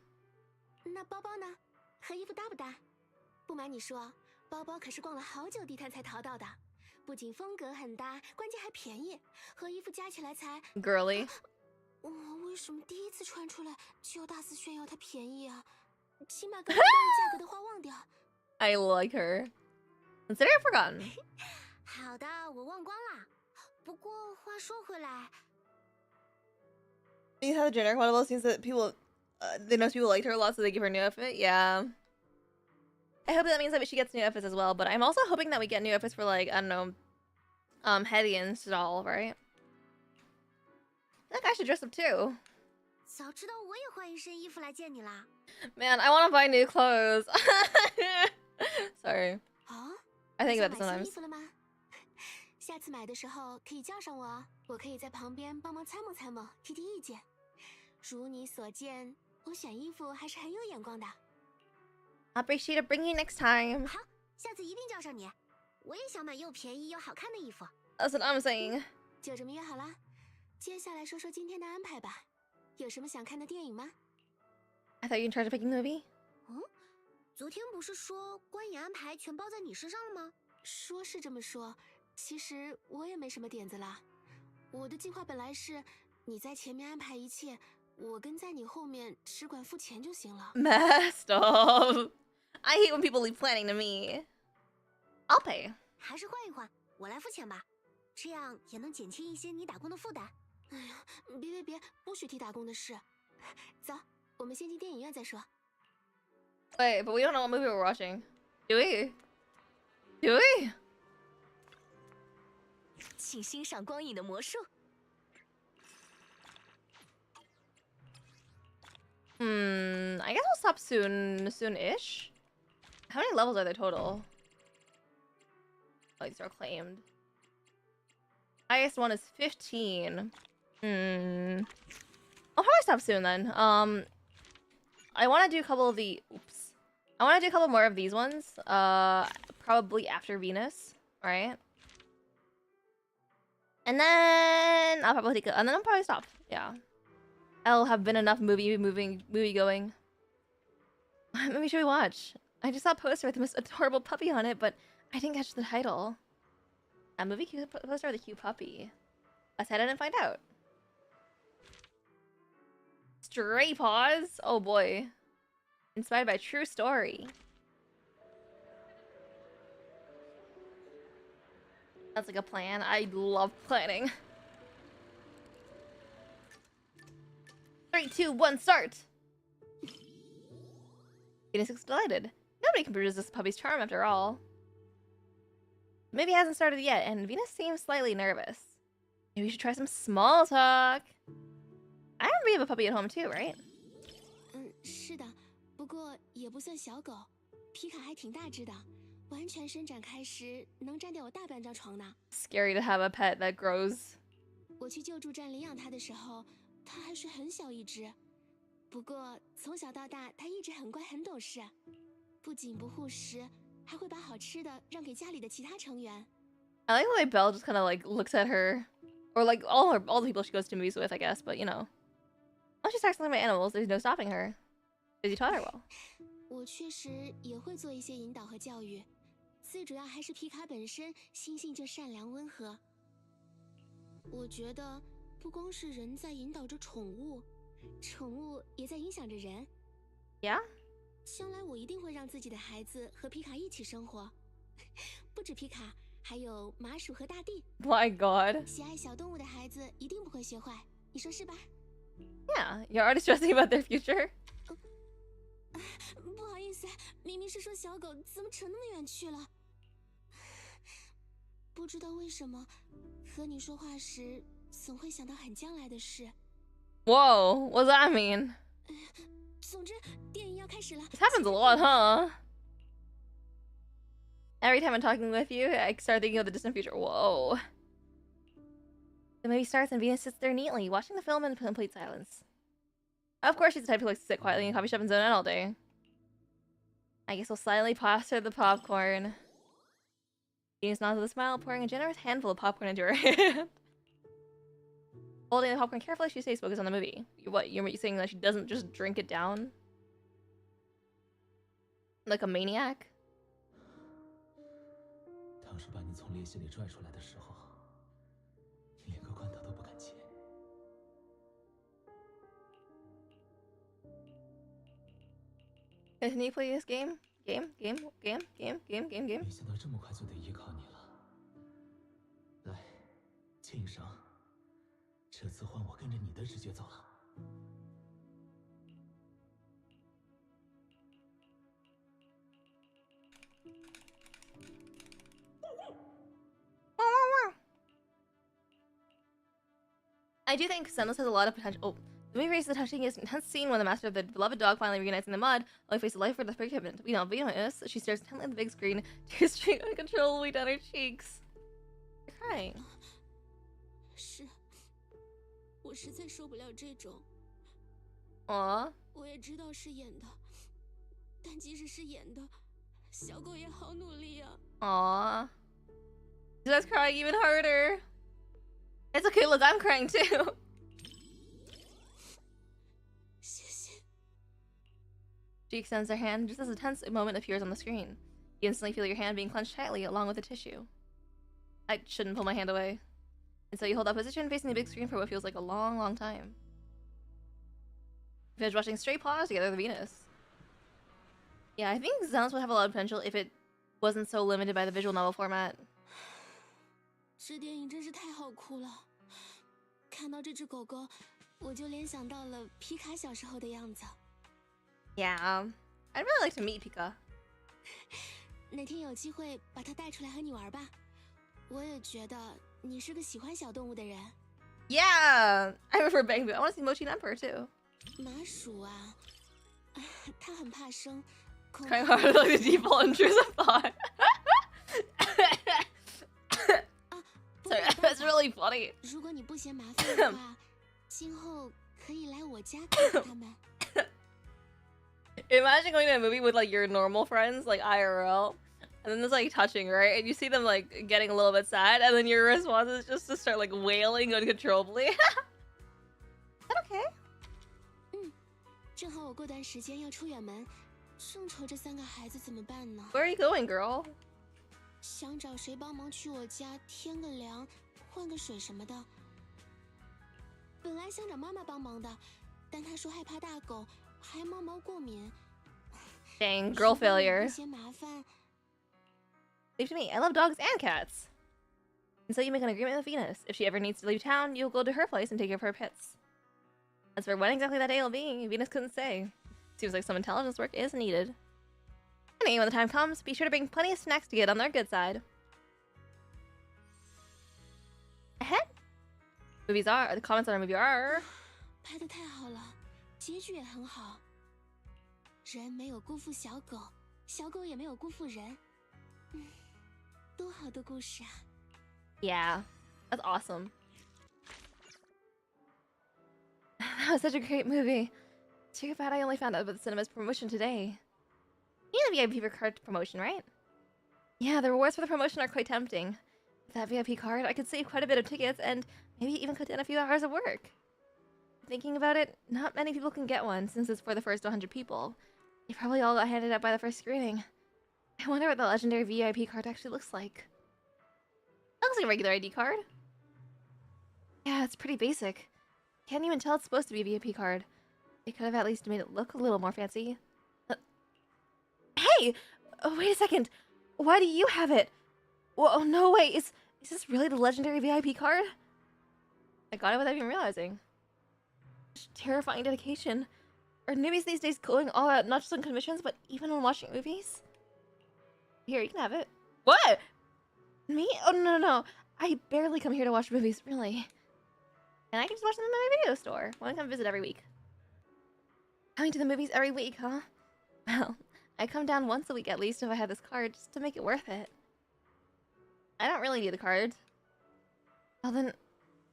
那包包呢？和衣服搭不搭？不瞒你说，包包可是逛了好久地摊才淘到的，不仅风格很搭，关键还便宜，和衣服加起来才 Girly. 我为什么第一次穿出来就要大肆炫耀它便宜啊？起码刚刚价格的话忘掉。I like her. Consider it forgotten. 好的，我忘光了。不过话说回来 You have the generic one of those things that people, they know people liked her a lot, so they give her a new outfit. Yeah. I hope that means that she gets new outfits as well, but I'm also hoping that we get new outfits for, like, I don't know, Hetty and Stall, right? I think I should dress up too. 早知道我也换一身衣服来见你啦。Man, I want to buy new clothes. Sorry. 啊？ I think 想 about 买 this 新衣 sometimes. 服了吗？下次买的时候可以叫上我，我可以在旁边帮忙参谋参谋，提提意见。如你所见，我选衣服还是很有眼光的。I'll be sure to bring you next time. 好，下次一定叫上你。我也想买又便宜又好看的衣服。That's what I'm saying. 就这么约好了。接下来说说今天的安排吧。有什么想看的电影吗？ I thought you were in charge of picking the movie. 昨天不是说观影安排全包在你身上了吗？说是这么说，其实我也没什么点子啦。我的计划本来是你在前面安排一切，我跟在你后面只管付钱就行了。Messed up. I hate when people leave planning to me. I'll pay. 还是换一换，我来付钱吧，这样也能减轻一些你打工的负担。哎呀，别，不许提打工的事。走，我们先进电影院再说。 Wait, but we don't know what movie we're watching. Do we? Do we? 请欣赏光影的魔术。I guess we'll stop soon-ish. How many levels are there total? Oh, these are claimed. Highest one is 15. I'll probably stop soon then. I want to do a couple of the... Oops. I want to do a couple more of these ones. Probably after Venus, right? And then I'll probably take and then I'll probably stop. Yeah. I'll have been enough movie going. What movie should we watch? I just saw a poster with the most adorable puppy on it, but I didn't catch the title. A movie poster with a cute puppy. Let's head in and find out. Stray Paws? Oh boy. Inspired by a true story. That's like a plan. I love planning. 3, 2, 1, start! Venus looks delighted. Nobody can resist this puppy's charm after all. Maybe it hasn't started yet, and Venus seems slightly nervous. Maybe we should try some small talk. I remember you have a puppy at home too, right? 是的，不过也不算小狗，皮卡还挺大只的，完全伸展开时能占掉我大半张床呢。Scary to have a pet that grows. 我去救助站领养它的时候，它还是很小一只，不过从小到大它一直很乖很懂事，不仅不护食，还会把好吃的让给家里的其他成员。I like the way Belle just kind of like looks at her, or like all the people she goes to movies with, I guess. But you know, once she starts talking about animals, there's no stopping her. Does he taught her well? 我确实也会做一些引导和教育，最主要还是皮卡本身心性就善良温和。我觉得不光是人在引导着宠物，宠物也在影响着人。Yeah. 将来我一定会让自己的孩子和皮卡一起生活，不止皮卡，还有麻薯和大地。 My God. 喜爱小动物的孩子一定不会学坏，你说是吧？ Yeah, you're already stressing about their future. 不好意思，明明是说小狗，怎么扯那么远去了？不知道为什么，和你说话时总会想到很将来的事。 Whoa, what does that mean? 总之，电影要开始了。 This happens a lot, huh? Every time I'm talking with you, I start thinking of the distant future. Whoa. The movie starts and Venus sits there neatly, watching the film in complete silence. Of course, she's the type who likes to sit quietly in a coffee shop and zone out all day. I guess we'll silently pass her the popcorn. Venus nods with a smile, pouring a generous handful of popcorn into her hand. Holding the popcorn carefully, she stays focused on the movie. What, you're saying that she doesn't just drink it down? Like a maniac? 当时把你从裂隙里拽出来的时候，你连个罐头都不敢切。Continue play this game? Game? 没想到这么快就得依靠你了。来，牵一绳，这次换我跟着你的直觉走了。I do think Senless has a lot of potential. Oh, the movie raises the touching intense scene when the master of the beloved dog finally reunites in the mud, only faces life for the predicament. We know Venus. She stares intently at the big screen, tears streaming uncontrollably down her cheeks. You're crying. 是，我实在受不了这种。 Aww. 我也知道是演的，但即使是演的，小狗也好努力啊。 Aww. Just crying even harder. It's okay, look, I'm crying too. 谢谢。 She extends her hand just as a tense moment appears on the screen. You instantly feel your hand being clenched tightly along with the tissue. I shouldn't pull my hand away. And so you hold that position facing the big screen for what feels like a long, long time. You finish watching Stray Paws together with Venus. Yeah, I think Sounds would have a lot of potential if it wasn't so limited by the visual novel format. 这电影真是太好哭了，看到这只狗狗，我就联想到了皮卡小时候的样子。Yeah, I'd really like to meet Pika. 哪天有机会把它带出来和你玩吧。我也觉得你是个喜欢小动物的人。Yeah, I prefer Bangbu. I want to see Mochi and Emperor too. 麻薯啊，它很怕生。 Crying hard like the default intrusive thought. Sorry, that's really funny. 如果你不嫌麻烦的话，今后可以来我家看看它们。 Imagine going to a movie with like your normal friends, like IRL, and then there's like touching, right? And you see them like getting a little bit sad, and then your response is just to start like wailing uncontrollably. Is that okay? 正好我过段时间要出远门，正愁这3个孩子怎么办呢？ Where are you going, girl? 想找谁帮忙去我家添个粮、换个水什么的。本来想找妈妈帮忙的，但她说害怕大狗，还猫毛过敏。 Dang, girl failure. 不嫌麻烦。 Leave to me. I love dogs and cats. And so you make an agreement with Venus. If she ever needs to leave town, you'll go to her place and take care of her pets. As for when exactly that day will be, Venus couldn't say. Seems like some intelligence work is needed. Anyway, when the time comes, be sure to bring plenty of snacks to get on their good side. Ahead? The comments on our movie are... 拍得太好了，结局也很好。人没有辜负小狗，小狗也没有辜负人。多好的故事啊！ Yeah, that's awesome. That was such a great movie. Too bad I only found out about the cinema's promotion today. You need a VIP card promotion, right? Yeah, the rewards for the promotion are quite tempting. With that VIP card, I could save quite a bit of tickets and maybe even cut down a few hours of work. Thinking about it, not many people can get one since it's for the first 100 people. They probably all got handed out by the first screening. I wonder what the legendary VIP card actually looks like. That looks like a regular ID card. Yeah, it's pretty basic. Can't even tell it's supposed to be a VIP card. They could have at least made it look a little more fancy. Hey! Oh, wait a second! Why do you have it? Whoa, no way! Is this really the legendary VIP card? I got it without even realizing. Terrifying dedication. Are newbies these days going all out, not just on commissions, but even when watching movies? Here, you can have it. What? Me? Oh, no. I barely come here to watch movies, really. And I can just watch them in my video store. I want to come visit every week. Coming to the movies every week, huh? Well, I come down once a week at least if I have this card, just to make it worth it. I don't really need the card. Well then,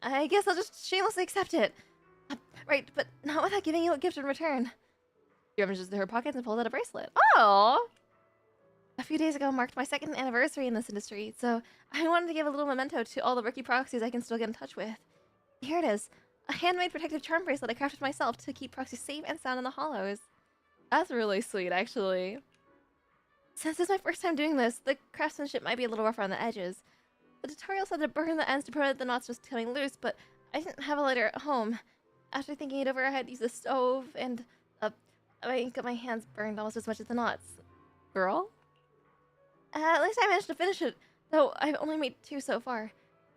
I guess I'll just shamelessly accept it. Right, but not without giving you a gift in return. She rummaged into her pockets and pulled out a bracelet. Oh! A few days ago marked my 2nd anniversary in this industry, so I wanted to give a little memento to all the rookie proxies I can still get in touch with. Here it is. A handmade protective charm bracelet I crafted myself to keep proxies safe and sound in the hollows. That's really sweet, actually. Since this is my first time doing this, the craftsmanship might be a little rough around the edges. The tutorial said to burn the ends to prevent the knots just coming loose, but I didn't have a lighter at home. After thinking it over, I had to use the stove, and I got my hands burned almost as much as the knots. Girl? At least I managed to finish it, though I've only made 2 so far.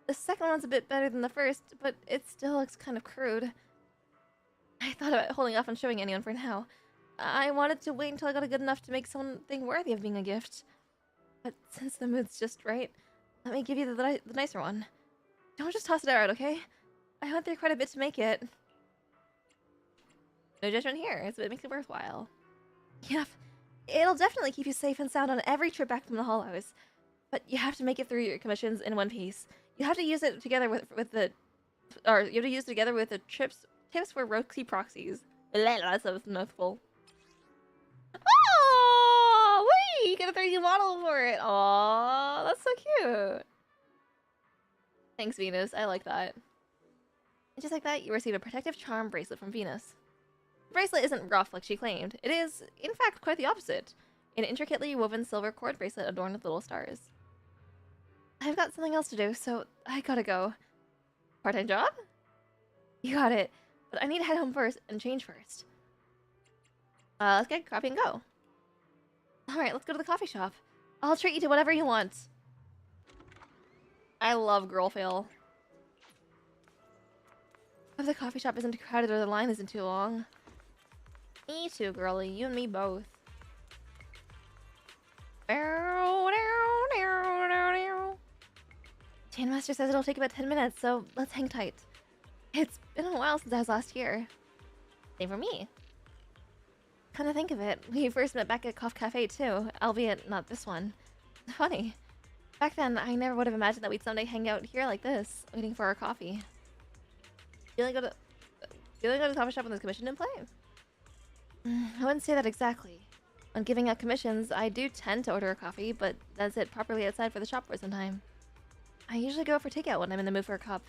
The second one's a bit better than the first, but it still looks kind of crude. I thought about holding off on showing anyone for now. I wanted to wait until I got good enough to make something worthy of being a gift. But since the mood's just right, let me give you the nicer one. Don't just toss it out, okay? I went through quite a bit to make it. No judgment here, it makes it worthwhile. Yep, it'll definitely keep you safe and sound on every trip back from the Hollows. But you have to make it through your commissions in one piece. You have to use it together with the tips for rookie proxies. That's a mouthful. Oh, wait! You get a 3D model for it. Aw, that's so cute. Thanks, Venus. I like that. And just like that, you receive a protective charm bracelet from Venus. The bracelet isn't rough like she claimed. It is, in fact, quite the opposite. An intricately woven silver cord bracelet adorned with little stars. I've got something else to do, so I gotta go. Part-time job? You got it. But I need to head home first and change first. Let's get coffee and go. Alright, let's go to the coffee shop. I'll treat you to whatever you want. I love girl fail. Hope the coffee shop isn't too crowded or the line isn't too long. Me too, girly. You and me both. Chainmaster says it'll take about 10 minutes, so let's hang tight. It's been a while since I was last here. Same for me. Come to think of it, we first met back at Cough Cafe too, albeit not this one. Funny. Back then, I never would have imagined that we'd someday hang out here like this, waiting for our coffee. You only go to the coffee shop when there's commission in play? I wouldn't say that exactly. When giving out commissions, I do tend to order a coffee, but that's it properly outside for the shop for some time. I usually go for takeout when I'm in the mood for a cup.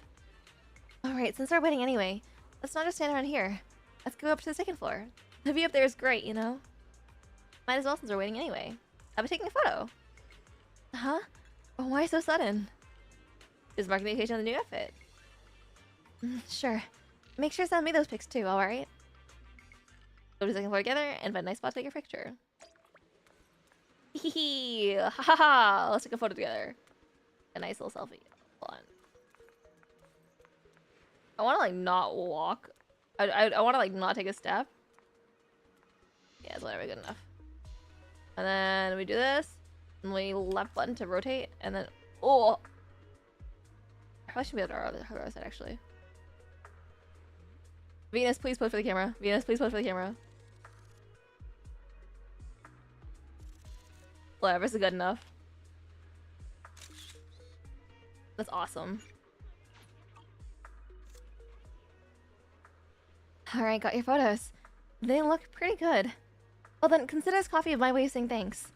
Alright, since we're waiting anyway, let's not just stand around here. Let's go up to the 2nd floor. The view up there is great, you know? Might as well since we're waiting anyway. I'll be taking a photo. Huh? Oh, why so sudden? Just marking the occasion of the new outfit. Sure. Make sure to send me those pics too, alright? Go to the 2nd floor together and find a nice spot to take your picture. Hee ha ha ha! Let's take a photo together. A nice little selfie. Hold on. I want to like not walk. I want to like not take a step. Yeah, it's whatever, good enough. And then we do this. And we left button to rotate. And then, oh! I probably should be able to other side actually. Venus, please pose for the camera. Venus, please pose for the camera. Whatever, this is good enough. That's awesome. Alright, got your photos. They look pretty good. Well then, consider this coffee my way of saying thanks.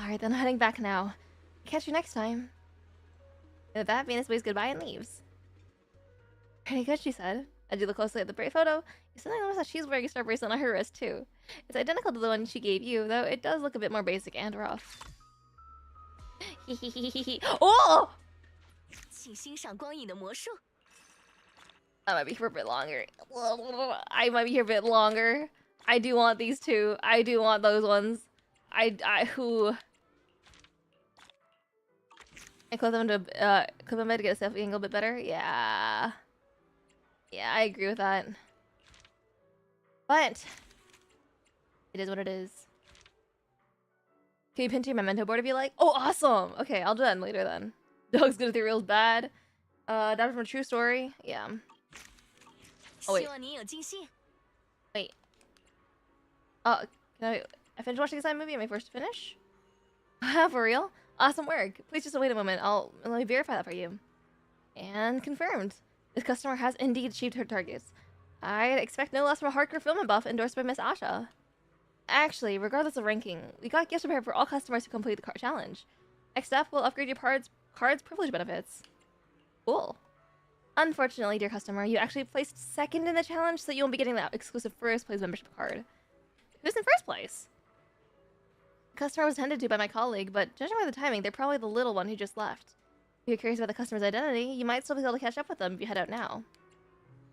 Alright, then I'm heading back now. Catch you next time. And with that, Venus waves goodbye and leaves. Pretty good, she said. As you look closely at the photo, you suddenly notice that she's wearing a star bracelet on her wrist too. It's identical to the one she gave you, though it does look a bit more basic and rough. Oh! I might be here for a bit longer. I might be here a bit longer. I do want these two. I do want those ones. Who? And clip them to get a selfie angle a bit better. Yeah. Yeah, I agree with that. But it is what it is. Can you pin to your memento board if you like? Oh, awesome! Okay, I'll do that later then. Dog's good at the reels bad. That from a true story. Yeah. Oh wait. Wait. Can I finished watching this movie? Am I first to finish? For real? Awesome work. Please just wait a moment. Let me verify that for you. And confirmed. This customer has indeed achieved her targets. I'd expect no less from a hardcore film buff endorsed by Miss Asha. Actually, regardless of ranking, we got gifts prepared for all customers who complete the challenge. Next up, we'll upgrade your card's privilege benefits. Cool. Unfortunately, dear customer, you actually placed second in the challenge, so you won't be getting that exclusive first place membership card. Who's in first place? The customer was attended to by my colleague, but judging by the timing, they're probably the little one who just left. If you're curious about the customer's identity, you might still be able to catch up with them if you head out now.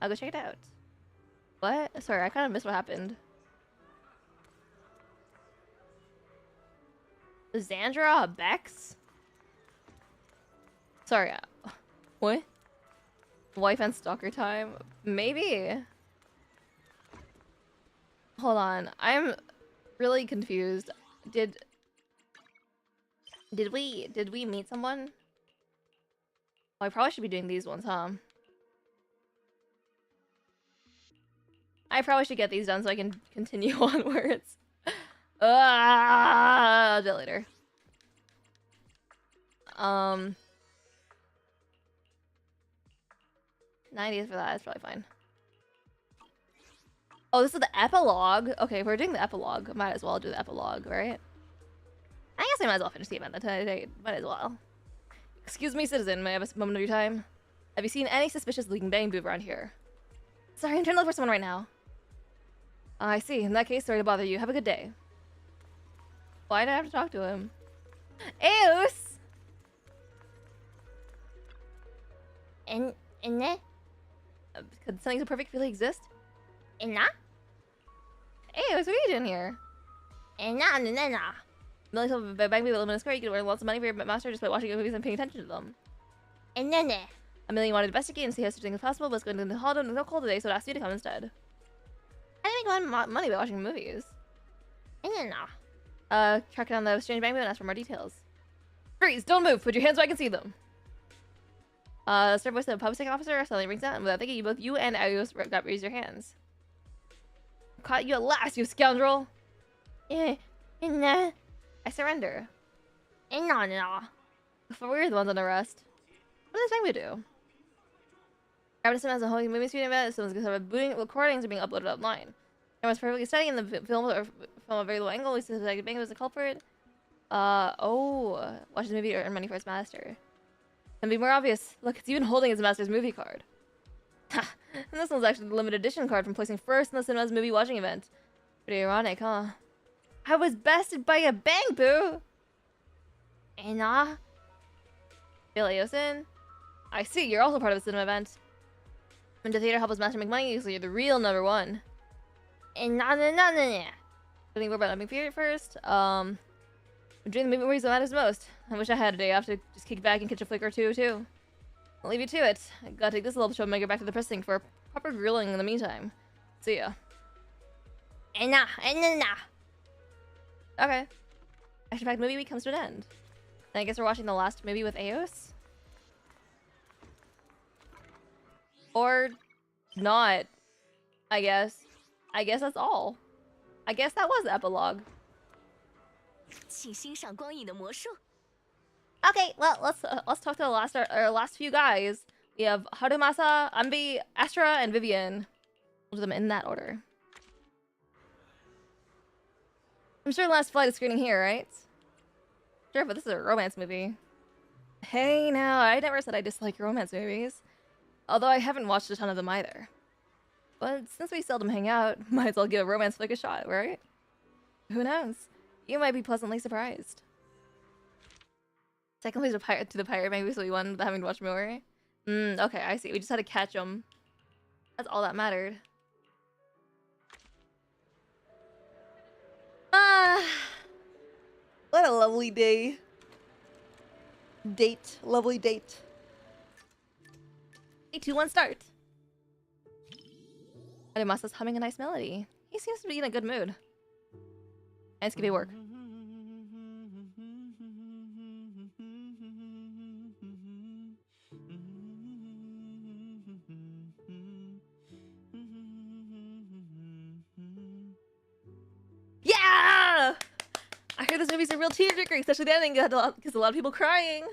I'll go check it out. What? Sorry, I kind of missed what happened. Zandra Bex? Sorry, what? Wife and stalker time? Maybe. Hold on, I'm really confused. Did we meet someone? Oh, I probably should be doing these ones, huh? I probably should get these done so I can continue onwards. I'll do it later. 90th for that, that's probably fine. Oh, this is the epilogue? Okay, if we're doing the epilogue, might as well do the epilogue, right? I guess I might as well finish the event today. Might as well. Excuse me, citizen, may I have a moment of your time? Have you seen any suspicious leaking bang boob around here? Sorry, I'm trying to look for someone right now. I see. In that case, sorry to bother you. Have a good day. Why did I have to talk to him? Eos! And could something so perfect really exist? Eos, what are you doing here? Millions of bang people live in a square. You can earn lots of money for your master just by watching movies and paying attention to them. A million wanted to investigate and see how such thing is possible, but it's going to the holiday no call today, so I asked you to come instead. I didn't make money by watching movies. Track down the strange bang and ask for more details. Freeze! Don't move! Put your hands where I can see them! Start voice of the public safety officer suddenly rings out, and without thinking, both you and Eos raise your hands. Caught you at last, you scoundrel! I surrender. We're the ones on arrest. What does we do? Grabbing someone as a holding movie screen event, someone's gonna have booting recordings are being uploaded online. Camera's perfectly steady in the film a very low angle. We see the bang was the culprit. Watch the movie to earn money for its master. And be more obvious. Look, it's even holding its master's movie card. Ha! And this one's actually the limited edition card from placing first in the cinema's movie watching event. Pretty ironic, huh? I was bested by a bang boo! Billy Osen? I see, you're also part of the cinema event. When the theater helps his master make money, so you're the real number one. Think more about not being feared first. During the movie movies that matters most. I wish I had a day off to just kick back and catch a flick or two, too. I'll leave you to it. I gotta take this little show and make it back to the pressing for a proper grilling in the meantime. See ya. Okay. Action-packed movie week comes to an end. And I guess we're watching the last movie with Eos? Or not. I guess. I guess that's all. I guess that was the epilogue. Okay, well, let's talk to the last few guys. We have Harumasa, Ambi, Astra, and Vivian. We'll do them in that order. I'm sure the last flight is screening here, right? Sure, but this is a romance movie. Hey, now, I never said I dislike romance movies. Although I haven't watched a ton of them either. But since we seldom hang out, might as well give a romance flick a shot, right? Who knows? You might be pleasantly surprised. Second place to the pirate maybe, so we won without having to watch more. Okay, I see. We just had to catch them. That's all that mattered. What a lovely day. date. Lovely date. 3, 2, 1, start. Ademasa's humming a nice melody. He seems to be in a good mood. And it's gonna work. Yeah! I heard this movie's a real tearjerker, especially the ending, because a lot of people crying.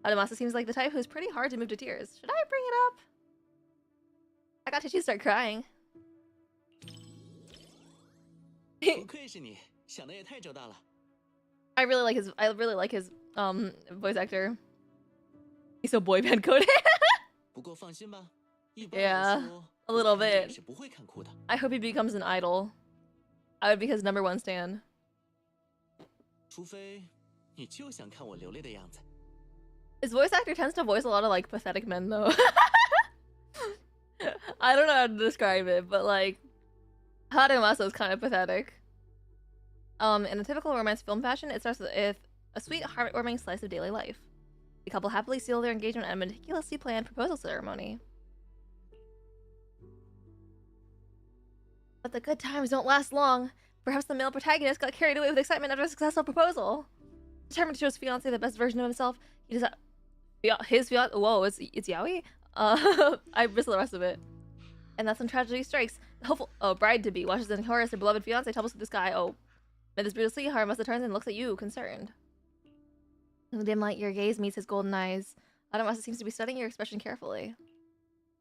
Ademasa seems like the type who's pretty hard to move to tears. Should I bring it up? I got to start crying. 不愧是你，想的也太周到了。I really like his voice actor. He's so boy band coded. 不过放心吧，一般 Yeah, 来说 a little 我看电影 bit. 是不会看哭的。 I hope he becomes an idol. I would be his #1 stan. 除非你就想看我流泪的样子。 His voice actor tends to voice a lot of like pathetic men though. I don't know how to describe it, but like Hadamasa is kind of pathetic. In a typical romance film fashion, it starts with a sweet, heartwarming slice of daily life. The couple happily seal their engagement at a meticulously planned proposal ceremony. But the good times don't last long. Perhaps the male protagonist got carried away with excitement after a successful proposal. Determined to show his fiancé the best version of himself, he does his fiancé. Whoa, it's Yaoi. I missed the rest of it. And that's when tragedy strikes. The hopeful bride-to-be watches in horror as her beloved fiancé tumbles to the sky. Oh, amid this brutal sea, Haramasa turns and looks at you, concerned. In the dim light, your gaze meets his golden eyes. Haramasa seems to be studying your expression carefully.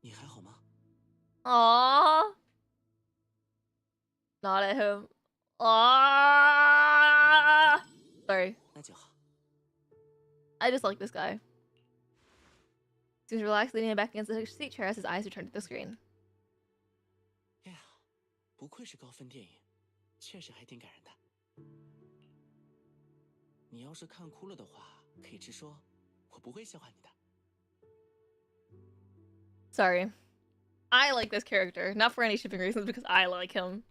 你还好吗？ Aww. Not at him. Aww. Sorry. 那就好。 I just like this guy. Seems relaxed, leaning back against the seat chair as his eyes return to the screen. 哎呀，不愧是高分电影，确实还挺感人的。你要是看哭了的话，可以直说，我不会笑话你的。 Sorry. I like this character, not for any shipping reasons, because I like him.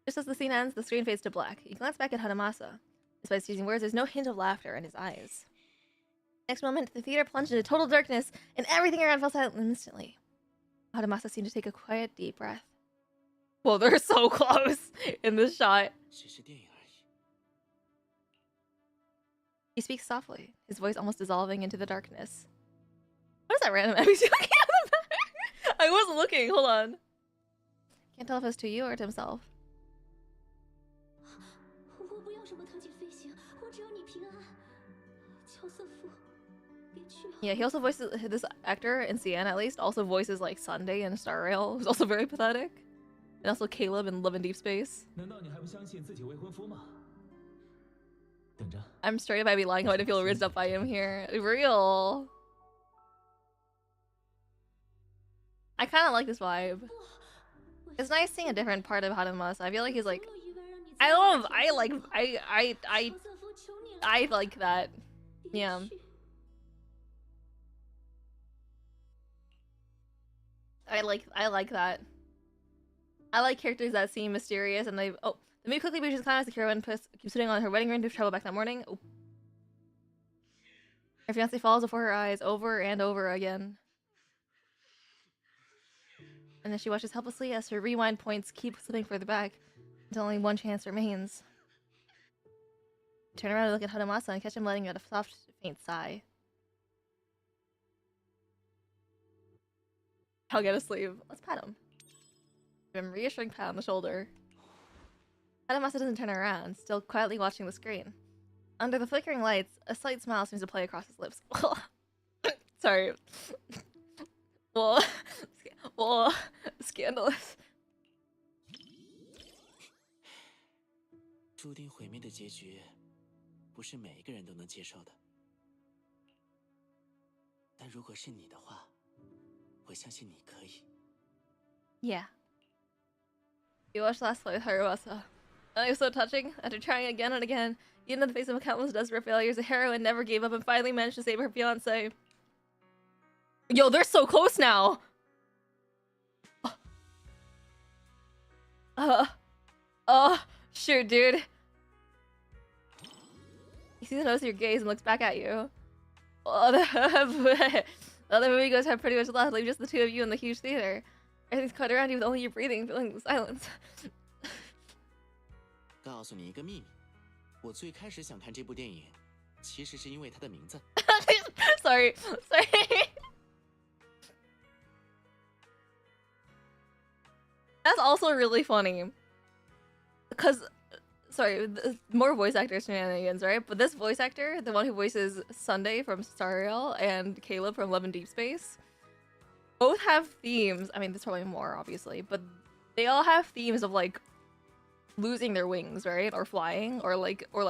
Just as the scene ends, the screen fades to black. You glance back at Hadamasa. Despite using words, there's no hint of laughter in his eyes. Next moment, the theater plunged into total darkness, and everything around fell silent instantly. Hadamasa seemed to take a quiet, deep breath. Whoa, they're so close in this shot. 只是电影而已。 He speaks softly, his voice almost dissolving into the darkness. What is that random NPC looking at the back? I wasn't looking, hold on. Can't tell if it's to you or to himself. 我不要什么特技飞行，我只要你平安。乔瑟夫，别去啊！ Yeah, he also voices, this actor in CN at least, also voices like Sunday in Star Rail, who's also very pathetic. And also Caleb in Love in Deep Space. 难道你还不相信自己未婚夫吗？等着， I'm straight up, I'd be lying if I didn't feel rizzed up by him here. Real. I kind of like this vibe. It's nice seeing a different part of Hadamasa. I feel like he's like, I like that. Yeah. I like that. I like characters that seem mysterious and they. Oh, the movie quickly reaches climax. The heroine keeps putting on her wedding ring to travel back that morning. Oh. Her fiancé falls before her eyes over and over again. And then she watches helplessly as her rewind points keep slipping further back until only one chance remains. Turn around and look at Hadamasa and catch him letting out a soft, faint sigh. I'll get a sleeve. Let's pat him. Give him a reassuring pat on the shoulder. Hadamasa doesn't turn around, still quietly watching the screen. Under the flickering lights, a slight smile seems to play across his lips. Sorry. Well, scandalous. 注定毁灭的结局，不是每一个人都能接受的。但如果是你的话，我相信你可以。 Yeah. You watched last play with Haruasa. And it was so touching. After trying again and again, even in the face of countless desperate failures, the heroine never gave up and finally managed to save her fiancé. Yo, they're so close now! Shoot, dude. He sees the nose of your gaze and looks back at you. The other moviegoers have pretty much left, leaving just the two of you in the huge theater. Everything's cut around you with only your breathing, filling the silence. 告诉你一个秘密，我最开始想看这部电影，其实是因为它的名字。sorry. That's also really funny. Because, sorry, more voice actor shenanigans, right? But this voice actor, the one who voices Sunday from Stariel and Caleb from Love and Deep Space, both have themes. I mean, there's probably more, obviously, but they all have themes of like losing their wings, right? Or flying, or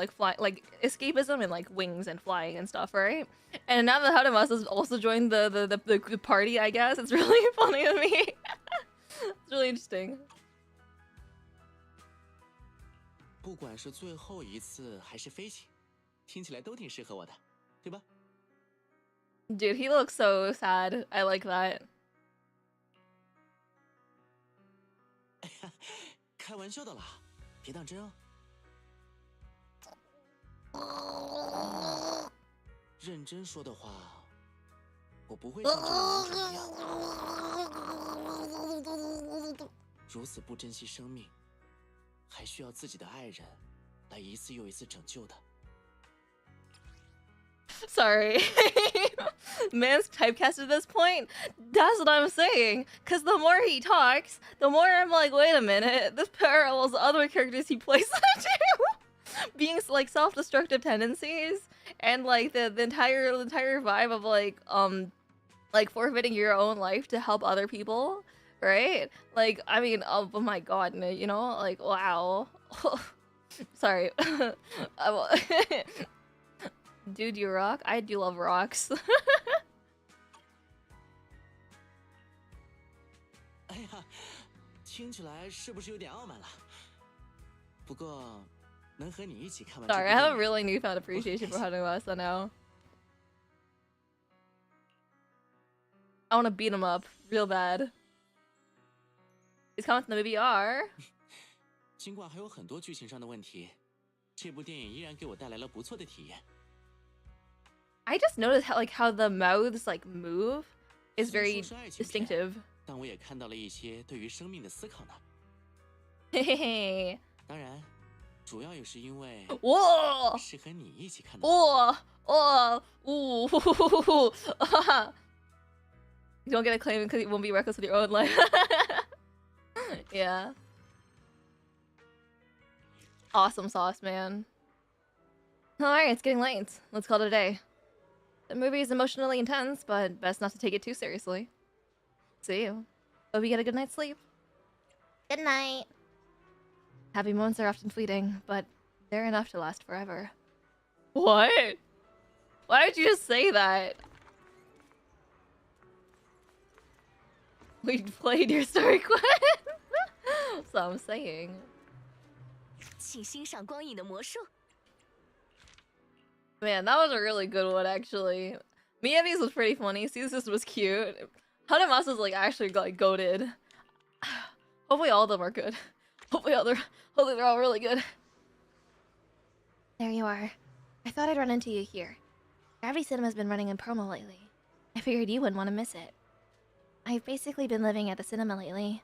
fly, like escapism and like wings and flying and stuff, right? And now that Hadamasa's also joined the party, I guess it's really funny to me. It's really interesting. 不管是最后一次还是飞起，听起来都挺适合我的，对吧？ Dude, he looks so sad. I like that. 哎呀，开玩笑的啦，别当真哦。认真说的话，我不会像这个男主一样，如此不珍惜生命。 还需要自己的爱人来一次又一次拯救的。Sorry. Man's typecast at this point? That's what I'm saying. Because the more he talks, the more I'm like, wait a minute. This parallels other characters he plays too. Being like self-destructive tendencies and like the entire vibe of like forfeiting your own life to help other people. Right? Like, I mean, oh my god, you know? Like, wow. Sorry. Dude, you rock? I do love rocks. 哎呀，听起来是不是有点傲慢了？不过，能和你一起看完。Sorry, I have a really newfound appreciation for Hanumasa now. I want to beat him up real bad. These comments in the movie are. 尽管还有很多剧情上的问题，这部电影依然给我带来了不错的体验。I just noticed how the mouths like move is very distinctive. 但我也看到了一些对于生命的思考呢。嘿嘿嘿。当然，主要也是因为哇，是和你一起看的。哇，ooh. You don't get a claim because you won't be reckless with your own life. Yeah. Awesome sauce, man. Alright, it's getting late. Let's call it a day. The movie is emotionally intense, but best not to take it too seriously. See you. Hope you get a good night's sleep. Good night. Happy moments are often fleeting, but they're enough to last forever. What? Why did you just say that? We played your story quest. That's what I'm saying. 请欣赏光影的魔术。 Man, that was a really good one, actually. Miyabi's was pretty funny. Caesar's was cute. Hanamasa's like actually like goated. Hopefully all of them are good. Hopefully they're all really good. There you are. I thought I'd run into you here. Gravity Cinema's been running in promo lately. I figured you wouldn't want to miss it. I've basically been living at the cinema lately.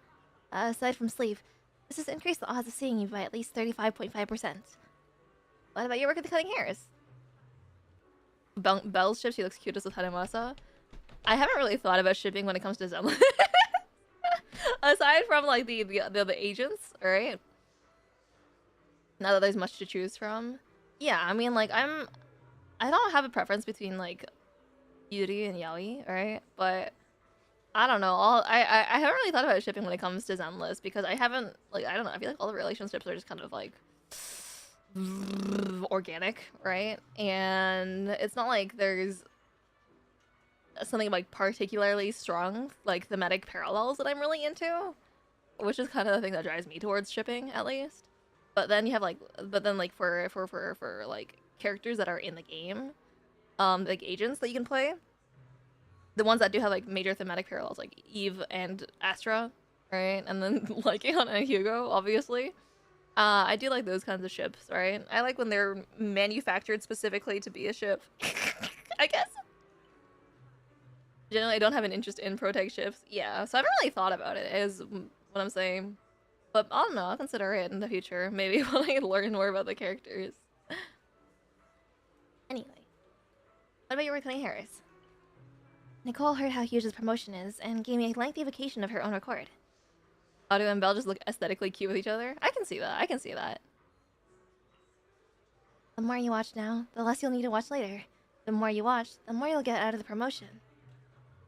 Aside from sleep, this has increased the odds of seeing you by at least 35.5%. What about your work at the Cutting Hairs? Belle's ship, she looks cutest with Hanamasa. I haven't really thought about shipping when it comes to Zenless. Aside from like the agents, right? Now that there's much to choose from. Yeah, I mean like I don't have a preference between like Yuri and Yaoi, right? But I don't know. I haven't really thought about shipping when it comes to Zenless because I haven't like I don't know. I feel like all the relationships are just kind of like organic, right? And it's not like there's something like particularly strong like thematic parallels that I'm really into, which is kind of the thing that drives me towards shipping at least. But then you have like for like characters that are in the game, like agents that you can play, the ones that do have like major thematic parallels like Eve and Astra, right? And then like Hana and Hugo, obviously. I do like those kinds of ships, right? I like when they're manufactured specifically to be a ship. I guess. Generally, I don't have an interest in protag ships. Yeah, so I haven't really thought about it, is what I'm saying. But I don't know, I'll consider it in the future. Maybe when I learn more about the characters. Anyway. What about your work on Harris? Nicole heard how huge his promotion is and gave me a lengthy vacation of her own accord. Otto and Belle just look aesthetically cute with each other. I can see that. I can see that. The more you watch now, the less you'll need to watch later. The more you watch, the more you'll get out of the promotion.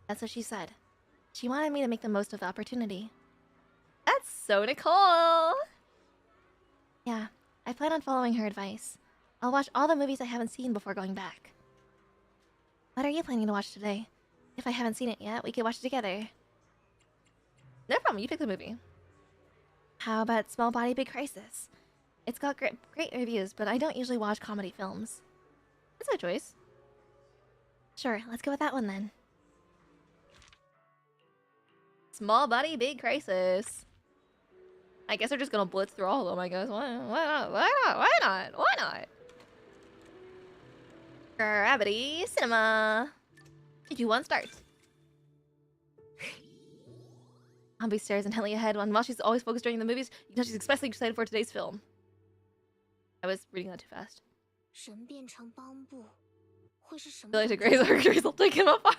That's what she said. She wanted me to make the most of the opportunity. That's so Nicole! Yeah, I plan on following her advice. I'll watch all the movies I haven't seen before going back. What are you planning to watch today? If I haven't seen it yet, we could watch it together. No problem, you pick the movie. How about Small Body Big Crisis? It's got great reviews, but I don't usually watch comedy films. That's a choice. Sure, let's go with that one then. Small Body Big Crisis. I guess we're just gonna blitz through all of them, I guess. Why not? Why not? Why not? Why not? Gravity Cinema. 2-1 starts. Ambi stares intently ahead, and while she's always focused during the movies, you can tell she's especially excited for today's film. I was reading that too fast. I feel like to Gray's archeries will take him apart.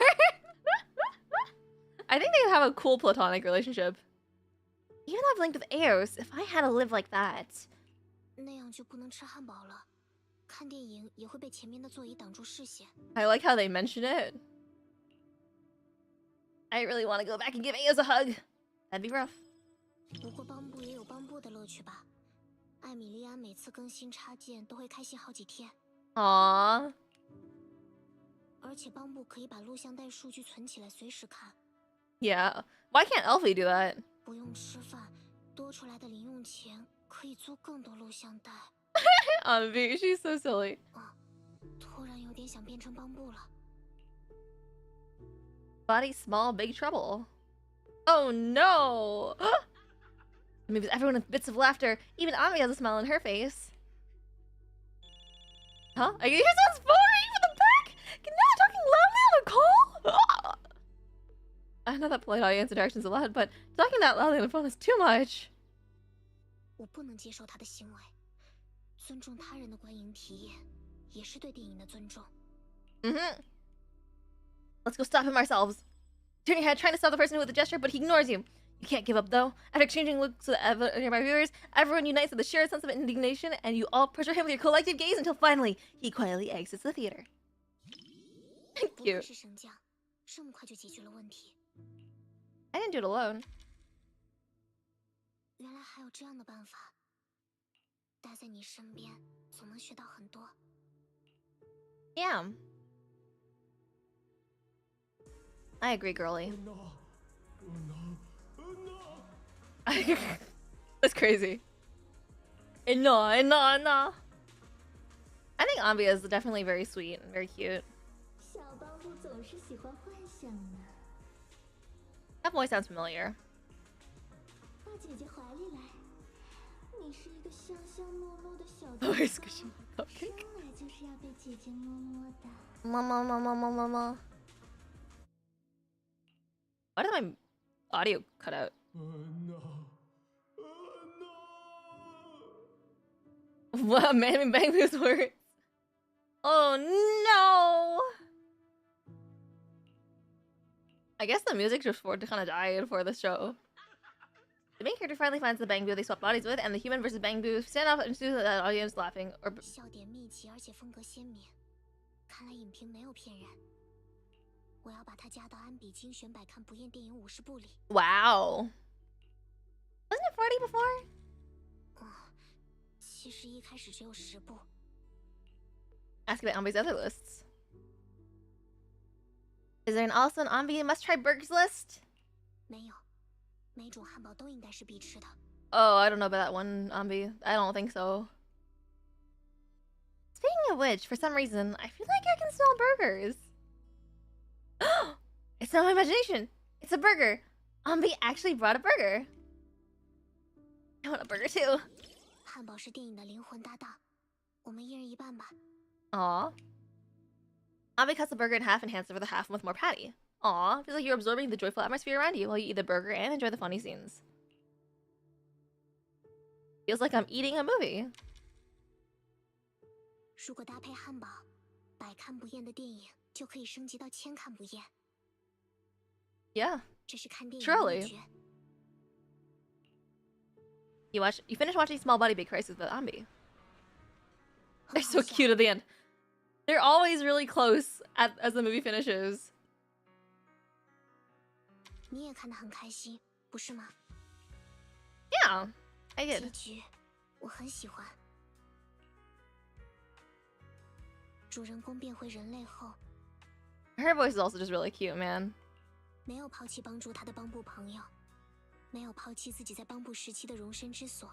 I think they have a cool platonic relationship. Even though I've linked with Eos, if I had to live like that... I like how they mention it. I really want to go back and give Eos a hug. That'd be rough. Aww. Yeah. Why can't Elfie do that? She's so silly. Body small, big trouble. Oh no! It moves everyone with bits of laughter. Even Ami has a smile on her face. Huh? I can hear someone's phone from the back! Can you not talking loudly on a call? I know that polite audience interaction's allowed, but talking that loudly on the phone is too much. Let's go stop him ourselves. Turn your head, trying to stop the person with the gesture, but he ignores you. You can't give up, though. After exchanging looks with nearby viewers, everyone unites with a shared sense of indignation, and you all pressure him with your collective gaze until finally, he quietly exits the theater. Cute. I didn't do it alone. Yeah. I agree, girly. That's crazy. No. I think Ambia is definitely very sweet and very cute. That voice sounds familiar. Voice cushion cupcake. Mama. Why did my audio cut out? What? Man, bang those words. Oh no! I guess the music just kind of died for the show. The main character finally finds the Bang Boo they swap bodies with, and the human versus Bang Boo stand off and see the audience laughing. Or wow. Wasn't it 40 before? Ask about Ambi's other lists. Is there also an Ambi must-try burgers list? Oh, I don't know about that one, Ambi. I don't think so. Speaking of which, for some reason, I feel like I can smell burgers. It's not my imagination. It's a burger. Ambi actually brought a burger. I want a burger too. 汉堡是电影的灵魂搭档，我们一人一半吧。Aw. Not because the burger in half enhances for the half with more patty. Aw, feels like you're absorbing the joyful atmosphere around you while you eat the burger and enjoy the funny scenes. Feels like I'm eating a movie. 如果搭配汉堡，百看不厌的电影就可以升级到千看不厌。Yeah. 这是看电影 Truly. 的秘诀。You finish watching Small Body Big Crisis with Ambi. 很 They're 好 so 笑 cute at the end. They're always really close as the movie finishes. 你也看得很开心，不是吗？ Yeah, I 结 did. 局我很喜欢。主人公变回人类后， Her voice is also just really cute, man. 没有抛弃帮助他的帮部朋友，没有抛弃自己在帮部时期的容身之所。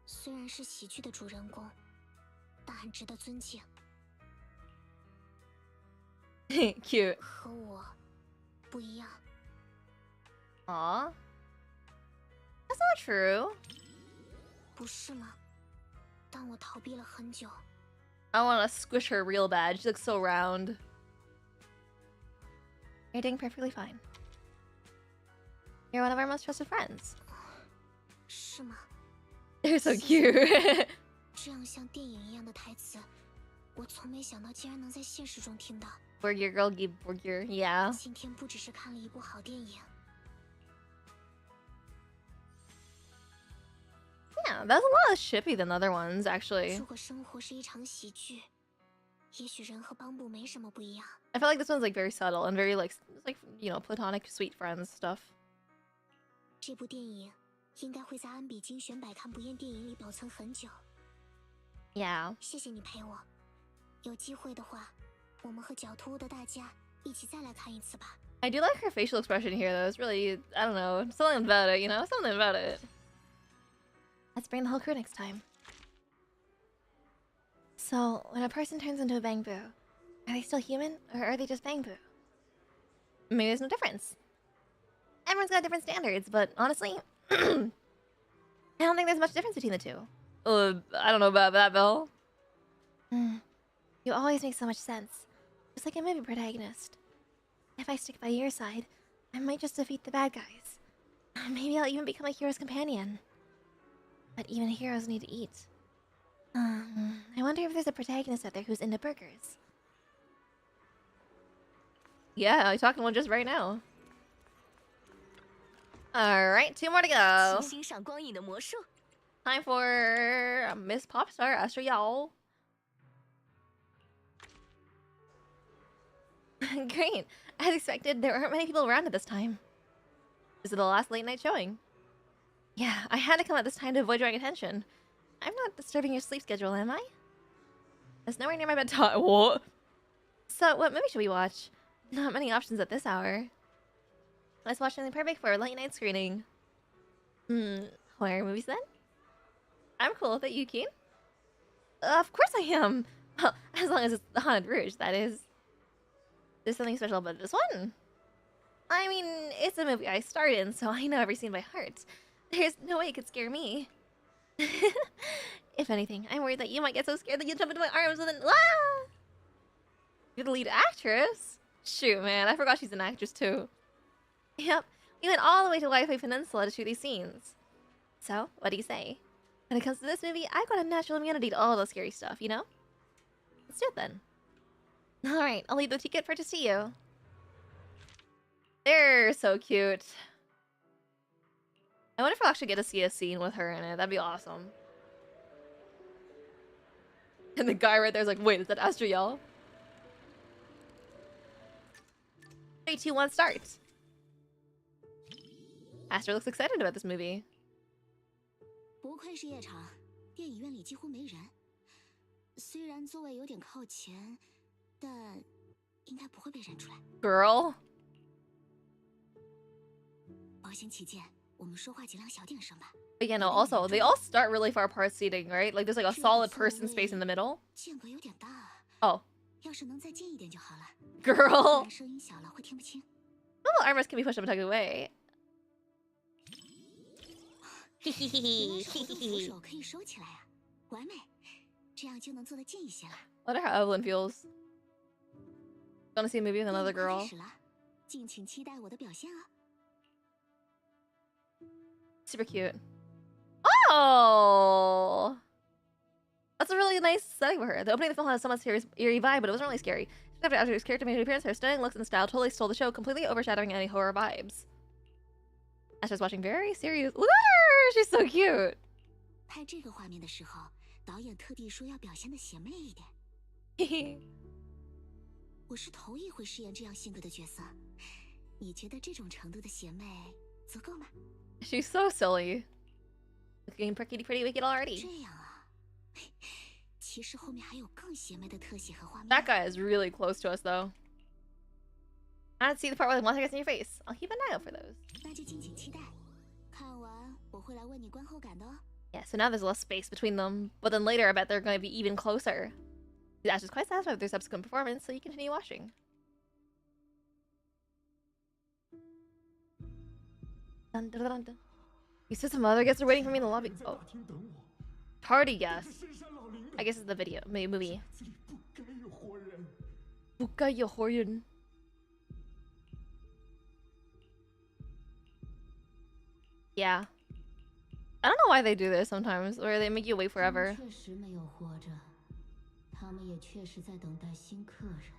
虽然是喜剧的主人公，但很值得尊敬。 Cute. 和我不一样。 Aw. That's not true. 不是吗？但我逃避了很久。 I want to squish her real bad. She looks so round. You're doing perfectly fine. You're one of our most trusted friends. 是吗？ They're so cute. 这样像电影一样的台词，我从没想到竟然能在现实中听到。 Burger girl, give burger. Yeah. 今天不只是看了一部好电影， Yeah, that's a lot less shippy than the other ones, actually. 如果生活是一场喜剧，也许人和帮部没什么不一样。 I feel like this one's like very subtle and very like you know, platonic sweet friends stuff. 这部电影应该会在安比精选百看不厌电影里保存很久。 Yeah. 谢谢你陪我，有机会的话，我们和脚突兀的大家一起再来看一次吧。 I do like her facial expression here though. It's really, I don't know, something about it, you know? Something about it. Let's bring the whole crew next time. So, when a person turns into a Bangbu, are they still human or are they just Bangbu? Maybe there's no difference. Everyone's got different standards, but honestly, I don't think there's much difference between the two. I don't know about that, Belle. You always make so much sense. Just like a movie protagonist. If I stick by your side, I might just defeat the bad guys. Maybe I'll even become a hero's companion. But even heroes need to eat. I wonder if there's a protagonist out there who's into burgers. Yeah, I'm talking one just right now. Alright, 2 more to go. 欣赏光影的魔术。 Time for Miss Popstar, Astro Y'all. Great. As expected, there aren't many people around at this time. This is the last late night showing. Yeah, I had to come at this time to avoid drawing attention. I'm not disturbing your sleep schedule, am I? It's nowhere near my bedtime. What? So, what movie should we watch? Not many options at this hour. Let's watch something perfect for a late night screening. Horror movies then? I'm cool with it, you keen? Of course I am! Well, as long as it's the Haunted Rouge, that is. There's something special about this one. I mean, it's a movie I starred in, so I know every scene by heart. There's no way it could scare me. If anything, I'm worried that you might get so scared that you'll jump into my arms with an ah! You're the lead actress? Shoot, man, I forgot she's an actress too. Yep, we went all the way to Wi-Fi Peninsula to shoot these scenes. So, what do you say? When it comes to this movie, I've got a natural immunity to all the scary stuff, you know? Let's do it then. Alright, I'll leave the ticket purchase to you. They're so cute. I wonder if I'll actually get to see a scene with her in it. That'd be awesome. And the guy right there's like, wait, is that Astro Y'all? 3, 2, 1, start! Astro looks excited about this movie. 不愧是夜场，电影院里几乎没人。虽然座位有点靠前，但应该不会被认出来。Girl. 保险起见，我们说话尽量小点声吧。 But yeah, no, also, they all start really far apart seating, right? Like, there's like a solid person space in the middle. 间隔有点大。 Oh. 要是能再近一点就好了。 Girl. 声音小了会听不清。 Well, armors can be pushed up and tucked away. 原来是活动扶手可以收起来啊，完美，这样就能做得近一些了。 Wonder how Evelyn feels. Gonna see a movie with another 电影快 girl. 开始了，敬请期待我的表现啊。 Super cute. Oh! That's a really nice setting for her. The opening of the film has a somewhat serious, eerie vibe, but it wasn't really scary. After Asher's character made an appearance, her stunning looks and style totally stole the show, completely overshadowing any horror vibes. Asher's watching very serious. Look at her! She's so cute! 拍这个画面的时候，导演特地说要表现得邪魅一点。我是头一回饰演这样性格的角色，你觉得这种程度的邪魅足够吗？ She's so silly. Looking pretty wicked already. 这样啊，其实后面还有更邪魅的特写和画面。 That guy is really close to us, though. I didn't see the part where the monster gets in your face. I'll keep an eye out for those. 那就敬请期待，看完我会来问你观后感的哦。 Yeah, so now there's less space between them, but then later I bet they're going to be even closer. Ash is quite satisfied with their subsequent performance, so you continue watching. Dun, dun, dun, dun. You said some other guests are waiting for me in the lobby. Oh. Party guests. I guess it's the video, movie. 不该有活人. Yeah. I don't know why they do this sometimes, where they make you wait forever. 确实没有活着，他们也确实在等待新客人，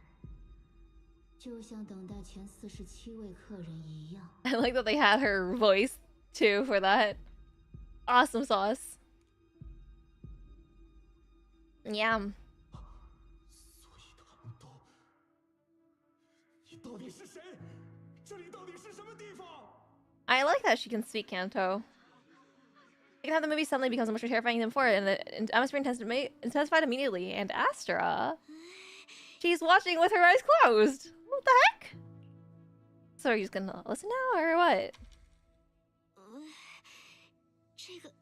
就像等待前47位客人一样。 I like that they had her voice too for that. Awesome sauce. Yeah. 所以他们都……你到底是谁？这里到底是什么地方？ I like that she can speak Kanto. You can have the movie suddenly becomes much more terrifying than before, and the atmosphere intensified immediately. And Astra, she's watching with her eyes closed. What the heck? So are you just gonna listen now, or what? 这个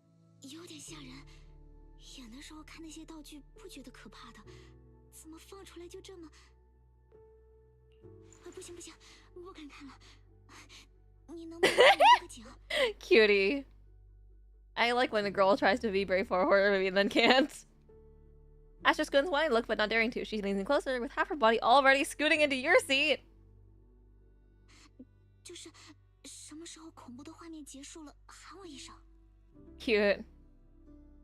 有点吓人。演的时候看那些道具不觉得可怕的，怎么放出来就这么……不行不行，不敢看了。你能不能帮我这个景？ Cutie. I like when a girl tries to be brave for a horror movie and then can't. Astra squints, wanting to look but not daring to. She leans in closer, with half her body already scooting into your seat. 就是什么时候恐怖的画面结束了，喊我一声。 Cute.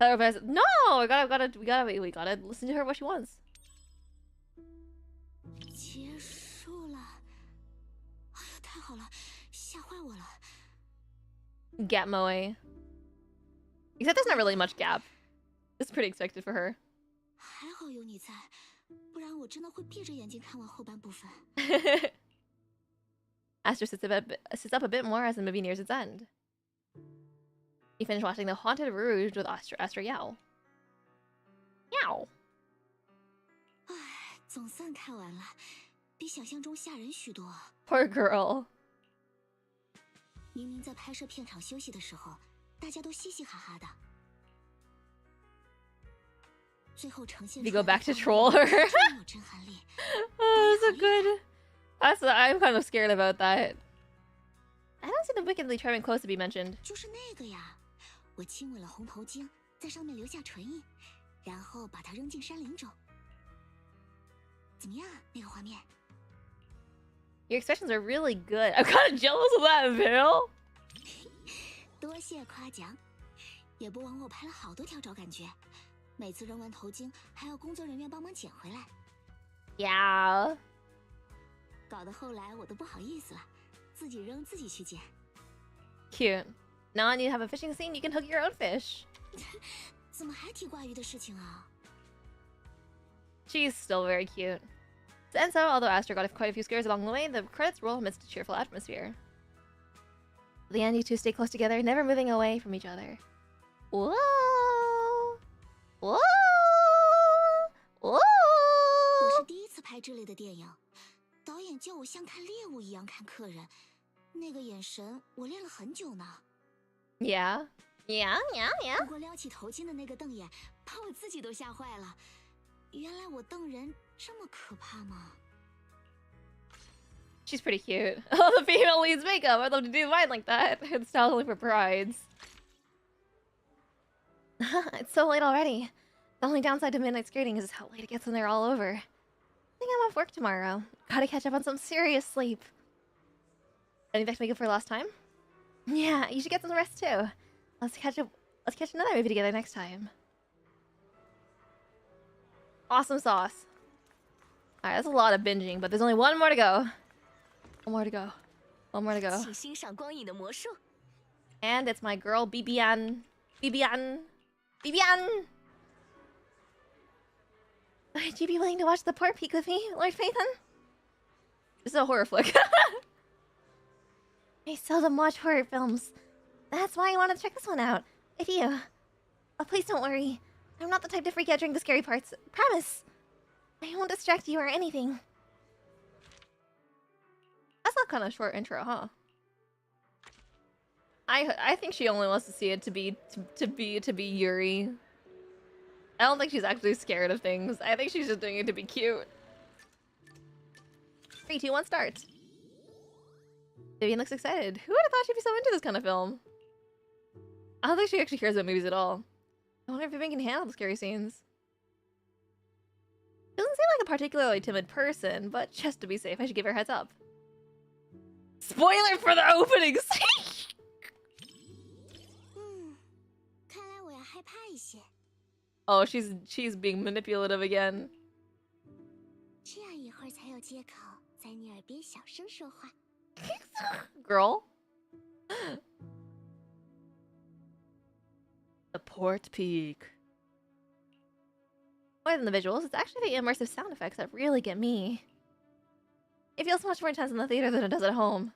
Otherwise, no, we gotta listen to her what she wants. 结束了，哎呀，太好了，吓坏我了。 Gap Moe. Except there's not really much gap. It's pretty expected for her. 还好有你在，不然我真的会闭着眼睛看完后半部分。Astra sits up a bit more as the movie nears its end. You finish watching The Haunted Rouge with Astra Yao. Yao. 唉，总算看完了，比想象中吓人许多。 Poor girl. 明明在拍摄片场休息的时候，大家都嘻嘻哈哈的。最后呈现 We 出来 go 的 back to 画面 troll her. 真有震撼力。 Oh, that's so good. I'm kind of scared about that. I don't see the wickedly charming clothes to be mentioned. 就是那个呀，我亲吻了红头巾，在上面留下唇印，然后把它扔进山林中。怎么样啊，那个画面？ Your expressions are really good. I'm kind of jealous of that, Bill. 多谢夸奖，也不枉我拍了好多条找感觉。每次扔完头巾，还要工作人员帮忙捡回来， Yeah. 搞得后来我都不好意思了，自己扔自己去捡。 Cute. Now I need to have a fishing scene. You can hook your own fish. 怎么还提挂鱼的事情啊？ She's still very cute. And so, although Astra got quite a few scares along the way, the credits roll amidst a cheerful atmosphere. At the end, you two stay close together, never moving away from each other. Whoa! Whoa! Whoa! 我是第一次拍这类的电影，导演叫我像看猎物一样看客人，那个眼神我练了很久呢。 Yeah. Yeah, yeah, yeah. 不过撩起头巾的那个瞪眼，把我自己都吓坏了。原来我瞪人这么可怕吗？ She's pretty cute. Oh, the female leads makeup. I'd love to do mine like that. It's totally for brides. It's so late already. The only downside to midnight skating is how late it gets when they're all over. I think I'm off work tomorrow. Gotta catch up on some serious sleep. Anything to make up for last time? Yeah, you should get some rest too. Let's catch up. Let's catch another movie together next time. Awesome sauce. Alright, that's a lot of binging, but there's only one more to go. One more to go. One more to go. 请欣赏光影的魔术。 And it's my girl, Bibian. Bibian. Bibian! Would you be willing to watch The Poor Peak with me, Lord Phaethon? This is a horror flick. I seldom watch horror films. That's why I wanted to check this one out. With you. Oh, please don't worry. I'm not the type to freak out during the scary parts. Promise. I won't distract you or anything. That's a kind of short intro, huh? I think she only wants to see it to be Yuri. I don't think she's actually scared of things. I think she's just doing it to be cute. 3, 2, 1, start. Vivian looks excited. Who would have thought she'd be so into this kind of film? I don't think she actually cares about movies at all. I wonder if Vivian can handle the scary scenes. She doesn't seem like a particularly timid person, but just to be safe, I should give her a heads up. Spoiler for the opening scene! 看来我要害怕一些。 Oh, she's being manipulative again. 这样一会儿才有借口在你耳边小声说话。 Girl. The Port Peak. More than the visuals, it's actually the immersive sound effects that really get me. It feels much more intense in the theater than it does at home.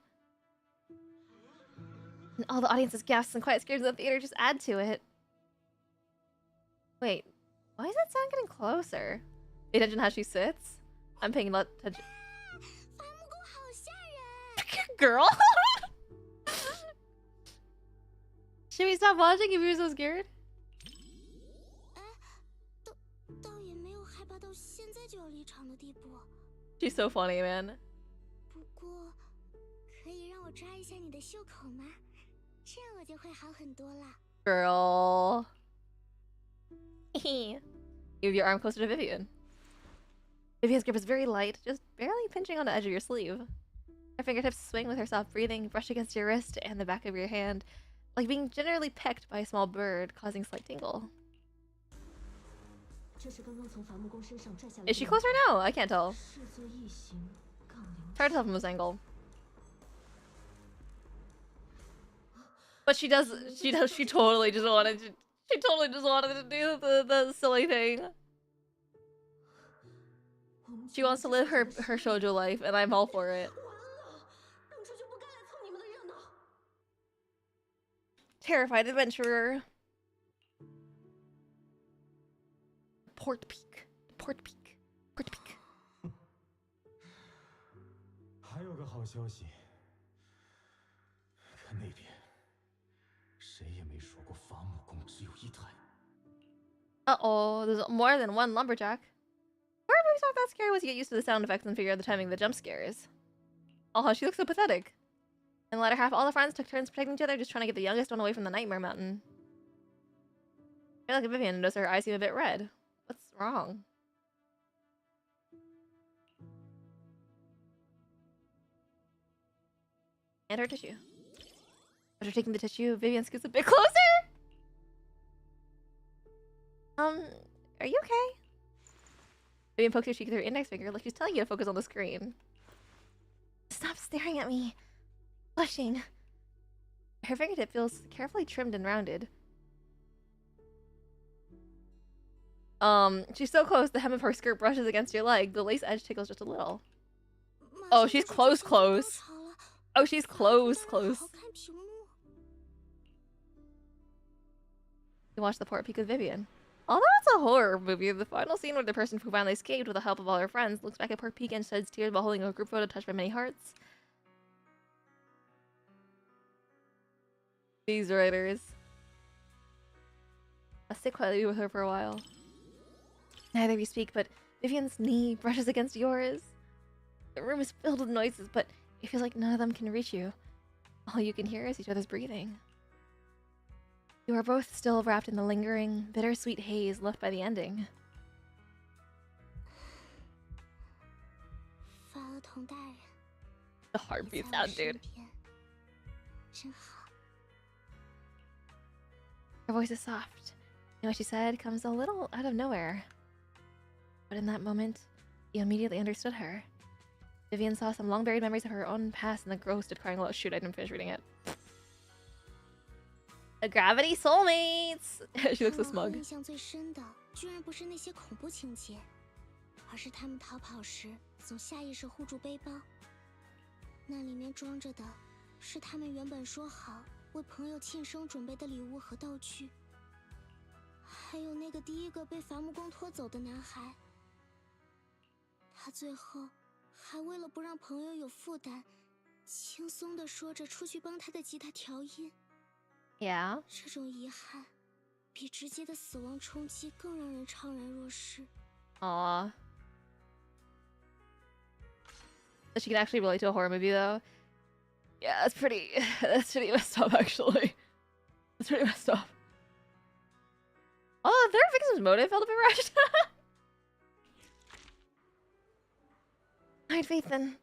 And all the audience's gasps and quiet scares in the theater just add to it. Wait, why is that sound getting closer? Pay attention to how she sits? I'm paying a lot of attention. 伐木工好吓人！ Girl? Should we stop watching if you're so scared? 倒也没有害怕到现在就要离场的地步。 She's so funny, man. 不过，可以让我抓一下你的袖口吗？这样我就会好很多了。 Girl. Move your arm closer to Vivian. Vivian's grip is very light, just barely pinching on the edge of your sleeve. Her fingertips swing with her soft breathing, brush against your wrist and the back of your hand, like being generally pecked by a small bird, causing slight tingle. 这是刚刚从伐木工身上拽下来的。 Is she closer now? I can't tell. 视作异形，杠铃。 It's hard to tell from this angle. But she totally just wanted to, do the silly thing. She wants to live her shoujo life, and I'm all for it. 完了，当初就不该来凑你们的热闹。 Terrified adventurer. Port Peak. Port Peak. Port Peak. 还有个好消息，看那边，谁也没说过伐木工只有一台。 Uh-oh, there's more than one lumberjack. Horror movies aren't that scary once you get used to the sound effects and figure out the timing of the jump scares. Oh, she looks so pathetic. In the latter half, all the friends took turns protecting each other, just trying to get the youngest one away from the Nightmare Mountain. I look at Vivian and notice her eyes seem a bit red. What's wrong? And her tissue. After taking the tissue, Vivian scoots a bit closer! Are you okay? Vivian pokes her cheek with her index finger like she's telling you to focus on the screen. Stop staring at me. Blushing. Her fingertip feels carefully trimmed and rounded. She's so close, the hem of her skirt brushes against your leg. The lace edge tickles just a little. Oh, she's close. Oh, she's close. You watch The Port Peak with Vivian. Although it's a horror movie, the final scene where the person who finally escaped with the help of all her friends looks back at Port Peak and sheds tears while holding a group photo touched by many hearts. These writers. I'll sit quietly with her for a while. Neither of you speak, but Vivian's knee brushes against yours. The room is filled with noises, but it feels like none of them can reach you. All you can hear is each other's breathing. You are both still wrapped in the lingering, bittersweet haze left by the ending. 法厄同大人， The 你 heartbeat 在我 sound, 身 dude. 边，真好。 Her voice is soft, and what she said comes a little out of nowhere. But in that moment, you immediately understood her. Vivian saw some long-buried memories of her own past and the girl stood crying aloud. Shoot, I didn't finish reading it. The Gravity Soulmates! She looks so 让我 smug. 印象最深的，居然不是那些恐怖情节，而是他们逃跑时总下意识护住背包，那里面装着的是他们原本说好为朋友庆生准备的礼物和道具，还有那个第一个被伐木工拖走的男孩，他最后还为了不让朋友有负担，轻松地说着出去帮他的吉他调音。 Yeah. 这种遗憾，比直接的死亡冲击更让人怅然若失。 Aww. That she can actually relate to a horror movie, though. Yeah, that's pretty messed up, actually. That's pretty messed up. Oh, their victim's motive felt a bit rushed. Alright, Faith, then.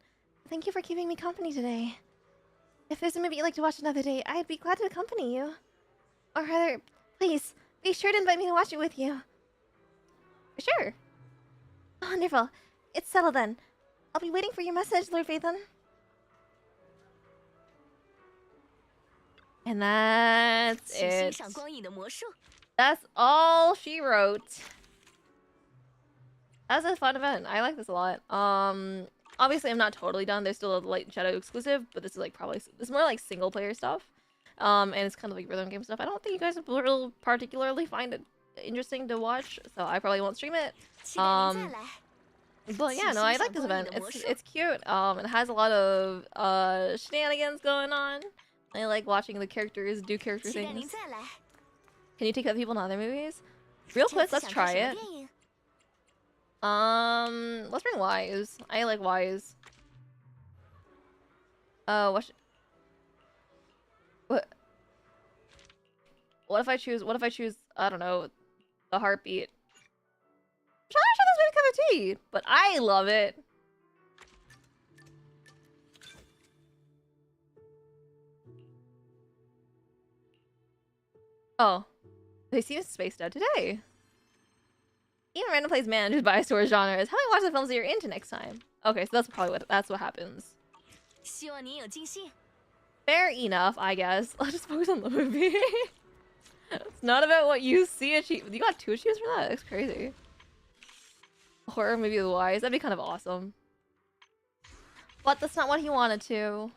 Thank you for keeping me company today. If there's a movie you'd like to watch another day, I'd be glad to accompany you. Or rather, please, be sure to invite me to watch it with you. Sure. Wonderful. It's settled then. I'll be waiting for your message, Lord Phaethon. And that's 请欣 it. 赏光影的魔术。 That's all she wrote. That was a fun event. I like this a lot. Obviously I'm not totally done. There's still a Light and Shadow exclusive, but this is like probably this is more like single player stuff. And it's kind of like rhythm game stuff. I don't think you guys will particularly find it interesting to watch, so I probably won't stream it. 期待您再来。 But yeah, no, I like this event. It's cute. It has a lot of shenanigans going on. I like watching the characters do character 期待您 things. 再来。 Can you take other people in other movies? Real 这 quick, 次 let's 想看 try 什么 it. 电影？ Let's bring Wise. I like Wise. What if I choose? What if I choose? I don't know, the Heartbeat. I'm trying to this movie cup of tea, but I love it. Oh, they seem spaced out today. Even random plays managed by store genres. How many watch the films that you're into next time? Okay, so that's probably what happens. 希望您有惊喜。 Fair enough, I guess. I'll just focus on the movie. It's not about what you see achieve. You got 2 achieves for that? That's crazy. Horror movie with Wise. That'd be kind of awesome. But that's not what he wanted to.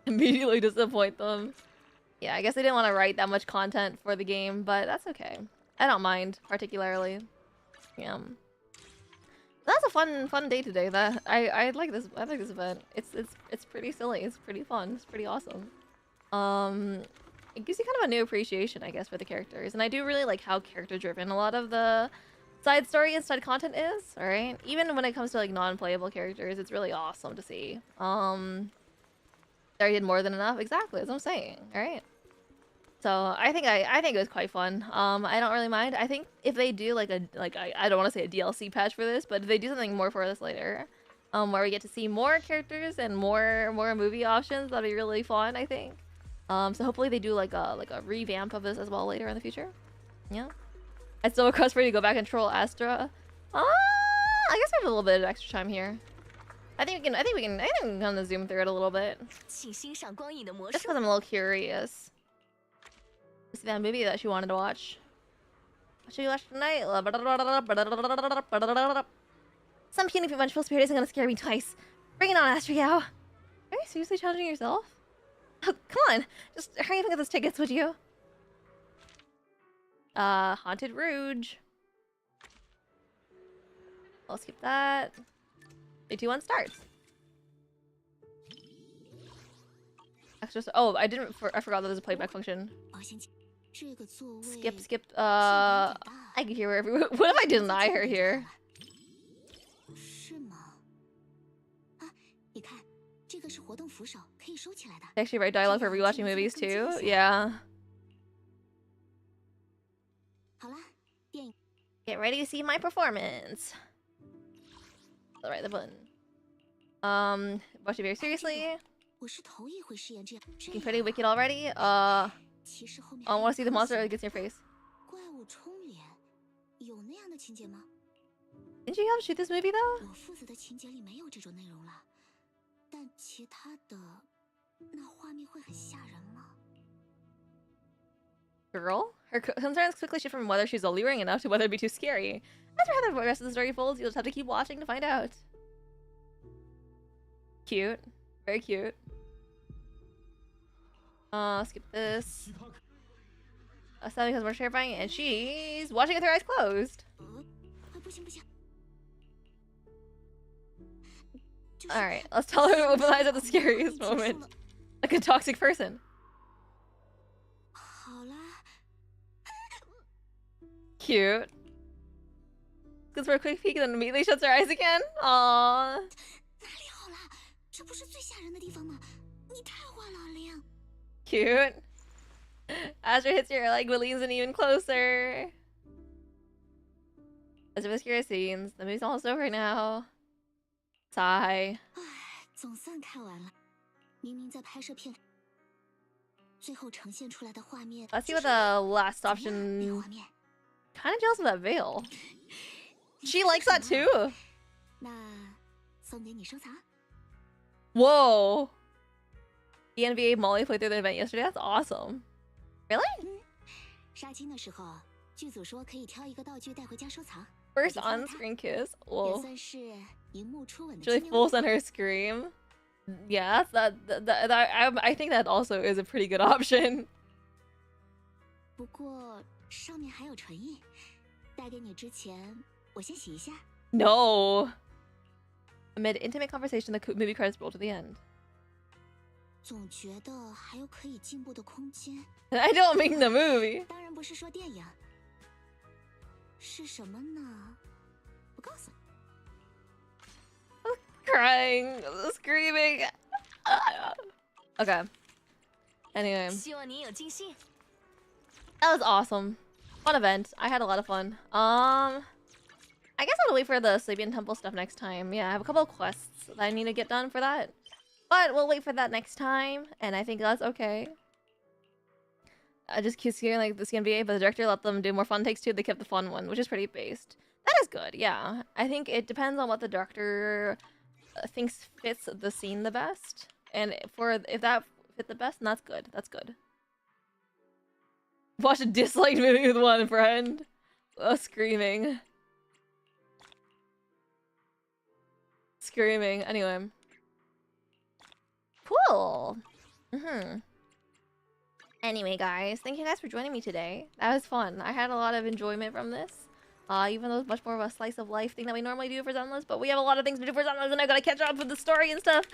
Immediately disappoint them. Yeah, I guess they didn't want to write that much content for the game, but that's okay. I don't mind, particularly. Yeah. That's a fun day today. That I like this. I like this event. It's pretty silly. It's pretty fun. It's pretty awesome. It gives you kind of a new appreciation, I guess, for the characters, and I do really like how character-driven a lot of the side story and side content is. All right, even when it comes to like non-playable characters, it's really awesome to see. They did more than enough. Exactly, that's what I'm saying. All right. So I think it was quite fun. I don't really mind. I think if they do like I don't want to say a DLC patch for this, but if they do something more for this later, where we get to see more characters and more movie options, that'd be really fun. I think. So hopefully they do like a revamp of this as well later in the future. Yeah. I still request for you to go back and troll Astra. I guess we have a little bit of extra time here. I think we can kind of zoom through it a little bit. 请欣赏光影的魔 Just 术 because。I'm a little curious. See that movie that she wanted to watch. What should we watch tonight? Some puny vengeful spirit isn't gonna scare me twice. Bring it on, Astriao. Are you seriously challenging yourself? Oh, come on. Just hurry up and get those tickets, would you? Haunted Rouge. I'll skip that. 3, 2, 1, starts. Extra. Oh, I forgot that there's a playback function. 保险起这个座位 Skip. I can hear her everywhere. What if I deny her here? 是吗？啊，你看，这个是活动扶手，可以收起来的。 They actually write dialogue for rewatching movies too. Yeah. 好啦，电影 Get ready to see my performance. I'll write the button. Watch it very seriously. 我是头一回饰演这样。 Looking pretty wicked already. 其实后面 I want to see the monster that gets in your face. 怪物冲脸，有那样的情节吗？ Didn't you have to shoot this movie though? 我负责的情节里没有这种内容了，但其他的，那画面会很吓人吗？ Girl? Her concerns quickly shift from whether she's alluring enough to whether it'd be too scary. As for how the rest of the story folds, you'll just have to keep watching to find out. Cute. Very cute. Skip this. Sally becomes more terrifying, and she's watching with her eyes closed. 不行不行。 Alright, let's tell her to open eyes at the scariest moment. Like a toxic person. 好啦， Cute. Goes for a quick peek and then immediately shuts her eyes again. Aww. 哪里好啦？这不是最吓人的地方吗？你太坏了，玲。 Cute. Asher hits your leg but leans in even closer. As if it's scary scenes, the movie's almost over now. Sigh. 唉，总算看完了。明明在拍摄片，最后呈现出来的画面。 Let's see what the last 那 option. 画面。 Kind of jealous of that veil. She likes that too. 那送给你收藏。 Whoa. The NBA Molly played through the event yesterday. That's awesome. Really? 杀青的时候，剧组说可以挑一个道具带回家收藏。 First on-screen kiss. 也 Whoa. 算是荧幕初吻的 She really 纪念物。 forced on her scream. Yeah, I think that also is a pretty good option. 不过上面还有唇印，带给你之前，我先洗一下。 No. Amid intimate conversation, the movie credits roll to the end. 总觉得还有可以进步的空间。 I don't mean the movie. 当然不是说电影，是什么呢？不告诉你。 Crying, screaming. Okay. Anyway, 希望你有尽兴。 that was awesome. Fun event. I had a lot of fun. I guess I'll wait for the Sabian Temple stuff next time. Yeah, I have a couple of quests that I need to get done for that. But we'll wait for that next time, and I think that's okay. I just keep hearing like this NBA, but the director let them do more fun takes too. They kept the fun one, which is pretty based. That is good, yeah. I think it depends on what the director thinks fits the scene the best, and if that fit the best, then that's good. That's good. Watch a disliked movie with one friend. Screaming. Screaming. Anyway. Cool. Anyway, guys, thank you guys for joining me today. That was fun. I had a lot of enjoyment from this. Even though it's much more of a slice of life thing that we normally do for Zenless, but we have a lot of things to do for Zenless, and I gotta catch up with the story and stuff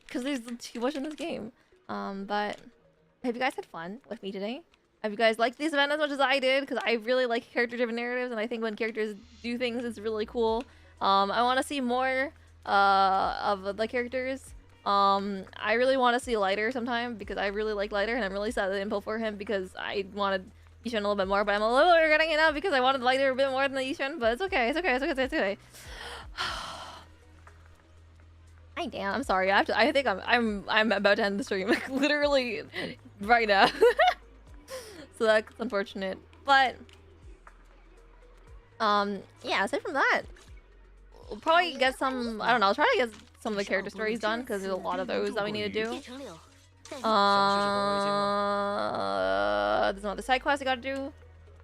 because there's too much in this game. But I hope you guys had fun with me today. I hope you guys liked this event as much as I did, because I really like character-driven narratives, and I think when characters do things, it's really cool. I want to see more of the characters. I really want to see Lighter sometime, because I really like Lighter, and I'm really sad that they didn't pull for him, because I wanted Yishan a little bit more, but I'm a little regretting it now, because I wanted Lighter a bit more than the Yishan, but it's okay, it's okay, it's okay, it's okay. I damn, I'm sorry. I think I'm about to end the stream, like literally right now. So that's unfortunate, but yeah. Aside from that, we'll probably get some. I don't know. I'll try to get some of the character stories done because there's a lot of those that we need to do. There's another side quest I gotta do,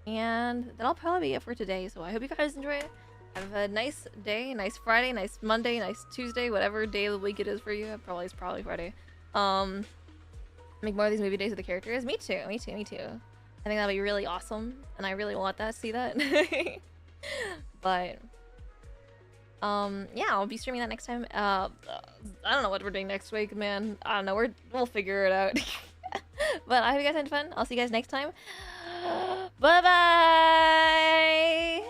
and that'll probably be it for today. So I hope you guys enjoy it. Have a nice day, nice Friday, nice Monday, nice Tuesday, whatever day of the week it is for you. It's probably Friday. Make more of these movie days with the characters. Me too. Me too. Me too. I think that'll be really awesome, and I really want that. See that. But yeah, I'll be streaming that next time. I don't know what we're doing next week, man. I don't know. We'll figure it out. But I hope you guys had fun. I'll see you guys next time. Bye bye.